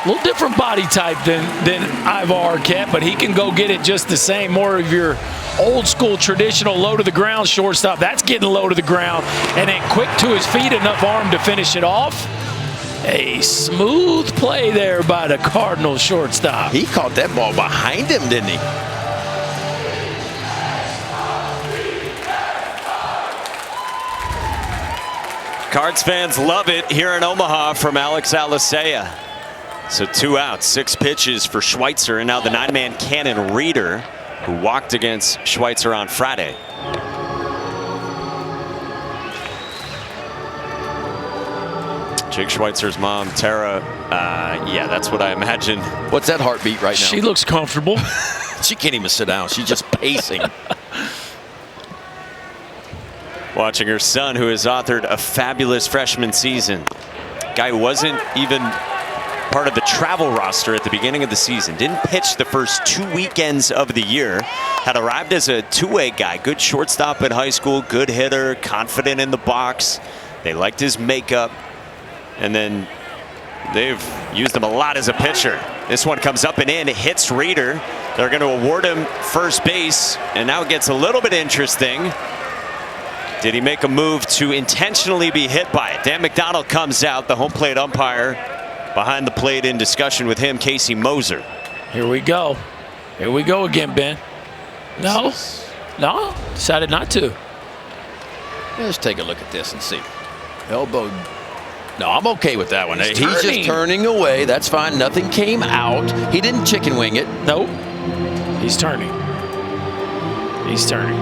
A little different body type than Ivar Arquette, but he can go get it just the same. More of your old school traditional low to the ground shortstop. That's getting low to the ground and then quick to his feet, enough arm to finish it off. A smooth play there by the Cardinals shortstop. He caught that ball behind him, didn't he? Cards fans love it here in Omaha from Alex Alisea. So 2 outs, 6 pitches for Schweitzer, and now the 9-man Cannon Reeder, who walked against Schweitzer on Friday. Jake Schweitzer's mom, Tara, yeah, that's what I imagine. What's that heartbeat right now? She looks comfortable. She can't even sit down. She's just pacing. Watching her son, who has authored a fabulous freshman season. Guy who wasn't even part of the travel roster at the beginning of the season. Didn't pitch the first 2 weekends of the year. Had arrived as a two-way guy. Good shortstop in high school, good hitter, confident in the box. They liked his makeup. And then they've used him a lot as a pitcher. This one comes up and in, it hits Reeder. They're going to award him first base, and now it gets a little bit interesting. Did he make a move to intentionally be hit by it? Dan McDonald comes out, the home plate umpire, Behind the plate in discussion with him, Casey Moser. Here we go. Here we go again, Ben. No. No. Decided not to. Let's take a look at this and see. Elbow. No, I'm okay with that one. He's just turning away. That's fine. Nothing came out. He didn't chicken wing it. Nope. He's turning. He's turning.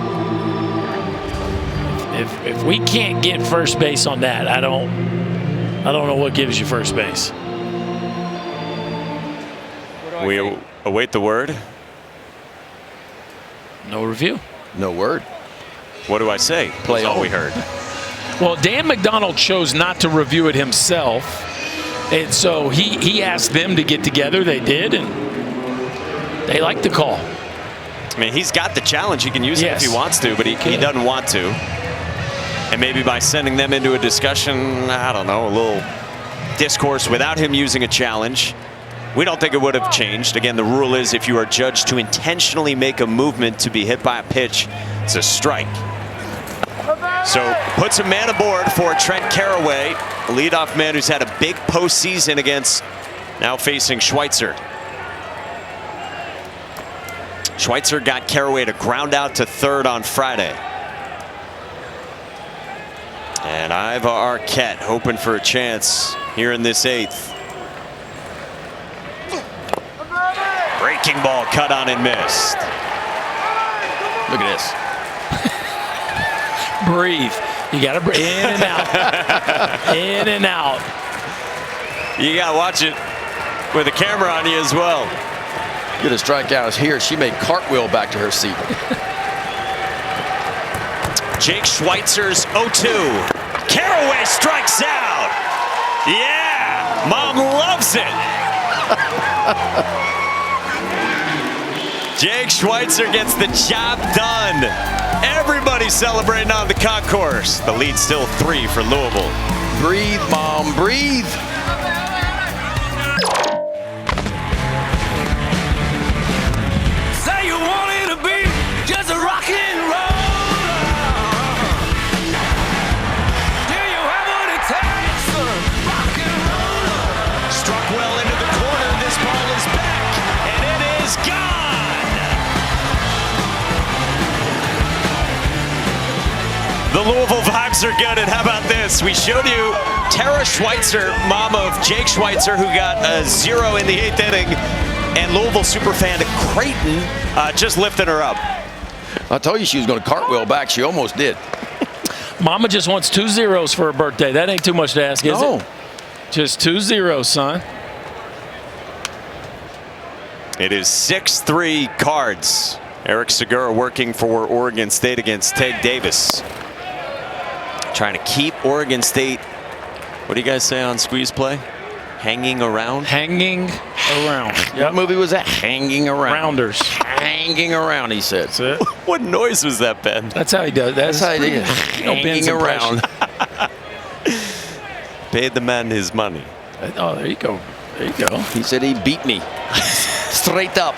If we can't get first base on that, I don't know what gives you first base. We await the word. No review. No word. What do I say? Play all on. we heard. Well, Dan McDonald chose not to review it himself, and so he asked them to get together. They did, and they liked the call. I mean, he's got the challenge. He can use it if he wants to, but he doesn't want to. And maybe by sending them into a discussion, I don't know, a little discourse without him using a challenge, we don't think it would have changed. Again, the rule is if you are judged to intentionally make a movement to be hit by a pitch, it's a strike. So puts a man aboard for Trent Caraway, a leadoff man who's had a big postseason against now facing Schweitzer. Schweitzer got Caraway to ground out to third on Friday. And Iva Arquette hoping for a chance here in this eighth. Breaking ball cut on and missed. Look at this. Breathe. You got to breathe in and out. In and out. You got to watch it with a camera on you as well. Get a strikeout here. She made cartwheel back to her seat. Jake Schweitzer's 0-2. Caraway strikes out. Yeah, Mom loves it. Jake Schweitzer gets the job done. Everybody celebrating on the concourse. The lead still 3 for Louisville. Breathe, Mom, breathe. Say you want it to be just a rock and roll. Do you have what it takes to rock and roll? Struck well into the corner. This ball is back, and it is gone. The Louisville vibes are good, and how about this? We showed you Tara Schweitzer, mom of Jake Schweitzer, who got a 0 in the 8th inning, and Louisville superfan Creighton just lifted her up. I told you she was going to cartwheel back. She almost did. Mama just wants 2 zeros for her birthday. That ain't too much to ask, is it? Just 2 zeros, son. It is 6-3 Cards. Eric Segura working for Oregon State against Ted Davis. Trying to keep Oregon State, what do you guys say on squeeze play? Hanging around? Hanging around. What movie was that? Hanging around. Rounders. Hanging around, he said. That's it. What noise was that, Ben? That's how he does. That's how he did. Hanging around. Paid the man his money. Oh, there you go. There you go. He said he beat me. Straight up.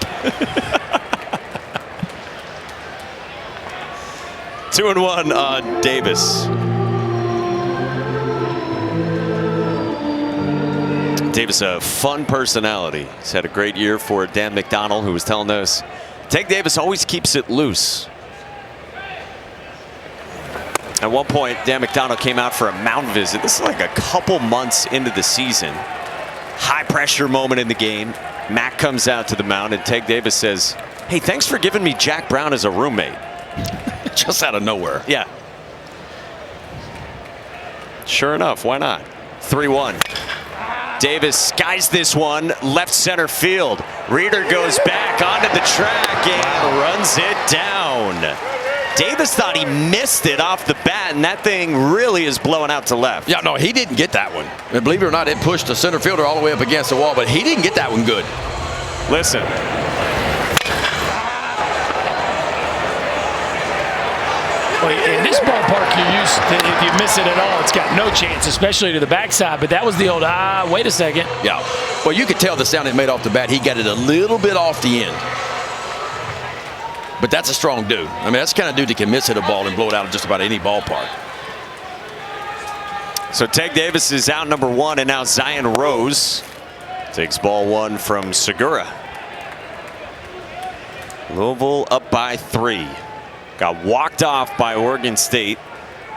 2-1 on Davis. Davis, a fun personality. He's had a great year for Dan McDonald, who was telling us, Ted Davis always keeps it loose. At one point, Dan McDonald came out for a mound visit. This is like a couple months into the season. High pressure moment in the game. Mac comes out to the mound, and Ted Davis says, hey, thanks for giving me Jack Brown as a roommate. Just out of nowhere. Yeah. Sure enough, why not? 3-1. Davis skies this one, left center field. Reeder goes back onto the track and runs it down. Davis thought he missed it off the bat, and that thing really is blowing out to left. Yeah, no, he didn't get that one. And believe it or not, it pushed the center fielder all the way up against the wall, but he didn't get that one good. Listen. In this ballpark, you're used to, if you miss it at all, it's got no chance, especially to the backside. But that was the old, wait a second. Yeah. Well, you could tell the sound it made off the bat. He got it a little bit off the end. But that's a strong dude. I mean, that's the kind of dude that can miss hit a ball and blow it out of just about any ballpark. So Ted Davis is out number 1, and now Zion Rose Takes ball 1 from Segura. Louisville up by 3. Got walked off by Oregon State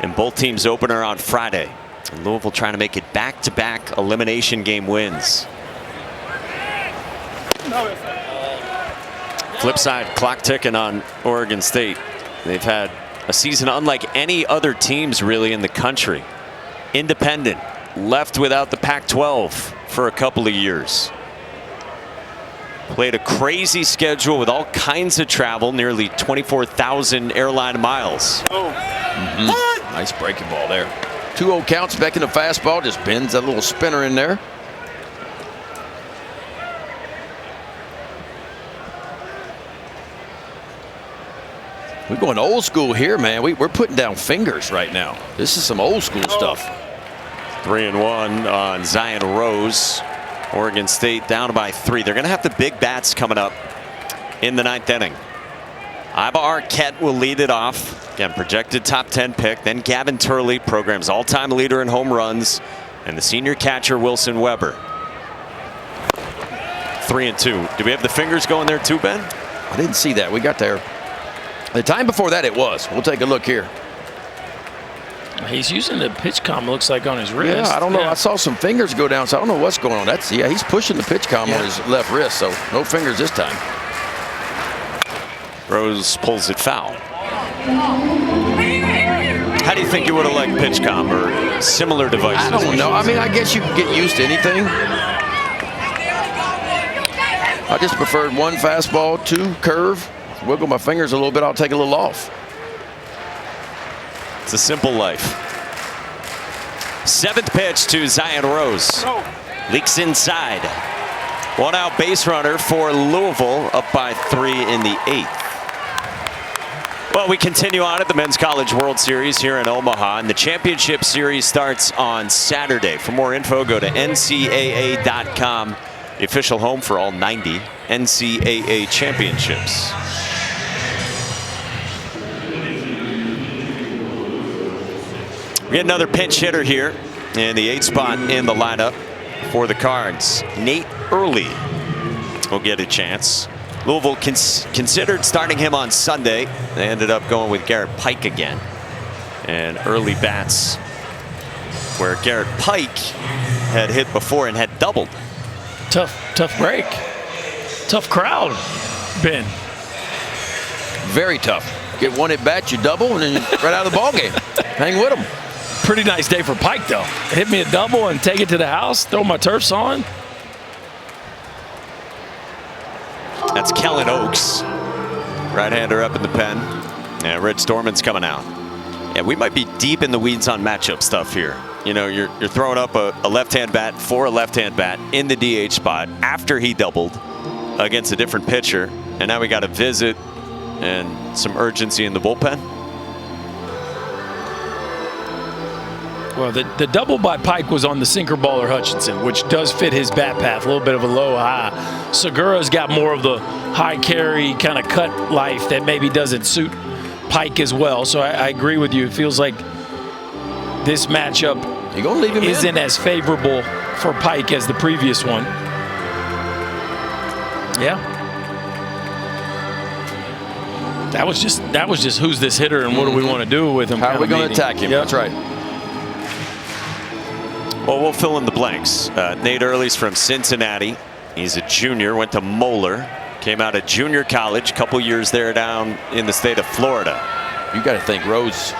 in both teams' opener on Friday. And Louisville trying to make it back-to-back elimination game wins. Flip side, clock ticking on Oregon State. They've had a season unlike any other teams really in the country. Independent, left without the Pac-12 for a couple of years. Played a crazy schedule with all kinds of travel, nearly 24,000 airline miles. Nice breaking ball there. 2-0 counts, Becking a fastball, just bends that little spinner in there. We're going old school here, man. We're putting down fingers right now. This is some old school stuff. 3-1 on Zion Rose. Oregon State down by 3. They're going to have the big bats coming up in the 9th inning. Iba Arquette will lead it off. Again, projected top 10 pick. Then Gavin Turley, program's all-time leader in home runs. And the senior catcher, Wilson Weber. 3-2. Do we have the fingers going there too, Ben? I didn't see that. We got there. The time before that it was. We'll take a look here. He's using the pitch comm, looks like, on his wrist. Yeah, I don't know. I saw some fingers go down, so I don't know what's going on. Yeah, he's pushing the pitch comm on his left wrist, so no fingers this time. Rose pulls it foul. How do you think you would have liked pitch comm or similar devices? I don't know. I mean, I guess you can get used to anything. I just preferred 1 fastball, 2 curve. Wiggle my fingers a little bit, I'll take a little off. It's a simple life. 7th pitch to Zion Rose. Leaks inside. 1 out base runner for Louisville, up by 3 in the 8th. Well, we continue on at the Men's College World Series here in Omaha, and the championship series starts on Saturday. For more info, go to NCAA.com, the official home for all 90 NCAA championships. We get another pinch hitter here in the 8th spot in the lineup for the Cards. Nate Early will get a chance. Louisville considered starting him on Sunday. They ended up going with Garrett Pike again. And Early bats where Garrett Pike had hit before and had doubled. Tough break. Tough crowd, Ben. Very tough. Get 1 at bat, you double, and then you're right out of the ball game. Hang with them. Pretty nice day for Pike, though. Hit me a double and take it to the house, throw my turfs on. That's Kellen Oakes, right-hander up in the pen. And Red Storman's coming out. Yeah, we might be deep in the weeds on matchup stuff here. You know, you're throwing up a left-hand bat for a left-hand bat in the DH spot after he doubled against a different pitcher. And now we got a visit and some urgency in the bullpen. Well, the double by Pike was on the sinker baller Hutchinson, which does fit his bat path, a little bit of a low high. Segura's got more of the high carry kind of cut life that maybe doesn't suit Pike as well. So I agree with you. It feels like this matchup isn't as favorable for Pike as the previous one. Yeah. That was just who's this hitter and what do we want to do with him? How are we going to attack him? Yep. That's right. Well, we'll fill in the blanks. Nate Early's from Cincinnati. He's a junior, went to Moeller, came out of junior college, couple years there down in the state of Florida. You got to think Rose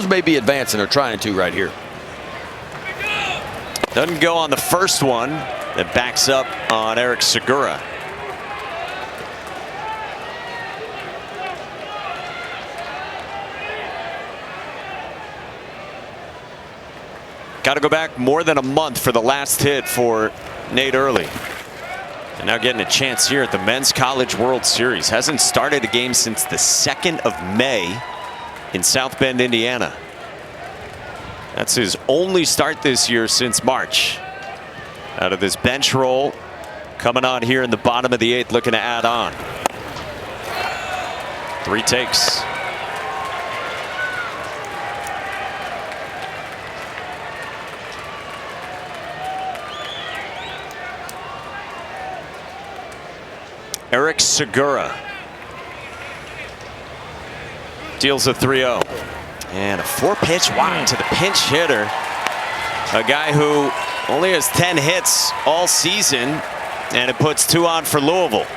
may be advancing or trying to right here. Doesn't go on the first one. That backs up on Eric Segura. Got to go back more than a month for the last hit for Nate Early. And now getting a chance here at the Men's College World Series. Hasn't started a game since the 2nd of May in South Bend, Indiana. That's his only start this year since March. Out of this bench roll, coming on here in the bottom of the 8th, looking to add on. 3 takes. Eric Segura deals a 3-0. And a 4-pitch walk to the pinch hitter. A guy who only has 10 hits all season, and it puts 2 on for Louisville.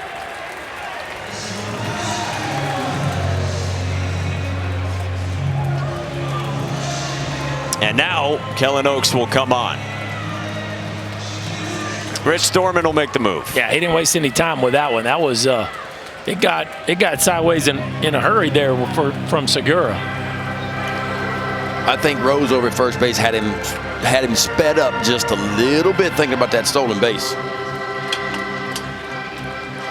And now Kellen Oaks will come on. Rich Storman will make the move. Yeah, he didn't waste any time with that one. That was it got sideways in a hurry there from Segura. I think Rose over at first base had him sped up just a little bit, thinking about that stolen base.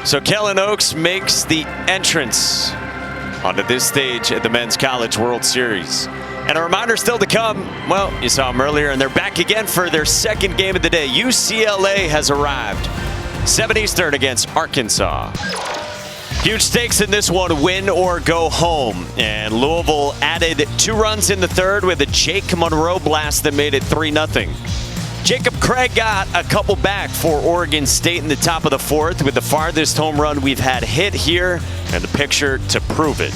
So Kellen Oaks makes the entrance onto this stage at the Men's College World Series. And a reminder still to come. Well, you saw them earlier, and they're back again for their second game of the day. UCLA has arrived. 7 Eastern against Arkansas. Huge stakes in this one, win or go home. And Louisville added 2 runs in the third with a Jake Monroe blast that made it 3-0. Jacob Craig got a couple back for Oregon State in the top of the 4th with the farthest home run we've had hit here, and the picture to prove it.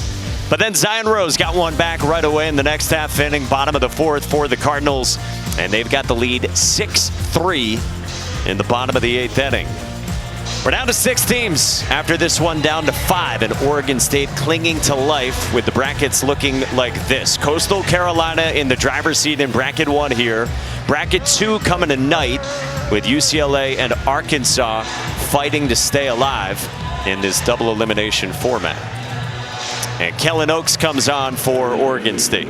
But then Zion Rose got one back right away in the next half inning, bottom of the 4th for the Cardinals, and they've got the lead 6-3 in the bottom of the 8th inning. We're down to 6 teams after this one, down to 5, and Oregon State clinging to life with the brackets looking like this. Coastal Carolina in the driver's seat in bracket 1 here. Bracket 2 coming tonight with UCLA and Arkansas fighting to stay alive in this double elimination format. And Kellen Oaks comes on for Oregon State.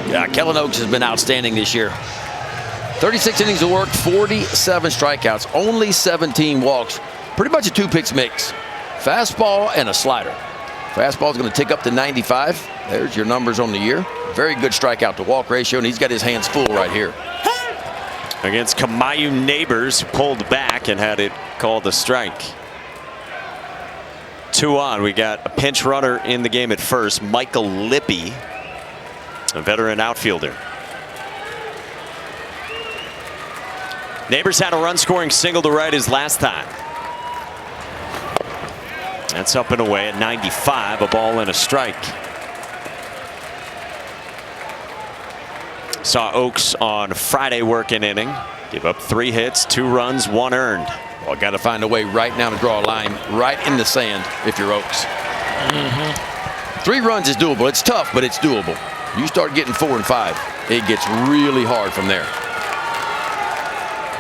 Yeah, Kellen Oaks has been outstanding this year. 36 innings of work, 47 strikeouts, only 17 walks. Pretty much a 2-pitch mix. Fastball and a slider. Fastball is going to tick up to 95. There's your numbers on the year. Very good strikeout to walk ratio, and he's got his hands full right here. Against Kamayu Neighbors, who pulled back and had it called a strike. 2 on. We got a pinch runner in the game at first, Michael Lippy, a veteran outfielder. Neighbors had a run-scoring single to right his last time. That's up and away at 95, a ball and a strike. Saw Oaks on Friday work an inning. Gave up 3 hits, 2 runs, 1 earned. Well, got to find a way right now to draw a line right in the sand if you're Oaks. 3 runs is doable. It's tough, but it's doable. You start getting 4 and 5, it gets really hard from there.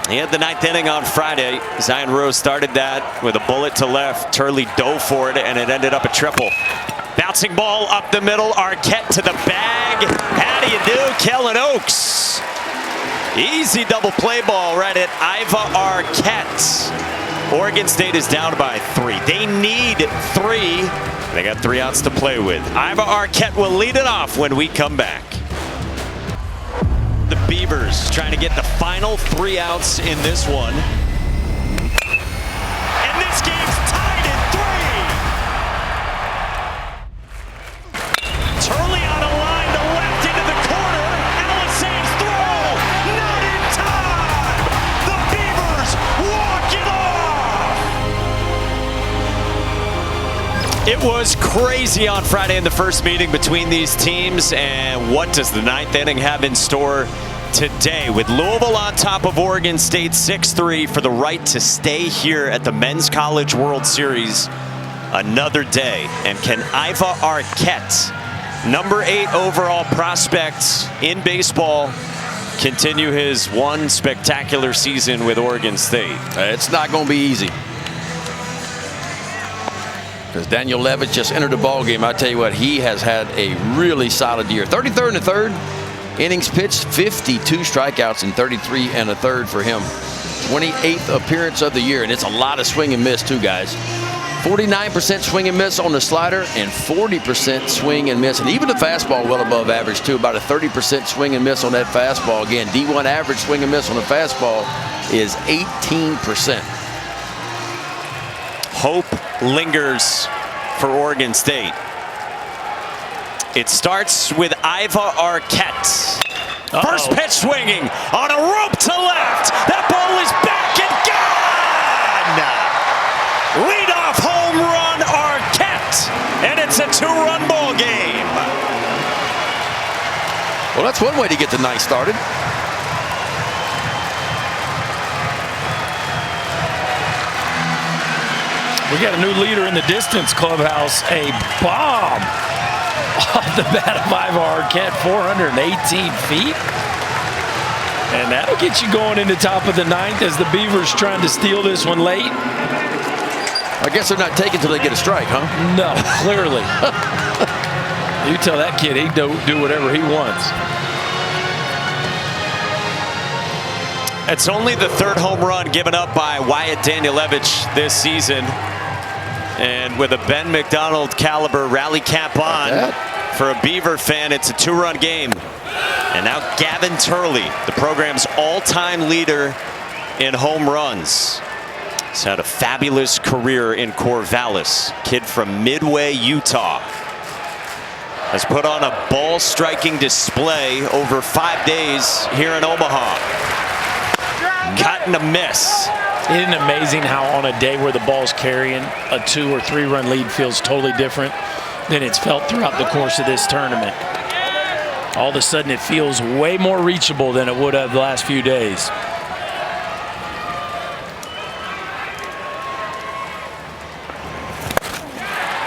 He had the 9th inning on Friday. Zion Rose started that with a bullet to left. Turley dove for it, and it ended up a triple. Bouncing ball up the middle. Arquette to the bag. How do you do, Kellen Oaks? Easy double play ball right at Iva Arquette. Oregon State is down by 3. They need 3. They got 3 outs to play with. Iva Arquette will lead it off when we come back. The Beavers trying to get the final 3 outs in this one. And this game's tied at 3. Turley on a line to left into the corner. Alisane's throw, not in time. The Beavers walk it off. It was crazy on Friday in the first meeting between these teams, and what does the 9th inning have in store today? With Louisville on top of Oregon State 6-3 for the right to stay here at the Men's College World Series another day. And can Iva Arquette, number 8 overall prospect in baseball, continue his one spectacular season with Oregon State? It's not going to be easy. Because Daniel Levitt just entered the ball game. I tell you what, he has had a really solid year. 33rd and a third innings pitched, 52 strikeouts and 33 and a third for him. 28th appearance of the year, and it's a lot of swing and miss too, guys. 49% swing and miss on the slider and 40% swing and miss, and even the fastball well above average too. About a 30% swing and miss on that fastball. Again, D1 average swing and miss on the fastball is 18%. Hope lingers for Oregon State. It starts with Iva Arquette. First pitch swinging on a rope to left. That ball is back and gone. Leadoff and it's a 2-run ball game. Well, that's one way to get the night started. We got a new leader in the distance clubhouse. A bomb off the bat of Ivor Arquette, 418 feet. And that'll get you going in the top of the ninth as the Beavers trying to steal this one late. I guess they're not taking till they get a strike, huh? No, clearly. You tell that kid he do whatever he wants. It's only the 3rd home run given up by Wyatt Danielewicz this season. And with a Ben McDonald caliber rally cap on, for a Beaver fan, it's a 2-run game. And now Gavin Turley, the program's all-time leader in home runs. He's had a fabulous career in Corvallis. Kid from Midway, Utah. Has put on a ball-striking display over 5 days here in Omaha. Cut and a miss. Isn't it amazing how on a day where the ball's carrying, a 2- or 3-run lead feels totally different than it's felt throughout the course of this tournament? All of a sudden it feels way more reachable than it would have the last few days.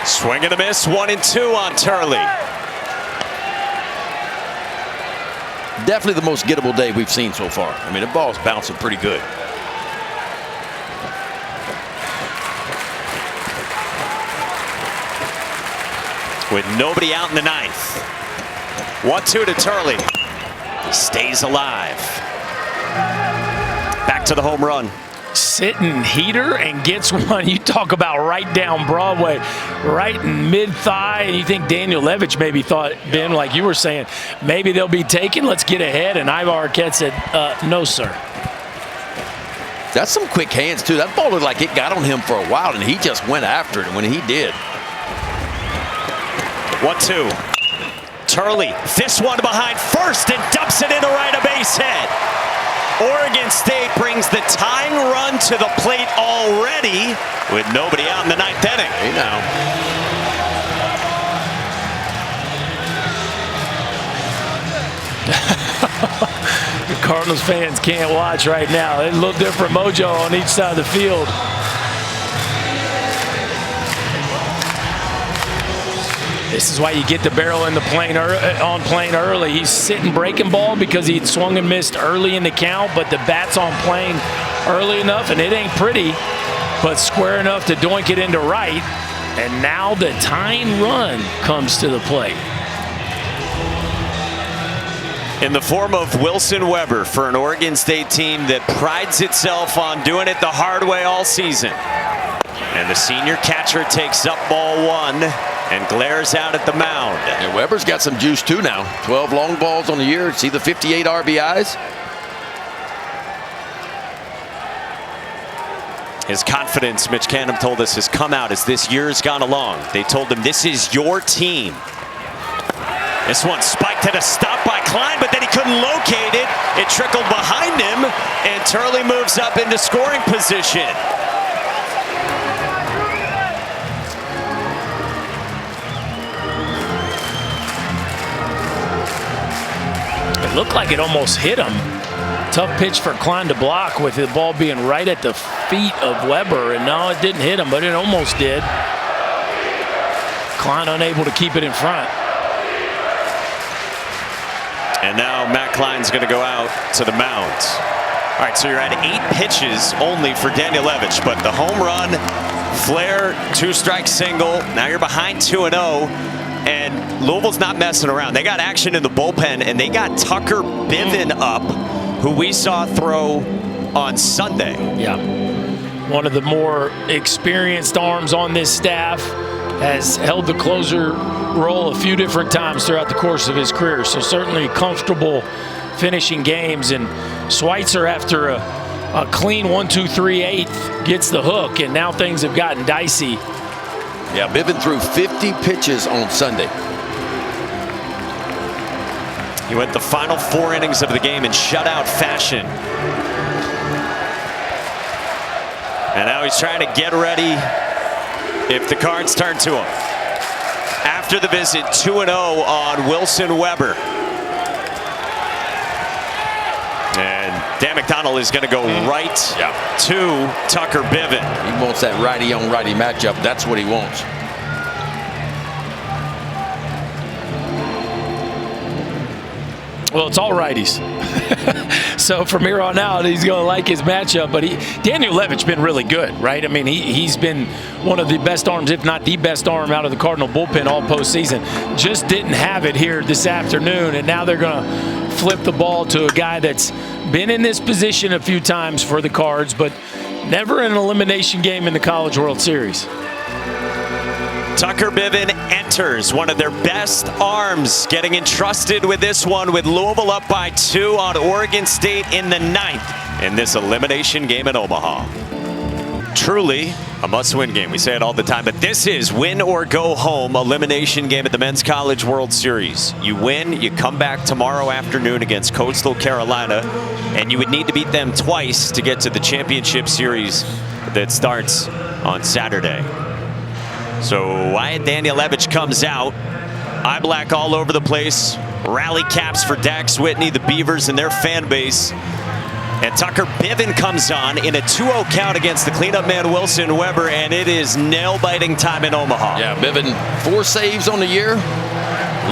Swing and a miss, 1-2 on Turley. Definitely the most gettable day we've seen so far. I mean, the ball's bouncing pretty good. With nobody out in the 9th. 1-2 to Turley. He stays alive. Back to the home run. Sitting heater and gets one. You talk about right down Broadway, right in mid-thigh, and you think Danielewicz maybe thought, Ben, like you were saying, maybe they'll be taken, let's get ahead, and Ivor Arquette said, no, sir. That's some quick hands, too. That ball looked like it got on him for a while, and he just went after it when he did. 1-2. Turley, this one behind first and dumps it into right, a base hit. Oregon State brings the tying run to the plate already with nobody out in the 9th inning. Hey now. The Cardinals fans can't watch right now. There's a little different mojo on each side of the field. This is why you get the barrel in the plane on plane early. He's sitting breaking ball because he'd swung and missed early in the count, but the bat's on plane early enough, and it ain't pretty, but square enough to doink it into right. And now the tying run comes to the plate. In the form of Wilson Weber for an Oregon State team that prides itself on doing it the hard way all season. And the senior catcher takes up ball 1 and glares out at the mound. And Weber's got some juice too now. 12 long balls on the year. See the 58 RBIs? His confidence, Mitch Canham told us, has come out as this year's gone along. They told him, this is your team. This one spiked at a stop by Klein, but then he couldn't locate it. It trickled behind him, and Turley moves up into scoring position. It looked like it almost hit him. Tough pitch for Klein to block with the ball being right at the feet of Weber. And no, it didn't hit him, but it almost did. Klein unable to keep it in front. And now Matt Klein's going to go out to the mound. All right, so you're at 8 pitches only for Danielewicz, but the home run, flare, 2-strike single. Now you're behind 2-0. And Louisville's not messing around. They got action in the bullpen, and they got Tucker Biven up, who we saw throw on Sunday. Yeah. One of the more experienced arms on this staff, has held the closer role a few different times throughout the course of his career. So certainly comfortable finishing games. And Schweitzer, after a clean 1-2-3-8, gets the hook, and now things have gotten dicey. Yeah, Biven threw 50 pitches on Sunday. He went the final 4 innings of the game in shutout fashion. And now he's trying to get ready if the cards turn to him. after the visit, 2-0 on Wilson Weber. And Dan McDonald is going to go right to Tucker Bivin. He wants that righty-on-righty matchup. That's what he wants. Well, it's all righties. So from here on out, he's going to like his matchup. But Daniel Levich's been really good, right? I mean, he's been one of the best arms, if not the best arm out of the Cardinal bullpen all postseason. Just didn't have it here this afternoon, and now they're going to flip the ball to a guy that's been in this position a few times for the Cards, but never in an elimination game in the College World Series. Tucker Bivin enters, one of their best arms, getting entrusted with this one with Louisville up by 2 on Oregon State in the 9th in this elimination game in Omaha. Truly a must-win game. We say it all the time, but this is win or go home elimination game at the Men's College World Series. You win, you come back tomorrow afternoon against Coastal Carolina, and you would need to beat them twice to get to the championship series that starts on Saturday. So Wyatt Daniel Levich comes out, eye black all over the place, rally caps for Dax Whitney, the Beavers and their fan base. And Tucker Bivin comes on in a 2-0 count against the cleanup man Wilson Weber, and it is nail-biting time in Omaha. Yeah, Bivin 4 saves on the year,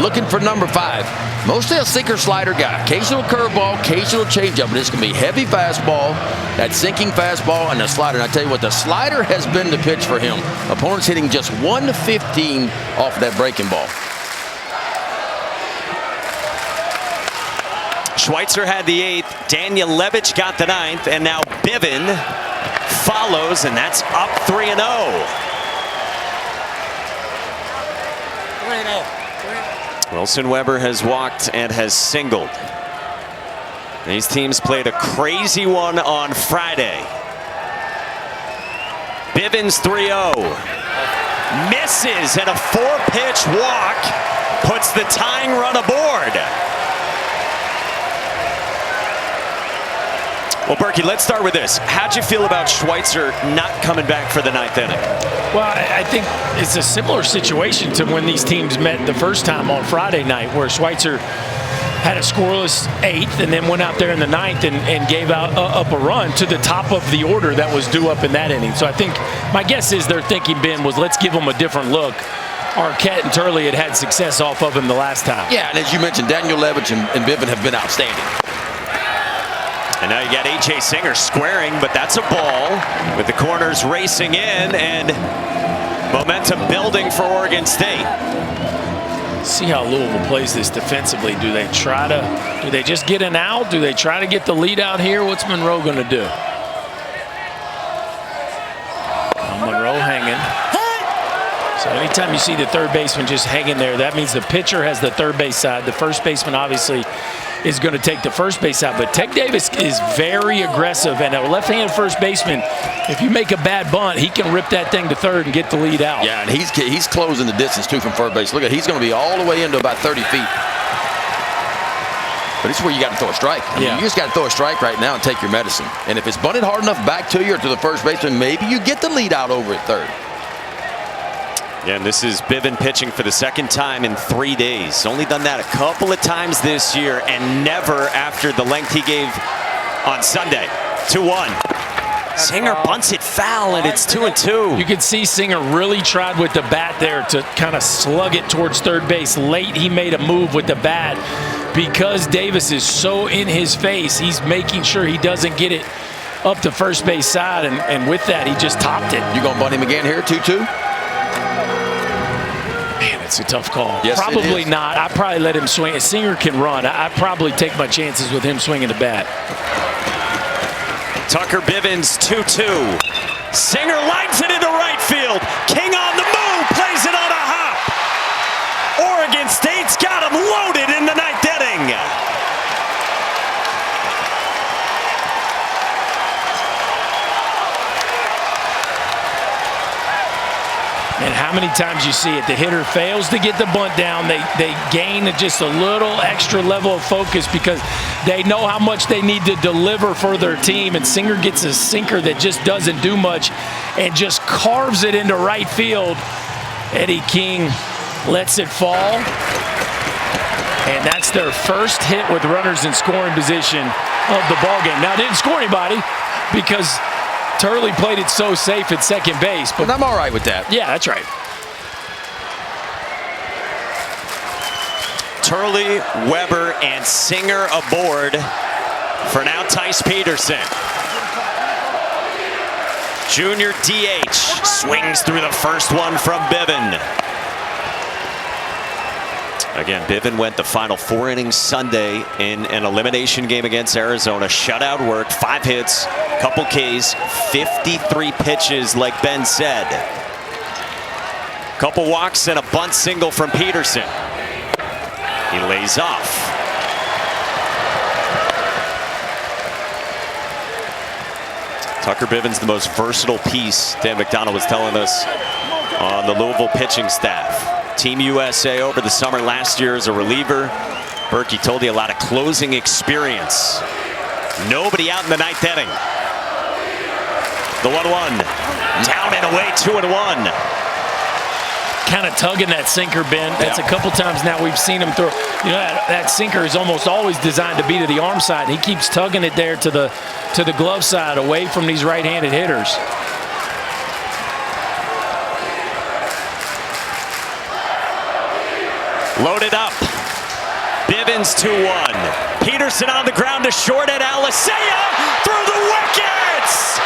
looking for number 5. Mostly a sinker slider guy. Occasional curveball, occasional changeup, but it's going to be heavy fastball, that sinking fastball, and the slider. And I tell you what, the slider has been the pitch for him. Opponents hitting just 115 off that breaking ball. Schweitzer had the 8th, Daniel Levich got the 9th, and now Bivin follows, and that's up 3-0. 3-0. Wilson Weber has walked and has singled. These teams played a crazy one on Friday. Bivin's 3-0. Misses, and a 4-pitch walk puts the tying run aboard. Well, Berkey, let's start with this. How'd you feel about Schweitzer not coming back for the 9th inning? Well, I think it's a similar situation to when these teams met the first time on Friday night, where Schweitzer had a scoreless 8th and then went out there in the 9th and gave up a run to the top of the order that was due up in that inning. So I think my guess is their thinking, Ben, was let's give them a different look. Arquette and Turley had success off of him the last time. Yeah, and as you mentioned, Daniel Levich and Bivin have been outstanding. And now you got A.J. Singer squaring, but that's a ball with the corners racing in and momentum building for Oregon State. See how Louisville plays this defensively. Do they just get an out? Do they try to get the lead out here? What's Monroe going to do? Monroe hanging. So anytime you see the third baseman just hanging there, that means the pitcher has the third base side. The first baseman obviously is going to take the first base out. But Tech Davis is very aggressive, and a left-hand first baseman, if you make a bad bunt, he can rip that thing to third and get the lead out. Yeah, and he's closing the distance, too, from third base. Look at, he's going to be all the way into about 30 feet. But this is where you got to throw a strike. I mean, you just got to throw a strike right now and take your medicine. And if it's bunted hard enough back to you or to the first baseman, maybe you get the lead out over at third. Yeah, and this is Bivin pitching for the 2nd time in 3 days. Only done that a couple of times this year, and never after the length he gave on Sunday. 2-1. Singer bunts it foul, and it's 2-2. You can see Singer really tried with the bat there to kind of slug it towards third base. Late, he made a move with the bat. Because Davis is so in his face, he's making sure he doesn't get it up the first base side, and with that, he just topped it. You gonna bunt him again here, 2-2? Man, it's a tough call. Yes, probably not. I'd probably let him swing. Singer can run. I'd probably take my chances with him swinging the bat. Tucker Bivin's 2-2. Singer lines it into right field. King on the move, plays it on a hop. Oregon State's got him loaded in the 9th inning. And how many times you see it? The hitter fails to get the bunt down. They gain just a little extra level of focus because they know how much they need to deliver for their team. And Singer gets a sinker that just doesn't do much and just carves it into right field. Eddie King lets it fall. And that's their first hit with runners in scoring position of the ballgame. Now, it didn't score anybody because Turley played it so safe at second base. But I'm all right with that. Yeah, that's right. Turley, Weber, and Singer aboard for now Tice Peterson. Junior DH swings through the first one from Bivin. Again, Bivin went the final 4 innings Sunday in an elimination game against Arizona. Shutout work, 5 hits, couple Ks, 53 pitches like Ben said. Couple walks and a bunt single from Peterson. He lays off. Tucker Bivin's the most versatile piece, Dan McDonald was telling us, on the Louisville pitching staff. Team USA over the summer last year as a reliever. Berkey told you a lot of closing experience. Nobody out in the 9th inning. The 1-1. Down and away, 2-1. Kind of tugging that sinker, Ben. That's a couple times now we've seen him throw. You know, that sinker is almost always designed to be to the arm side. He keeps tugging it there to the glove side, away from these right-handed hitters. Loaded up. Bivins 2-1. Peterson on the ground to short at Alisea through the wickets.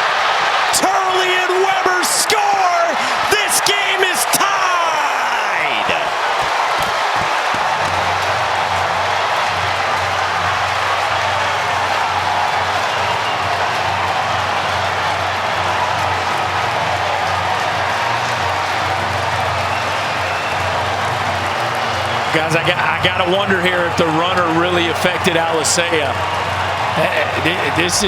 Turley and Weber score. This game is tied. Guys, I gotta wonder here if the runner really affected Alisea. This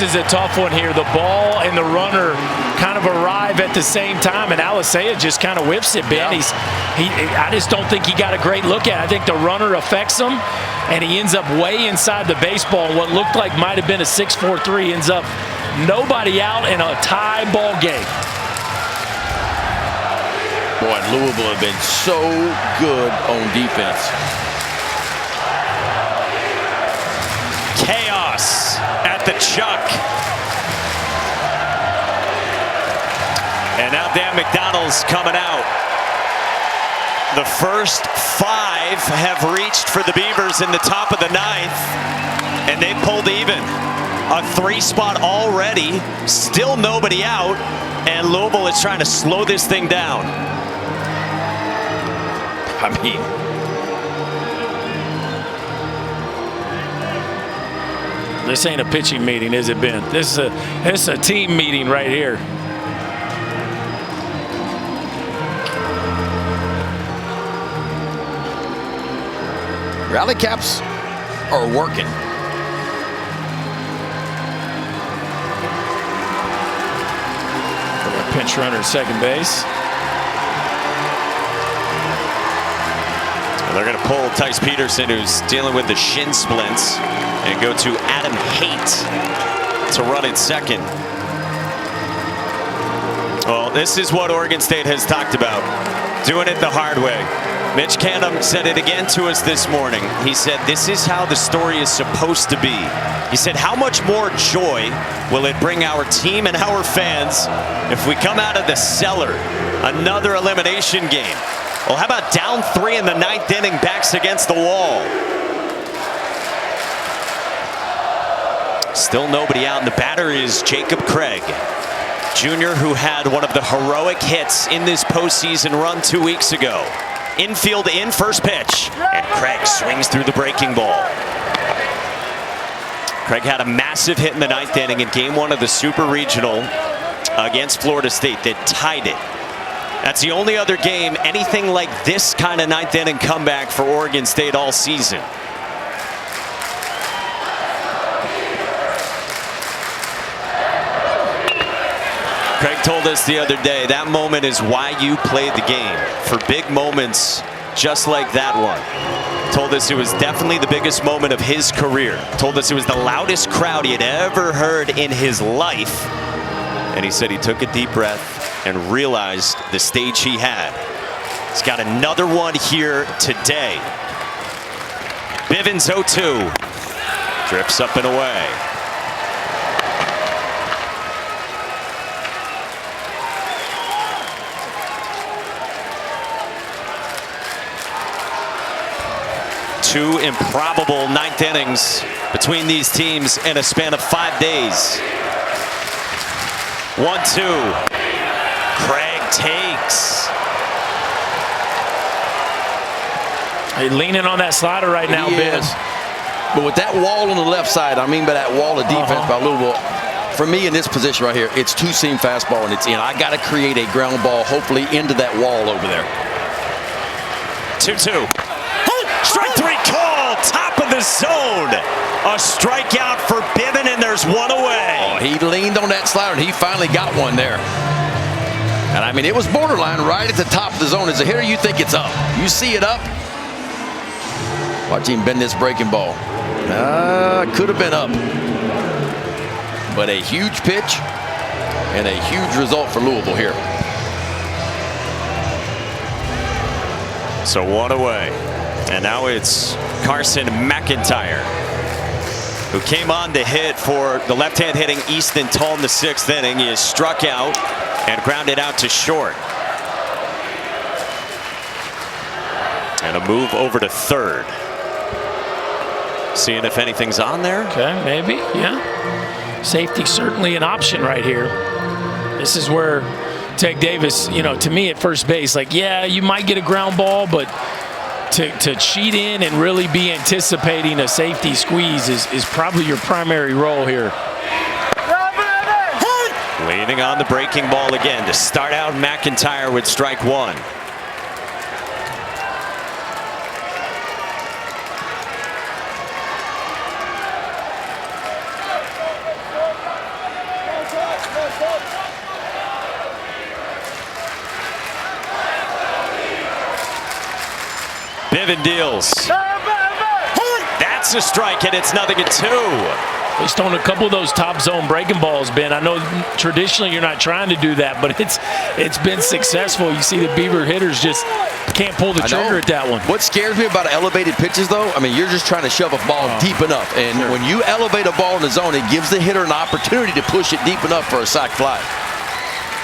is a tough one here. The ball and the runner kind of arrive at the same time, and Alisea just kind of whips it, Ben. I just don't think he got a great look at it. I think the runner affects him, and he ends up way inside the baseball. What looked like might have been a 6-4-3 ends up nobody out in a tie ball game. Boy, Louisville have been so good on defense. Chaos at the Chuck. And now Dan McDonald's coming out. The first 5 have reached for the Beavers in the top of the 9th, and they pulled even. A 3-spot already, still nobody out, and Louisville is trying to slow this thing down. I mean, this ain't a pitching meeting, is it, Ben? This is a team meeting right here. Rally caps are working. Pinch runner at second base. They're going to pull Tice Peterson, who's dealing with the shin splints, and go to Adam Haight to run in second. Well, this is what Oregon State has talked about, doing it the hard way. Mitch Canham said it again to us this morning. He said, this is how the story is supposed to be. He said, how much more joy will it bring our team and our fans if we come out of the cellar, another elimination game? Well, how about down 3 in the 9th inning, backs against the wall? Still nobody out, and the batter is Jacob Craig, junior, who had one of the heroic hits in this postseason run 2 weeks ago. Infield in, first pitch, and Craig swings through the breaking ball. Craig had a massive hit in the 9th inning in game 1 of the Super Regional against Florida State that tied it. That's the only other game, anything like this kind of 9th inning comeback for Oregon State all season. Craig told us the other day that moment is why you played the game, for big moments just like that one. Told us it was definitely the biggest moment of his career. Told us it was the loudest crowd he had ever heard in his life. And he said he took a deep breath and realized the stage he had. He's got another one here today. Bivens 0-2. Drifts up and away. Two improbable ninth innings between these teams in a span of 5 days. 1-2. Craig takes. He's leaning on that slider right now, Biz. But with that wall on the left side, I mean by that wall of defense by Louisville, for me in this position right here, it's two-seam fastball and it's in. I got to create a ground ball, hopefully into that wall over there. 2-2. Strike three call, top of the zone. A strikeout for Bivens, and there's one away. Oh, he leaned on that slider, and he finally got one there. And I mean, it was borderline right at the top of the zone. As a hitter, you think it's up. You see it up. Watch him bend this breaking ball. Could have been up. But a huge pitch and a huge result for Louisville here. So one away. And now it's Carson McIntyre, who came on to hit for the left-hand hitting Easton Tull in the 6th inning. He is struck out and grounded out to short. And a move over to third. Seeing if anything's on there. Okay, maybe, yeah. Safety certainly an option right here. This is where Tech Davis, you know, to me at first base, like, yeah, you might get a ground ball, but to cheat in and really be anticipating a safety squeeze is probably your primary role here. Leaning on the breaking ball again to start out. McIntyre with strike one. Bivens deals. That's a strike, and it's 0-2. Based on a couple of those top zone breaking balls, Ben. I know traditionally you're not trying to do that, but it's been successful. You see the Beaver hitters just can't pull the trigger at that one. What scares me about elevated pitches, though, I mean, you're just trying to shove a ball deep enough. And when you elevate a ball in the zone, it gives the hitter an opportunity to push it deep enough for a sac fly.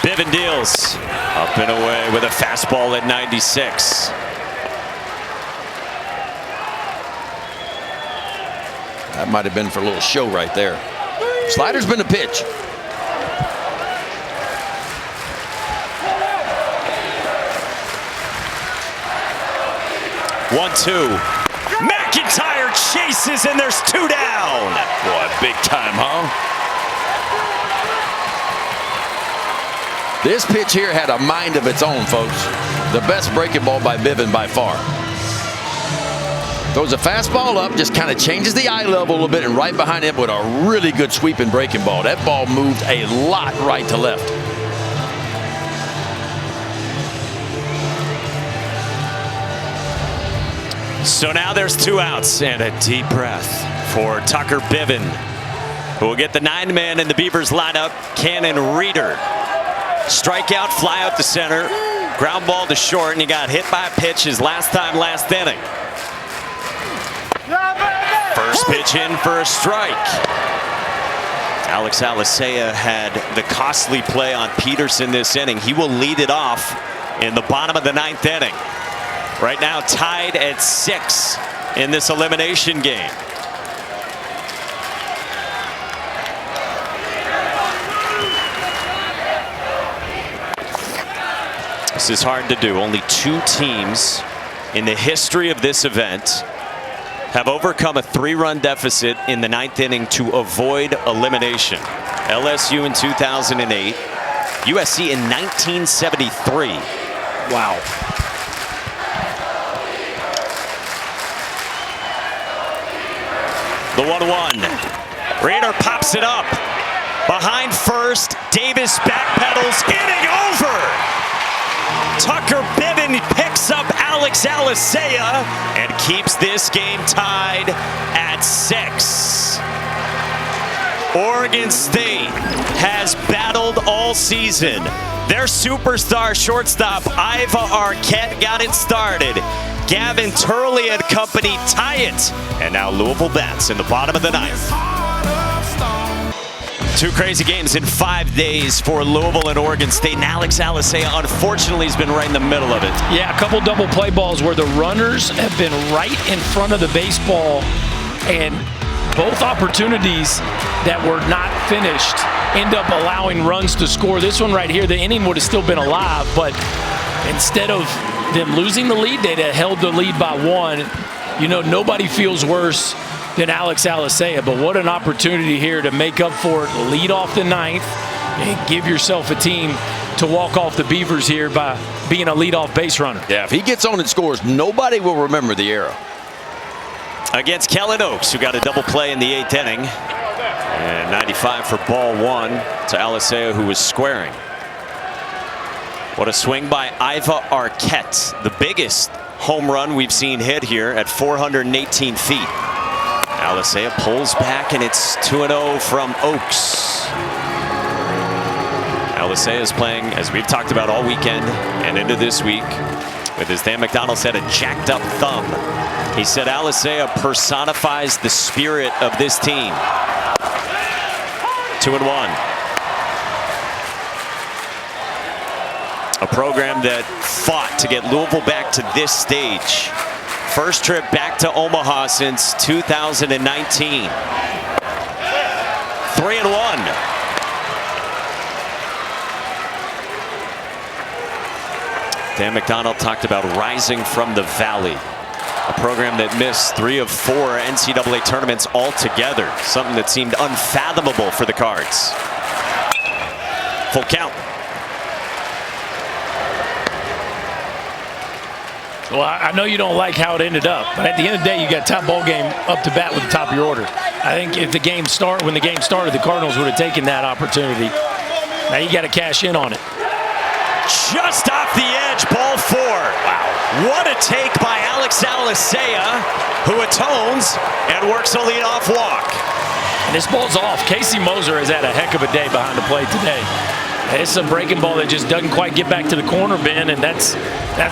Bivens deals. Up and away with a fastball at 96. That might have been for a little show right there. Slider's been a pitch. One-two. McIntyre chases, and there's two down. Boy, big time, huh? This pitch here had a mind of its own, folks. The best breaking ball by Bivens by far. Throws a fastball up, just kind of changes the eye level a little bit, and right behind him with a really good sweeping breaking ball. That ball moved a lot right to left. So now there's two outs and a deep breath for Tucker Bivens, who will get the 9-man in the Beavers lineup. Cannon Reeder. Strikeout, fly out to center, ground ball to short, and he got hit by a pitch his last time last inning. First pitch in for a strike. Alex Alicea had the costly play on Peterson this inning. He will lead it off in the bottom of the 9th inning. Right now tied at 6 in this elimination game. This is hard to do. Only 2 teams in the history of this event have overcome a 3-run deficit in the 9th inning to avoid elimination. LSU in 2008, USC in 1973. Wow. The 1-1. Reeder pops it up. Behind first, Davis backpedals, inning over. Tucker Bivens picks up Alex Alicea and keeps this game tied at 6. Oregon State has battled all season. Their superstar shortstop, Iva Arquette, got it started. Gavin Turley and company tie it. And now Louisville bats in the bottom of the ninth. 2 crazy games in 5 days for Louisville and Oregon State. And Alex Alisea, unfortunately, has been right in the middle of it. Yeah, a couple double play balls where the runners have been right in front of the baseball, and both opportunities that were not finished end up allowing runs to score. This one right here, the inning would have still been alive, but instead of them losing the lead, they'd have held the lead by 1. You know, nobody feels worse than Alex Alisea, but what an opportunity here to make up for it, lead off the ninth, and give yourself a team to walk off the Beavers here by being a leadoff base runner. Yeah, if he gets on and scores, nobody will remember the era. Against Kellen Oaks, who got a double play in the 8th inning. And 95 for ball 1 to Alisea, who was squaring. What a swing by Iva Arquette, the biggest home run we've seen hit here at 418 feet. Alisea pulls back, and it's 2-0 from Oaks. Alisea is playing, as we've talked about all weekend and into this week, with, as Dan McDonald said, a jacked up thumb. He said Alisea personifies the spirit of this team. 2-1. A program that fought to get Louisville back to this stage. First trip back to Omaha since 2019. 3-1. Dan McDonald talked about rising from the valley. A program that missed 3 of 4 NCAA tournaments altogether. Something that seemed unfathomable for the Cards. Full count. Well, I know you don't like how it ended up, but at the end of the day, you got top ball game up to bat with the top of your order. I think if the game when the game started, the Cardinals would have taken that opportunity. Now you got to cash in on it. Just off the edge, ball 4. Wow. What a take by Alex Alisea, who atones and works a leadoff walk. And this ball's off. Casey Moser has had a heck of a day behind the plate today. It's a breaking ball that just doesn't quite get back to the corner bin, and that's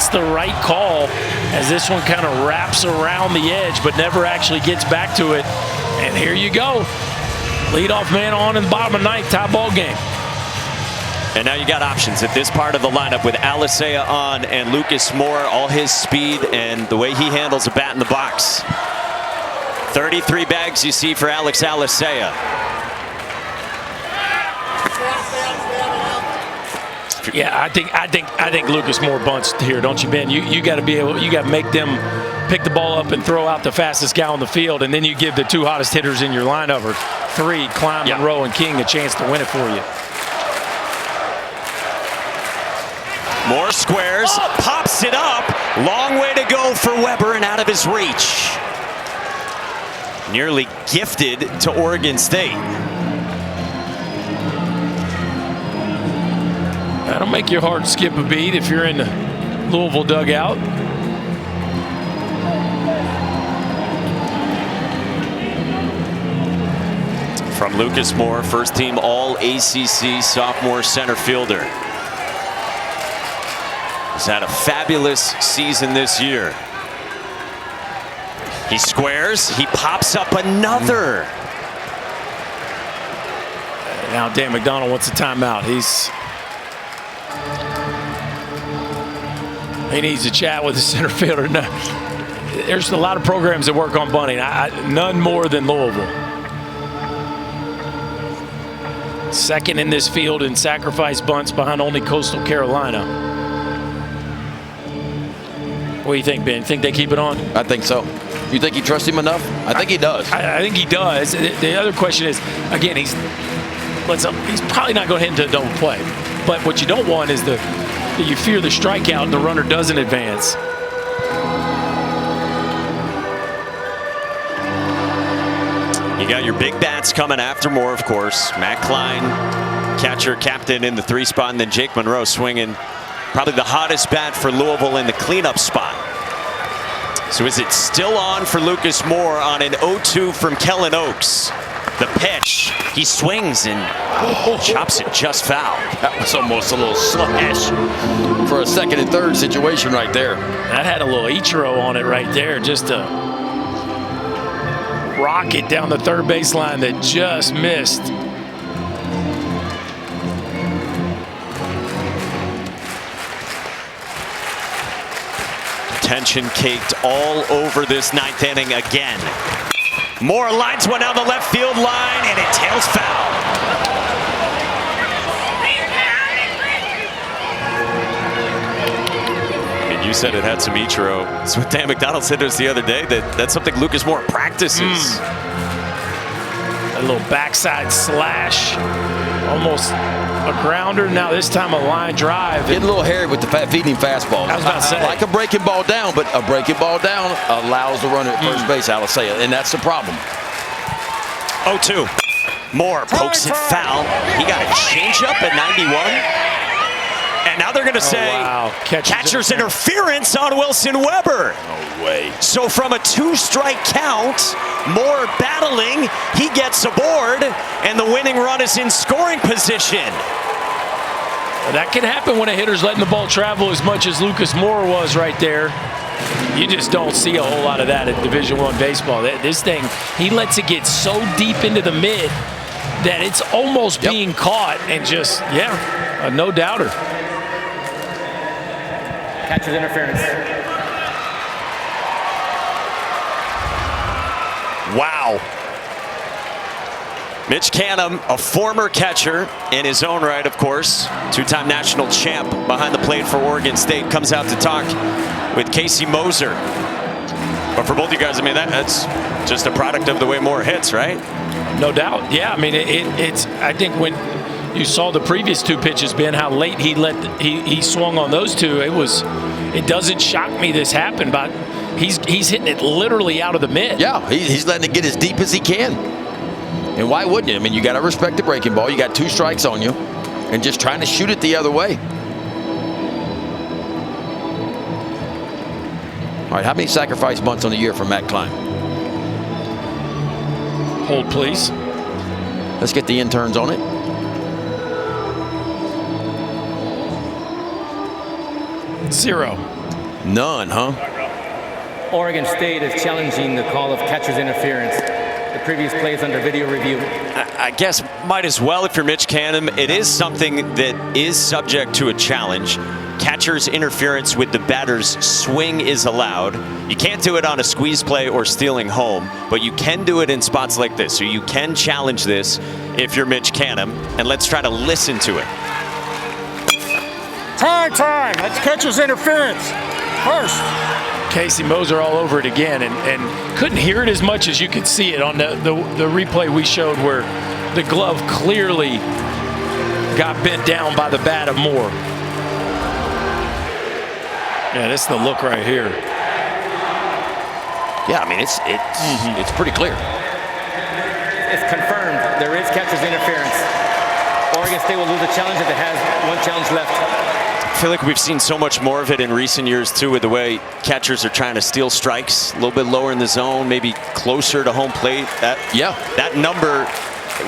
the right call, as this one kind of wraps around the edge but never actually gets back to it. And here you go. Leadoff man on in the bottom of the ninth, tie ball game. And now you got options at this part of the lineup with Alisea on and Lucas Moore, all his speed and the way he handles a bat in the box. 33 bags you see for Alex Alisea. Yeah, I think Lucas Moore bunts here, don't you, Ben? You got to be able, you got to make them pick the ball up and throw out the fastest guy on the field, and then you give the 2 hottest hitters in your lineup, or 3, Klein, Monroe, and King, a chance to win it for you. More squares, pops it up. Long way to go for Weber and out of his reach. Nearly gifted to Oregon State. That'll make your heart skip a beat if you're in the Louisville dugout. From Lucas Moore, first team All-ACC sophomore center fielder. He's had a fabulous season this year. He squares, he pops up another. Now Dan McDonald wants a timeout. He needs to chat with the center fielder. No, there's a lot of programs that work on bunting. None more than Louisville. Second in this field in sacrifice bunts behind only Coastal Carolina. What do you think, Ben? Think they keep it on? I think so. You think he trusts him enough? I think he does. I think he does. The other question is, again, he's probably not going to hit into a double play. But what you don't want is you fear the strikeout and the runner doesn't advance. You got your big bats coming after Moore, of course. Matt Klein, catcher, captain in the 3 spot, and then Jake Monroe swinging probably the hottest bat for Louisville in the cleanup spot. So is it still on for Lucas Moore on an 0-2 from Kellen Oaks? The pitch. He swings and chops it just foul. That was almost a little slash for a second and third situation right there. That had a little Ichiro on it right there. Just a rocket down the third baseline that just missed. Tension caked all over this ninth inning again. Moore lines one down the left field line, and it tails foul. And you said it had some Ichiro. That's what Dan McDonald said to us the other day, that's something Lucas Moore practices. A little backside slash. Almost a grounder. Now this time a line drive. Getting a little hairy with the feeding fastball. I was about to say. Like a breaking ball down, but a breaking ball down allows the runner at first base, Alisea, and that's the problem. 0-2. Moore pokes it foul. He got a changeup at 91. And now they're going to say catcher's interference on Wilson Weber. No way. So from a 2-strike count, Moore battling, he gets aboard, and the winning run is in scoring position. That can happen when a hitter's letting the ball travel as much as Lucas Moore was right there. You just don't see a whole lot of that in Division I baseball. This thing, he lets it get so deep into the mid that it's almost being caught, and just, a no-doubter. Catcher's interference. Wow. Mitch Canham, a former catcher in his own right, of course, two-time national champ behind the plate for Oregon State, comes out to talk with Casey Moser. But for both you guys, I mean, that's just a product of the way Moore hits, right? No doubt. Yeah, I mean, it's. I think when you saw the previous two pitches, Ben, how late he swung on those two, it doesn't shock me this happened, but he's hitting it literally out of the mid. Yeah, he's letting it get as deep as he can. And why wouldn't you? I mean, you got to respect the breaking ball. You got 2 strikes on you, and just trying to shoot it the other way. All right, how many sacrifice bunts on the year for Matt Klein? Hold, please. Let's get the interns on it. Zero. None, huh? Oregon State is challenging the call of catcher's interference. The previous play is under video review. I guess might as well if you're Mitch Canham. It is something that is subject to a challenge. Catcher's interference with the batter's swing is allowed. You can't do it on a squeeze play or stealing home, but you can do it in spots like this. So you can challenge this if you're Mitch Canham, and let's try to listen to it. Time. That's catcher's interference. First. Casey Moser all over it again, and couldn't hear it as much as you could see it on the replay we showed, where the glove clearly got bent down by the bat of Moore. Yeah, this is the look right here. Yeah, I mean, it's pretty clear. It's confirmed. There is catcher's interference. Oregon State will lose the challenge if it has one challenge left. I feel like we've seen so much more of it in recent years, too, with the way catchers are trying to steal strikes. A little bit lower in the zone, maybe closer to home plate. That number,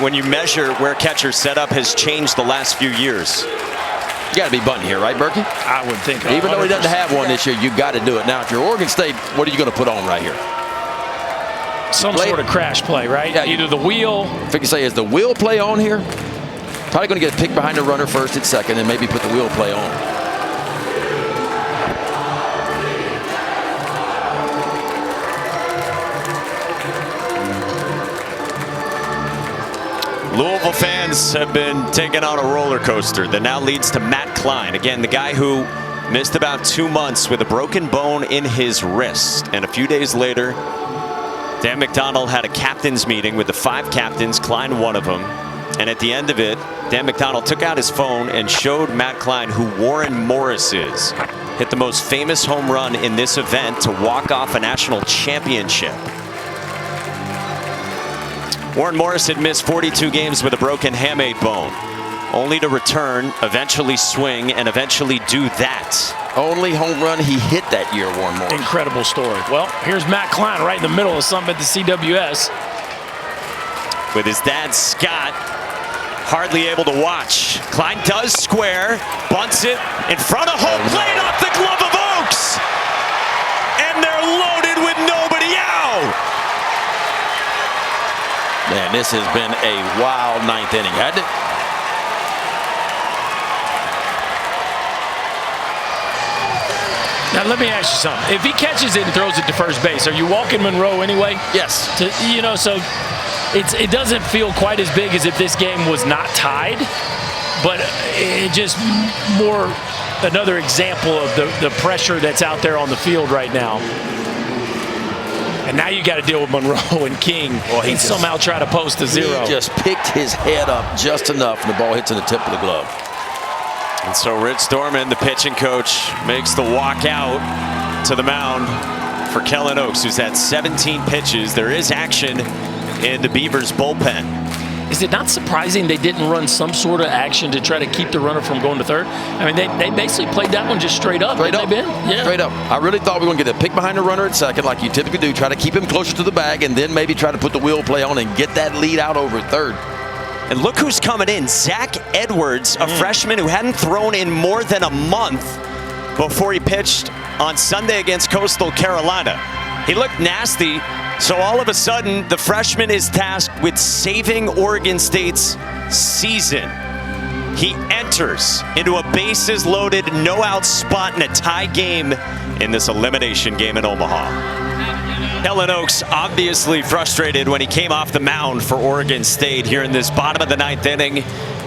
when you measure where catchers set up, has changed the last few years. You got to be bunting here, right, Berkey? I would think. Even though he doesn't have one this year, you got to do it. Now, if you're Oregon State, what are you going to put on right here? Some sort of crash play, right? Yeah, either the wheel. If you can say, is the wheel play on here? Probably going to get picked behind the runner first and second, and maybe put the wheel play on. Louisville fans have been taken on a roller coaster that now leads to Matt Klein. Again, the guy who missed about 2 months with a broken bone in his wrist. And a few days later, Dan McDonald had a captain's meeting with the 5 captains, Klein one of them. And at the end of it, Dan McDonald took out his phone and showed Matt Klein who Warren Morris is. Hit the most famous home run in this event to walk off a national championship. Warren Morris had missed 42 games with a broken hamate bone, only to return, eventually swing, and eventually do that. Only home run he hit that year, Warren Morris. Incredible story. Well, here's Matt Klein right in the middle of something at the CWS. with his dad, Scott, hardly able to watch. Klein does square, bunts it in front of home plate off the glove of Oaks. And they're loaded with nobody out. Man, this has been a wild ninth inning, hasn't it? Now, let me ask you something. If he catches it and throws it to first base, are you walking Monroe anyway? Yes. So it doesn't feel quite as big as if this game was not tied, but it just more another example of the pressure that's out there on the field right now. And now you got to deal with Monroe and King and somehow try to post a zero. He just picked his head up just enough, and the ball hits in the tip of the glove. And so Rich Dorman, the pitching coach, makes the walk out to the mound for Kellen Oaks, who's had 17 pitches. There is action in the Beavers bullpen. Is it not surprising they didn't run some sort of action to try to keep the runner from going to third? I mean, they basically played that one just straight up. Straight up. Yeah. Straight up. I really thought we were going to get a pick behind the runner at second like you typically do. Try to keep him closer to the bag and then maybe try to put the wheel play on and get that lead out over third. And look who's coming in. Zach Edwards, a freshman who hadn't thrown in more than a month before he pitched on Sunday against Coastal Carolina. He looked nasty. So all of a sudden, the freshman is tasked with saving Oregon State's season. He enters into a bases-loaded, no-out spot in a tie game in this elimination game in Omaha. Kellen Oaks obviously frustrated when he came off the mound for Oregon State here in this bottom of the ninth inning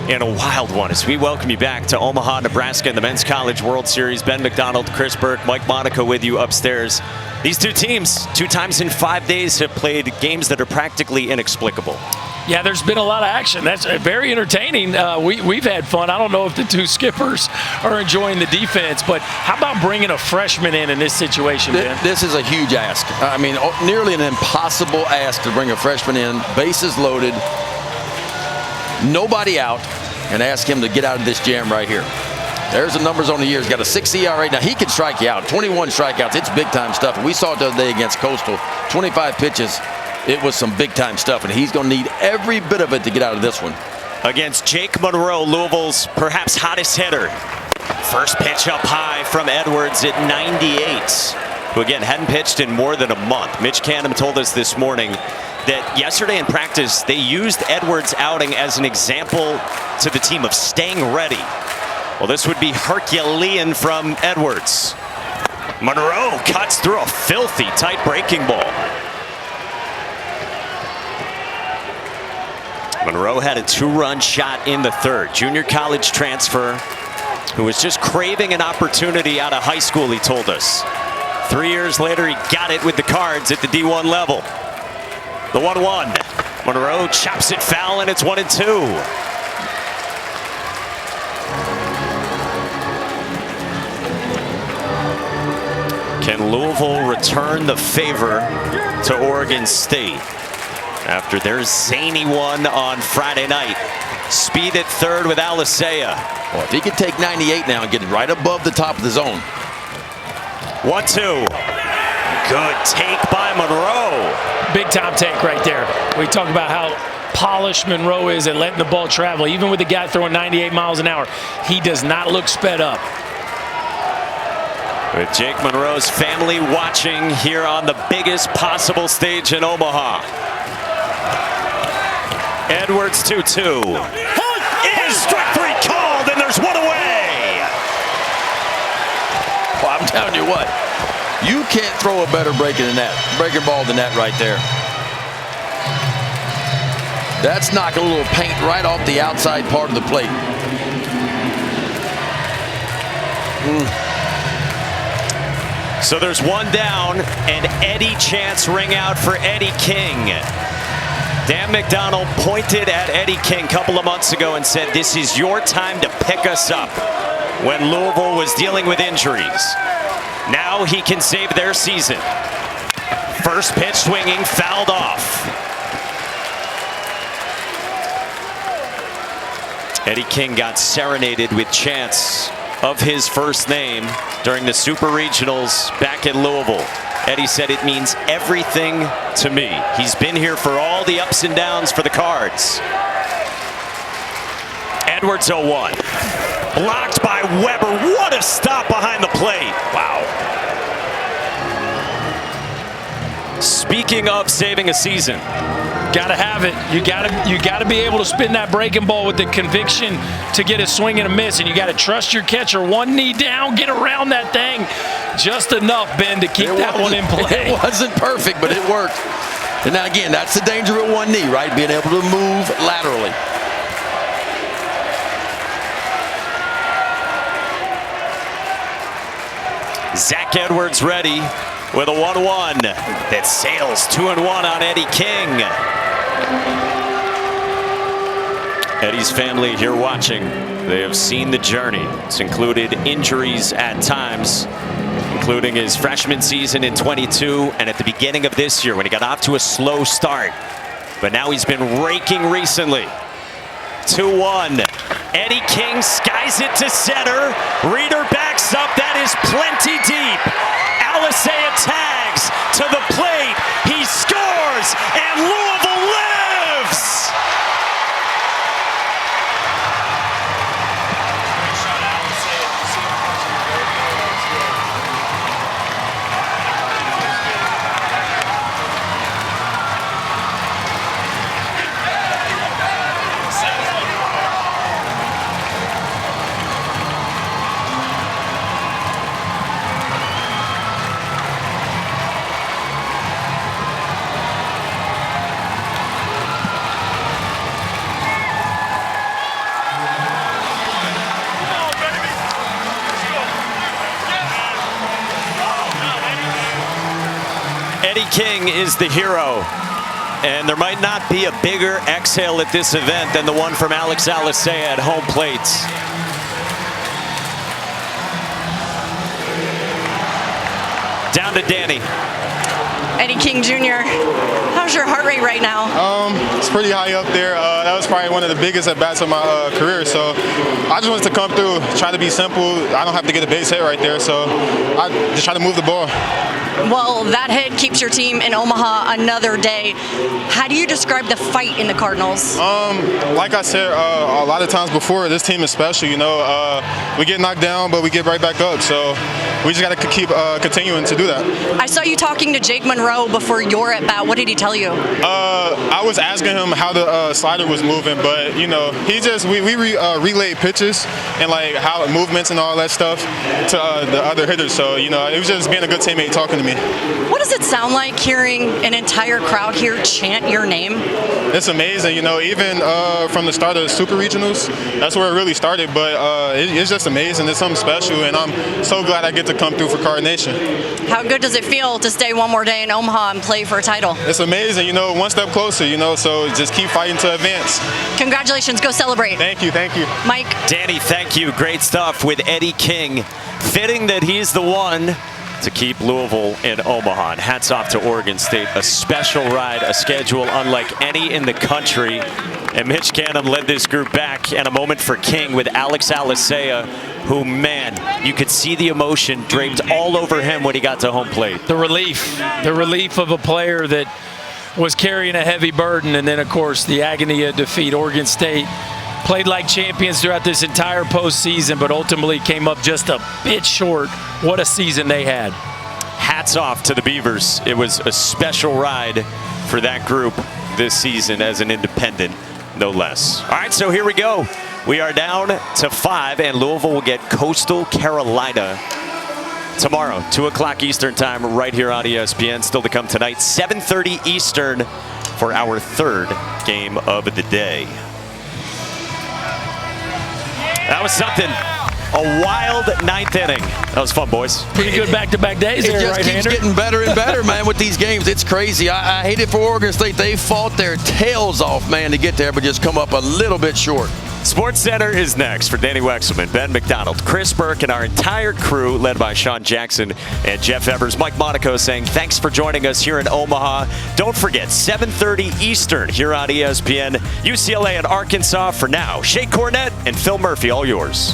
in a wild one as we welcome you back to Omaha, Nebraska in the Men's College World Series. Ben McDonald, Chris Burke, Mike Monaco with you upstairs. These two teams, 2 times in 5 days, have played games that are practically inexplicable. Yeah, there's been a lot of action. That's very entertaining. We've had fun. I don't know if the two skippers are enjoying the defense, but how about bringing a freshman in this situation, Ben? This is a huge ask. I mean, nearly an impossible ask to bring a freshman in, bases loaded, nobody out, and ask him to get out of this jam right here. There's the numbers on the year. He's got a 6 ERA. Now, he can strike you out. 21 strikeouts. It's big-time stuff. And we saw it the other day against Coastal. 25 pitches. It was some big-time stuff, and he's going to need every bit of it to get out of this one. Against Jake Monroe, Louisville's perhaps hottest hitter. First pitch up high from Edwards at 98, who again hadn't pitched in more than a month. Mitch Canham told us this morning that yesterday in practice, they used Edwards' outing as an example to the team of staying ready. Well, this would be Herculean from Edwards. Monroe cuts through a filthy tight breaking ball. Monroe had a 2-run shot in the third. Junior college transfer who was just craving an opportunity out of high school, he told us. 3 years later, he got it with the Cards at the D1 level. The 1-1. Monroe chops it foul, and it's 1-2. Can Louisville return the favor to Oregon State after their zany one on Friday night? Speed at third with Alisea. Well, if he could take 98 now and get right above the top of the zone. 1-2. Good take by Monroe. Big time take right there. We talk about how polished Monroe is at letting the ball travel. Even with the guy throwing 98 miles an hour, he does not look sped up. With Jake Monroe's family watching here on the biggest possible stage in Omaha. Edwards 2-2. Is strike 3 called, and there's one away. Well, I'm telling you what, you can't throw a better breaking ball than that right there. That's knocking a little paint right off the outside part of the plate. So there's one down, and Eddie Chance ring out for Eddie King. Dan McDonald pointed at Eddie King a couple of months ago and said, this is your time to pick us up, when Louisville was dealing with injuries. Now he can save their season. First pitch swinging, fouled off. Eddie King got serenaded with chants of his first name during the Super Regionals back in Louisville. Eddie said it means everything to me. He's been here for all the ups and downs for the Cards. Edwards 0-1. Blocked by Weber. What a stop behind the plate. Wow. Speaking of saving a season. Gotta have it. You gotta be able to spin that breaking ball with the conviction to get a swing and a miss, and you gotta trust your catcher. One knee down, get around that thing just enough, Ben, to keep that one in play. It wasn't perfect, but it worked. And now again, that's the danger with one knee, right? Being able to move laterally. Zach Edwards ready with a 1-1 that sails 2-1 on Eddie King. Eddie's family here watching. They have seen the journey. It's included injuries at times, including his freshman season in 22 and at the beginning of this year when he got off to a slow start. But now he's been raking recently. 2-1. Eddie King skies it to center. Reeder backs up. That is plenty deep. Alisea tags to the plate. He scores, and Louisville lives! Eddie King is the hero, and there might not be a bigger exhale at this event than the one from Alex Alisea at home plate. Down to Danny. Eddie King Jr., how's your heart rate right now? It's pretty high up there. That was probably one of the biggest at-bats of my career, so I just wanted to come through, try to be simple. I don't have to get a base hit right there, so I just try to move the ball. Well, that hit keeps your team in Omaha another day. How do you describe the fight in the Cardinals? Like I said a lot of times before, this team is special. You know, we get knocked down, but we get right back up. So we just got to keep continuing to do that. I saw you talking to Jake Monroe before your at bat. What did he tell you? I was asking him how the slider was moving, but you know, he just we relayed pitches and like how movements and all that stuff to the other hitters. So you know, it was just being a good teammate talking to me. What does it sound like hearing an entire crowd here chant your name? It's amazing, you know, even from the start of the Super Regionals, that's where it really started, but it's just amazing. It's something special, and I'm so glad I get to come through for Card Nation. How good does it feel to stay one more day in Omaha and play for a title? It's amazing, you know, one step closer, you know, so just keep fighting to advance. Congratulations, go celebrate. Thank you, thank you. Mike. Danny, thank you. Great stuff with Eddie King. Fitting that he's the one to keep Louisville in Omaha. And hats off to Oregon State. A special ride, a schedule unlike any in the country. And Mitch Canham led this group back, and a moment for King with Alex Alisea, who, man, you could see the emotion draped all over him when he got to home plate. The relief of a player that was carrying a heavy burden, and then, of course, the agony of defeat. Oregon State played like champions throughout this entire postseason, but ultimately came up just a bit short. What a season they had. Hats off to the Beavers. It was a special ride for that group this season as an independent, no less. All right, so here we go. We are down to 5, and Louisville will get Coastal Carolina tomorrow, 2 o'clock Eastern time, right here on ESPN. Still to come tonight, 7:30 Eastern for our 3rd game of the day. That was something. A wild 9th inning. That was fun, boys. Pretty good back-to-back days there, right-hander. It just keeps getting better and better, man, with these games. It's crazy. I hate it for Oregon State. They fought their tails off, man, to get there, but just come up a little bit short. Sports Center is next for Danny Wexelman, Ben McDonald, Chris Burke, and our entire crew led by Sean Jackson and Jeff Evers. Mike Monaco saying thanks for joining us here in Omaha. Don't forget, 7:30 Eastern here on ESPN, UCLA and Arkansas. For now, Shea Cornett and Phil Murphy, all yours.